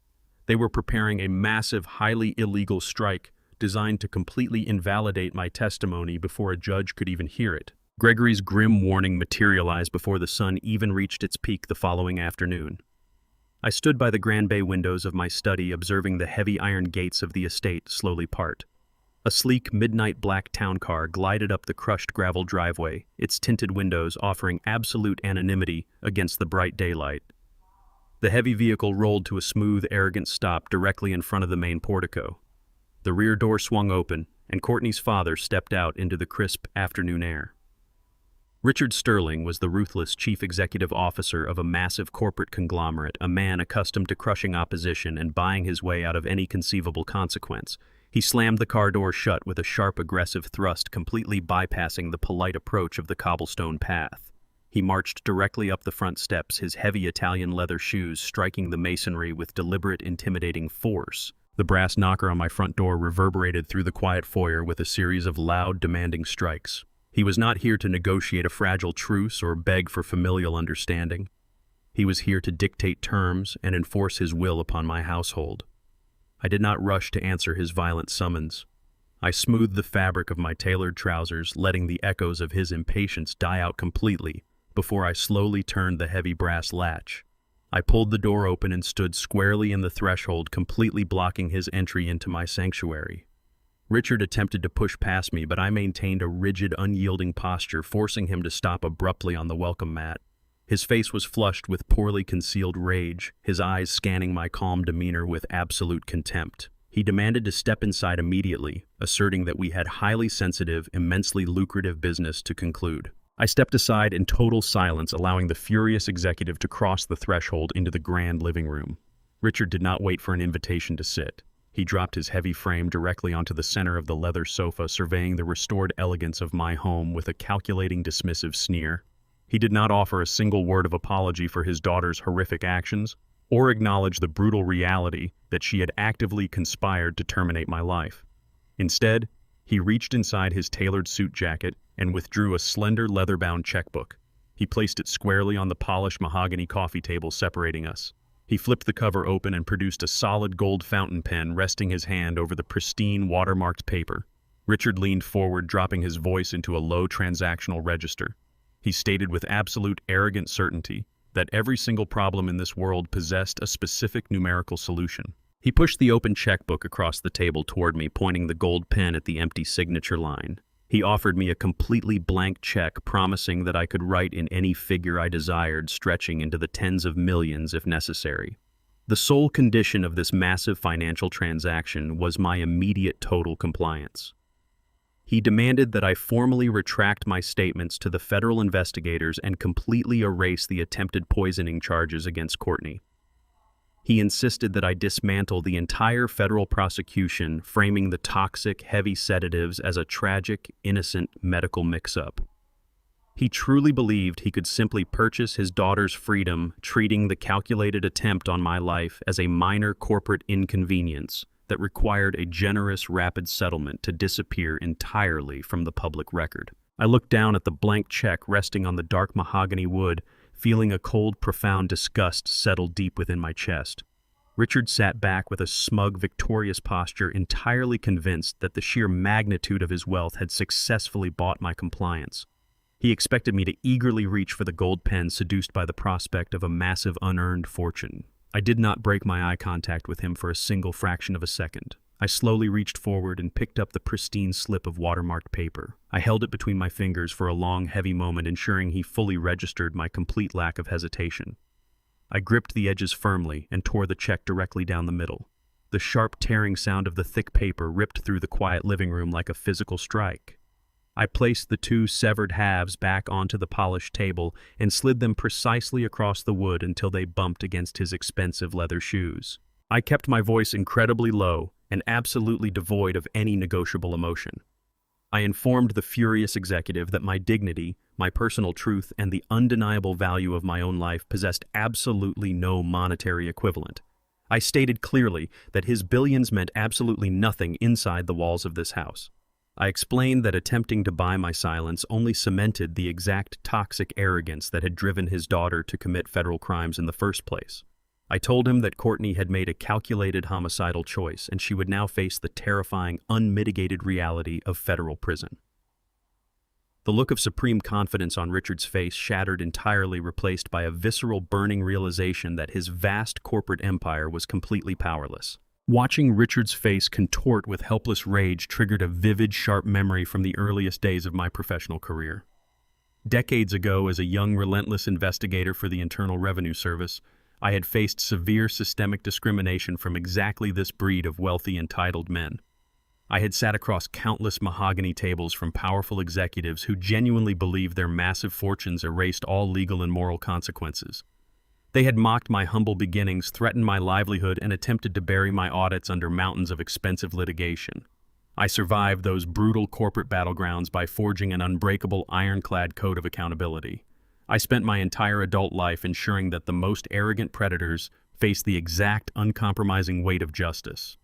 They were preparing a massive, highly illegal strike designed to completely invalidate my testimony before a judge could even hear it. Gregory's grim warning materialized before the sun even reached its peak the following afternoon. I stood by the grand bay windows of my study, observing the heavy iron gates of the estate slowly part. A sleek, midnight black town car glided up the crushed gravel driveway, its tinted windows offering absolute anonymity against the bright daylight. The heavy vehicle rolled to a smooth, arrogant stop directly in front of the main portico. The rear door swung open, and Courtney's father stepped out into the crisp afternoon air. Richard Sterling was the ruthless chief executive officer of a massive corporate conglomerate, a man accustomed to crushing opposition and buying his way out of any conceivable consequence. He slammed the car door shut with a sharp, aggressive thrust, completely bypassing the polite approach of the cobblestone path. He marched directly up the front steps, his heavy Italian leather shoes striking the masonry with deliberate, intimidating force. The brass knocker on my front door reverberated through the quiet foyer with a series of loud, demanding strikes. He was not here to negotiate a fragile truce or beg for familial understanding. He was here to dictate terms and enforce his will upon my household. I did not rush to answer his violent summons. I smoothed the fabric of my tailored trousers, letting the echoes of his impatience die out completely before I slowly turned the heavy brass latch. I pulled the door open and stood squarely in the threshold, completely blocking his entry into my sanctuary. Richard attempted to push past me, but I maintained a rigid, unyielding posture, forcing him to stop abruptly on the welcome mat. His face was flushed with poorly concealed rage, his eyes scanning my calm demeanor with absolute contempt. He demanded to step inside immediately, asserting that we had highly sensitive, immensely lucrative business to conclude. I stepped aside in total silence, allowing the furious executive to cross the threshold into the grand living room. Richard did not wait for an invitation to sit. He dropped his heavy frame directly onto the center of the leather sofa, surveying the restored elegance of my home with a calculating, dismissive sneer. He did not offer a single word of apology for his daughter's horrific actions, or acknowledge the brutal reality that she had actively conspired to terminate my life. Instead, he reached inside his tailored suit jacket and withdrew a slender leather-bound checkbook. He placed it squarely on the polished mahogany coffee table separating us. He flipped the cover open and produced a solid gold fountain pen, resting his hand over the pristine, watermarked paper. Richard leaned forward, dropping his voice into a low transactional register. He stated with absolute arrogant certainty that every single problem in this world possessed a specific numerical solution. He pushed the open checkbook across the table toward me, pointing the gold pen at the empty signature line. He offered me a completely blank check, promising that I could write in any figure I desired, stretching into the tens of millions if necessary. The sole condition of this massive financial transaction was my immediate total compliance. He demanded that I formally retract my statements to the federal investigators and completely erase the attempted poisoning charges against Courtney. He insisted that I dismantle the entire federal prosecution, framing the toxic, heavy sedatives as a tragic, innocent medical mix-up. He truly believed he could simply purchase his daughter's freedom, treating the calculated attempt on my life as a minor corporate inconvenience that required a generous, rapid settlement to disappear entirely from the public record. I looked down at the blank check resting on the dark mahogany wood, feeling a cold, profound disgust settle deep within my chest. Richard sat back with a smug, victorious posture, entirely convinced that the sheer magnitude of his wealth had successfully bought my compliance. He expected me to eagerly reach for the gold pen, seduced by the prospect of a massive unearned fortune. I did not break my eye contact with him for a single fraction of a second. I slowly reached forward and picked up the pristine slip of watermarked paper. I held it between my fingers for a long, heavy moment, ensuring he fully registered my complete lack of hesitation. I gripped the edges firmly and tore the check directly down the middle. The sharp tearing sound of the thick paper ripped through the quiet living room like a physical strike. I placed the two severed halves back onto the polished table and slid them precisely across the wood until they bumped against his expensive leather shoes. I kept my voice incredibly low and absolutely devoid of any negotiable emotion. I informed the furious executive that my dignity, my personal truth, and the undeniable value of my own life possessed absolutely no monetary equivalent. I stated clearly that his billions meant absolutely nothing inside the walls of this house. I explained that attempting to buy my silence only cemented the exact toxic arrogance that had driven his daughter to commit federal crimes in the first place. I told him that Courtney had made a calculated homicidal choice, and she would now face the terrifying, unmitigated reality of federal prison. The look of supreme confidence on Richard's face shattered entirely, replaced by a visceral, burning realization that his vast corporate empire was completely powerless. Watching Richard's face contort with helpless rage triggered a vivid, sharp memory from the earliest days of my professional career. Decades ago, as a young, relentless investigator for the Internal Revenue Service, I had faced severe systemic discrimination from exactly this breed of wealthy, entitled men. I had sat across countless mahogany tables from powerful executives who genuinely believed their massive fortunes erased all legal and moral consequences. They had mocked my humble beginnings, threatened my livelihood, and attempted to bury my audits under mountains of expensive litigation. I survived those brutal corporate battlegrounds by forging an unbreakable, ironclad code of accountability. I spent my entire adult life ensuring that the most arrogant predators faced the exact, uncompromising weight of justice.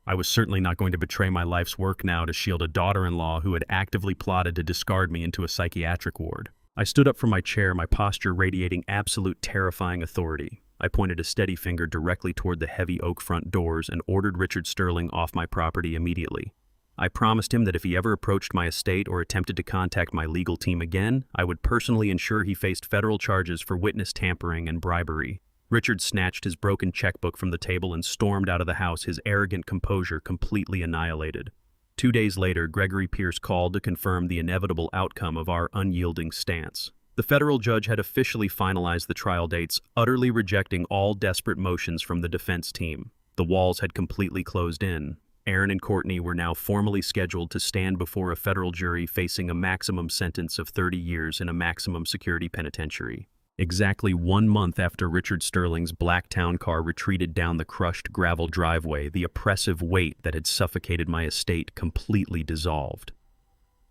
I was certainly not going to betray my life's work now to shield a daughter-in-law who had actively plotted to discard me into a psychiatric ward. I stood up from my chair, my posture radiating absolute terrifying authority. I pointed a steady finger directly toward the heavy oak front doors and ordered Richard Sterling off my property immediately. I promised him that if he ever approached my estate or attempted to contact my legal team again, I would personally ensure he faced federal charges for witness tampering and bribery. Richard snatched his broken checkbook from the table and stormed out of the house, his arrogant composure completely annihilated. 2 days later, Gregory Pierce called to confirm the inevitable outcome of our unyielding stance. The federal judge had officially finalized the trial dates, utterly rejecting all desperate motions from the defense team. The walls had completely closed in. Aaron and Courtney were now formally scheduled to stand before a federal jury facing a maximum sentence of 30 years in a maximum security penitentiary. Exactly 1 month after Richard Sterling's black town car retreated down the crushed gravel driveway, the oppressive weight that had suffocated my estate completely dissolved.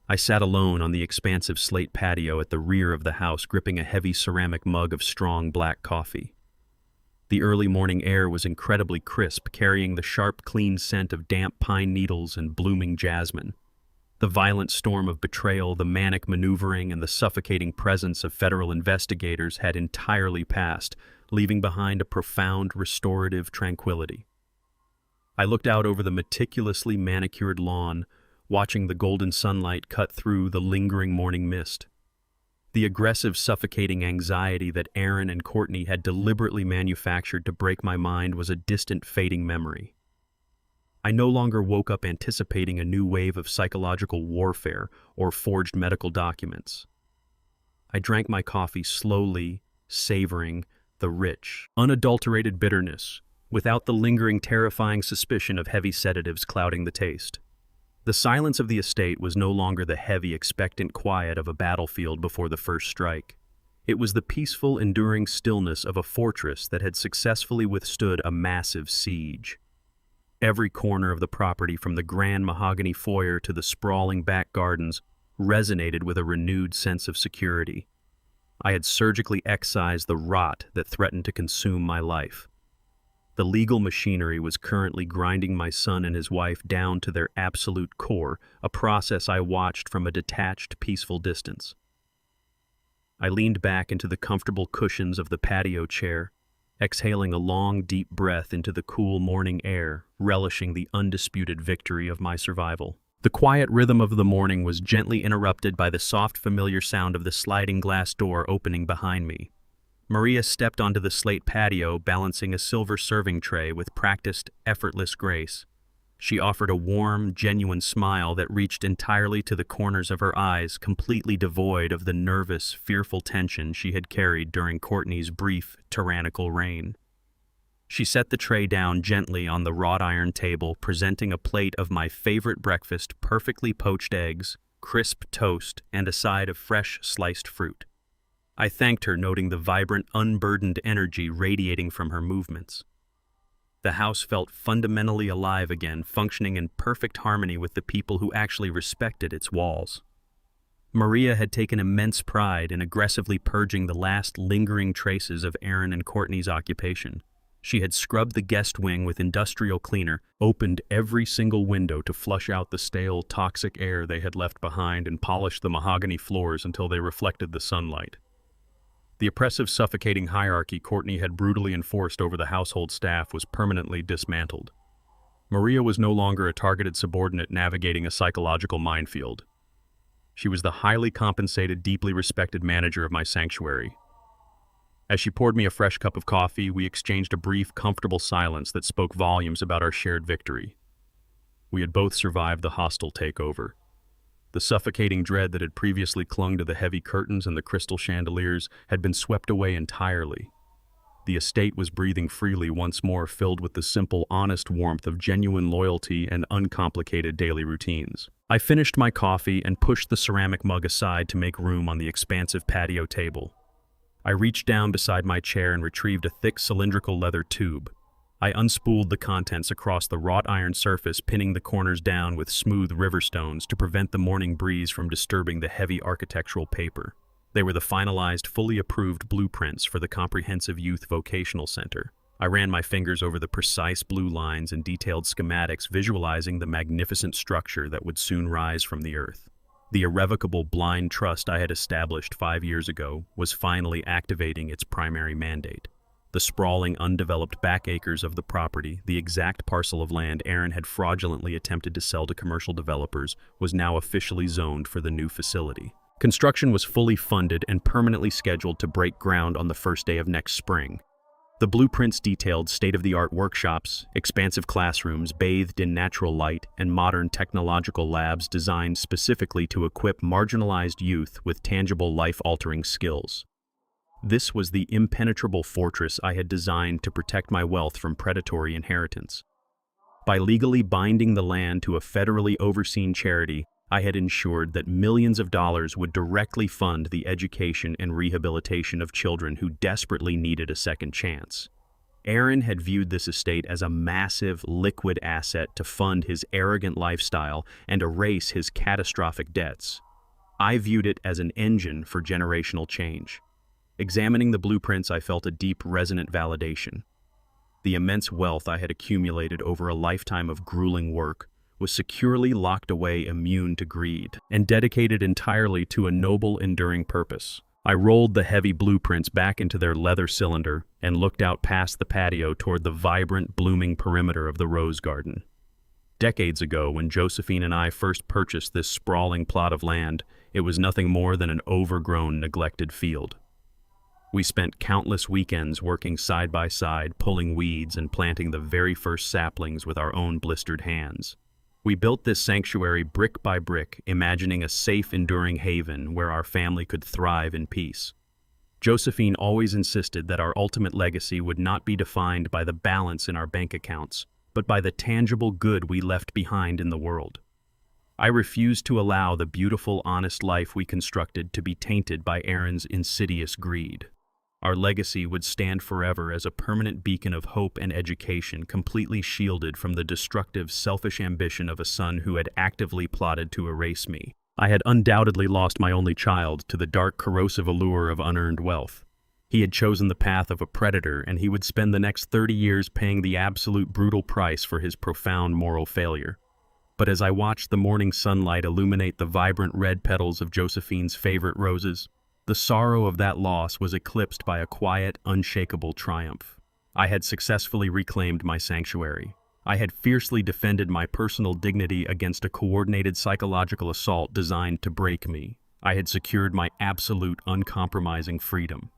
I sat alone on the expansive slate patio at the rear of the house, gripping a heavy ceramic mug of strong black coffee. The early morning air was incredibly crisp, carrying the sharp, clean scent of damp pine needles and blooming jasmine. The violent storm of betrayal, the manic maneuvering, and the suffocating presence of federal investigators had entirely passed, leaving behind a profound, restorative tranquility. I looked out over the meticulously manicured lawn, watching the golden sunlight cut through the lingering morning mist. The aggressive, suffocating anxiety that Aaron and Courtney had deliberately manufactured to break my mind was a distant, fading memory. I no longer woke up anticipating a new wave of psychological warfare or forged medical documents. I drank my coffee slowly, savoring the rich, unadulterated bitterness, without the lingering, terrifying suspicion of heavy sedatives clouding the taste. The silence of the estate was no longer the heavy, expectant quiet of a battlefield before the first strike. It was the peaceful, enduring stillness of a fortress that had successfully withstood a massive siege. Every corner of the property, from the grand mahogany foyer to the sprawling back gardens, resonated with a renewed sense of security. I had surgically excised the rot that threatened to consume my life. The legal machinery was currently grinding my son and his wife down to their absolute core, a process I watched from a detached, peaceful distance. I leaned back into the comfortable cushions of the patio chair, exhaling a long, deep breath into the cool morning air, relishing the undisputed victory of my survival. The quiet rhythm of the morning was gently interrupted by the soft, familiar sound of the sliding glass door opening behind me. Maria stepped onto the slate patio, balancing a silver serving tray with practiced, effortless grace. She offered a warm, genuine smile that reached entirely to the corners of her eyes, completely devoid of the nervous, fearful tension she had carried during Courtney's brief, tyrannical reign. She set the tray down gently on the wrought iron table, presenting a plate of my favorite breakfast, perfectly poached eggs, crisp toast, and a side of fresh sliced fruit. I thanked her, noting the vibrant, unburdened energy radiating from her movements. The house felt fundamentally alive again, functioning in perfect harmony with the people who actually respected its walls. Maria had taken immense pride in aggressively purging the last lingering traces of Aaron and Courtney's occupation. She had scrubbed the guest wing with industrial cleaner, opened every single window to flush out the stale, toxic air they had left behind, and polished the mahogany floors until they reflected the sunlight. The oppressive, suffocating hierarchy Courtney had brutally enforced over the household staff was permanently dismantled. Maria was no longer a targeted subordinate navigating a psychological minefield. She was the highly compensated, deeply respected manager of my sanctuary. As she poured me a fresh cup of coffee, we exchanged a brief, comfortable silence that spoke volumes about our shared victory. We had both survived the hostile takeover. The suffocating dread that had previously clung to the heavy curtains and the crystal chandeliers had been swept away entirely. The estate was breathing freely once more, filled with the simple, honest warmth of genuine loyalty and uncomplicated daily routines. I finished my coffee and pushed the ceramic mug aside to make room on the expansive patio table. I reached down beside my chair and retrieved a thick cylindrical leather tube. I unspooled the contents across the wrought iron surface, pinning the corners down with smooth river stones to prevent the morning breeze from disturbing the heavy architectural paper. They were the finalized, fully approved blueprints for the Comprehensive Youth Vocational Center. I ran my fingers over the precise blue lines and detailed schematics, visualizing the magnificent structure that would soon rise from the earth. The irrevocable blind trust I had established 5 years ago was finally activating its primary mandate. The sprawling, undeveloped back acres of the property, the exact parcel of land Aaron had fraudulently attempted to sell to commercial developers, was now officially zoned for the new facility. Construction was fully funded and permanently scheduled to break ground on the first day of next spring. The blueprints detailed state-of-the-art workshops, expansive classrooms bathed in natural light, and modern technological labs designed specifically to equip marginalized youth with tangible life-altering skills. This was the impenetrable fortress I had designed to protect my wealth from predatory inheritance. By legally binding the land to a federally overseen charity, I had ensured that millions of dollars would directly fund the education and rehabilitation of children who desperately needed a second chance. Aaron had viewed this estate as a massive, liquid asset to fund his arrogant lifestyle and erase his catastrophic debts. I viewed it as an engine for generational change. Examining the blueprints, I felt a deep, resonant validation. The immense wealth I had accumulated over a lifetime of grueling work was securely locked away, immune to greed, and dedicated entirely to a noble, enduring purpose. I rolled the heavy blueprints back into their leather cylinder and looked out past the patio toward the vibrant, blooming perimeter of the rose garden. Decades ago, when Josephine and I first purchased this sprawling plot of land, it was nothing more than an overgrown, neglected field. We spent countless weekends working side by side, pulling weeds and planting the very first saplings with our own blistered hands. We built this sanctuary brick by brick, imagining a safe, enduring haven where our family could thrive in peace. Josephine always insisted that our ultimate legacy would not be defined by the balance in our bank accounts, but by the tangible good we left behind in the world. I refused to allow the beautiful, honest life we constructed to be tainted by Aaron's insidious greed. Our legacy would stand forever as a permanent beacon of hope and education, completely shielded from the destructive, selfish ambition of a son who had actively plotted to erase me. I had undoubtedly lost my only child to the dark, corrosive allure of unearned wealth. He had chosen the path of a predator, and he would spend the next 30 years paying the absolute brutal price for his profound moral failure. But as I watched the morning sunlight illuminate the vibrant red petals of Josephine's favorite roses, the sorrow of that loss was eclipsed by a quiet, unshakable triumph. I had successfully reclaimed my sanctuary. I had fiercely defended my personal dignity against a coordinated psychological assault designed to break me. I had secured my absolute, uncompromising freedom.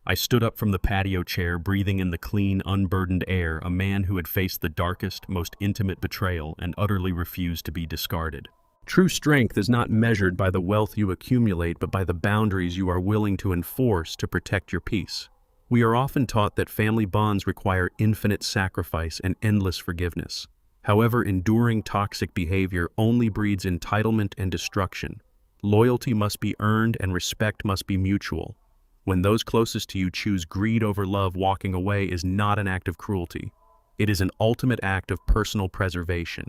I stood up from the patio chair, breathing in the clean, unburdened air, a man who had faced the darkest, most intimate betrayal and utterly refused to be discarded. True strength is not measured by the wealth you accumulate, but by the boundaries you are willing to enforce to protect your peace. We are often taught that family bonds require infinite sacrifice and endless forgiveness. However, enduring toxic behavior only breeds entitlement and destruction. Loyalty must be earned and respect must be mutual. When those closest to you choose greed over love, walking away is not an act of cruelty. It is an ultimate act of personal preservation.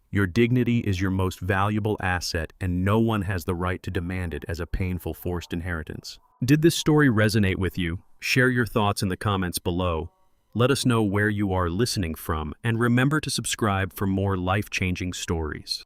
Your dignity is your most valuable asset, and no one has the right to demand it as a painful forced inheritance. Did this story resonate with you? Share your thoughts in the comments below. Let us know where you are listening from, and remember to subscribe for more life-changing stories.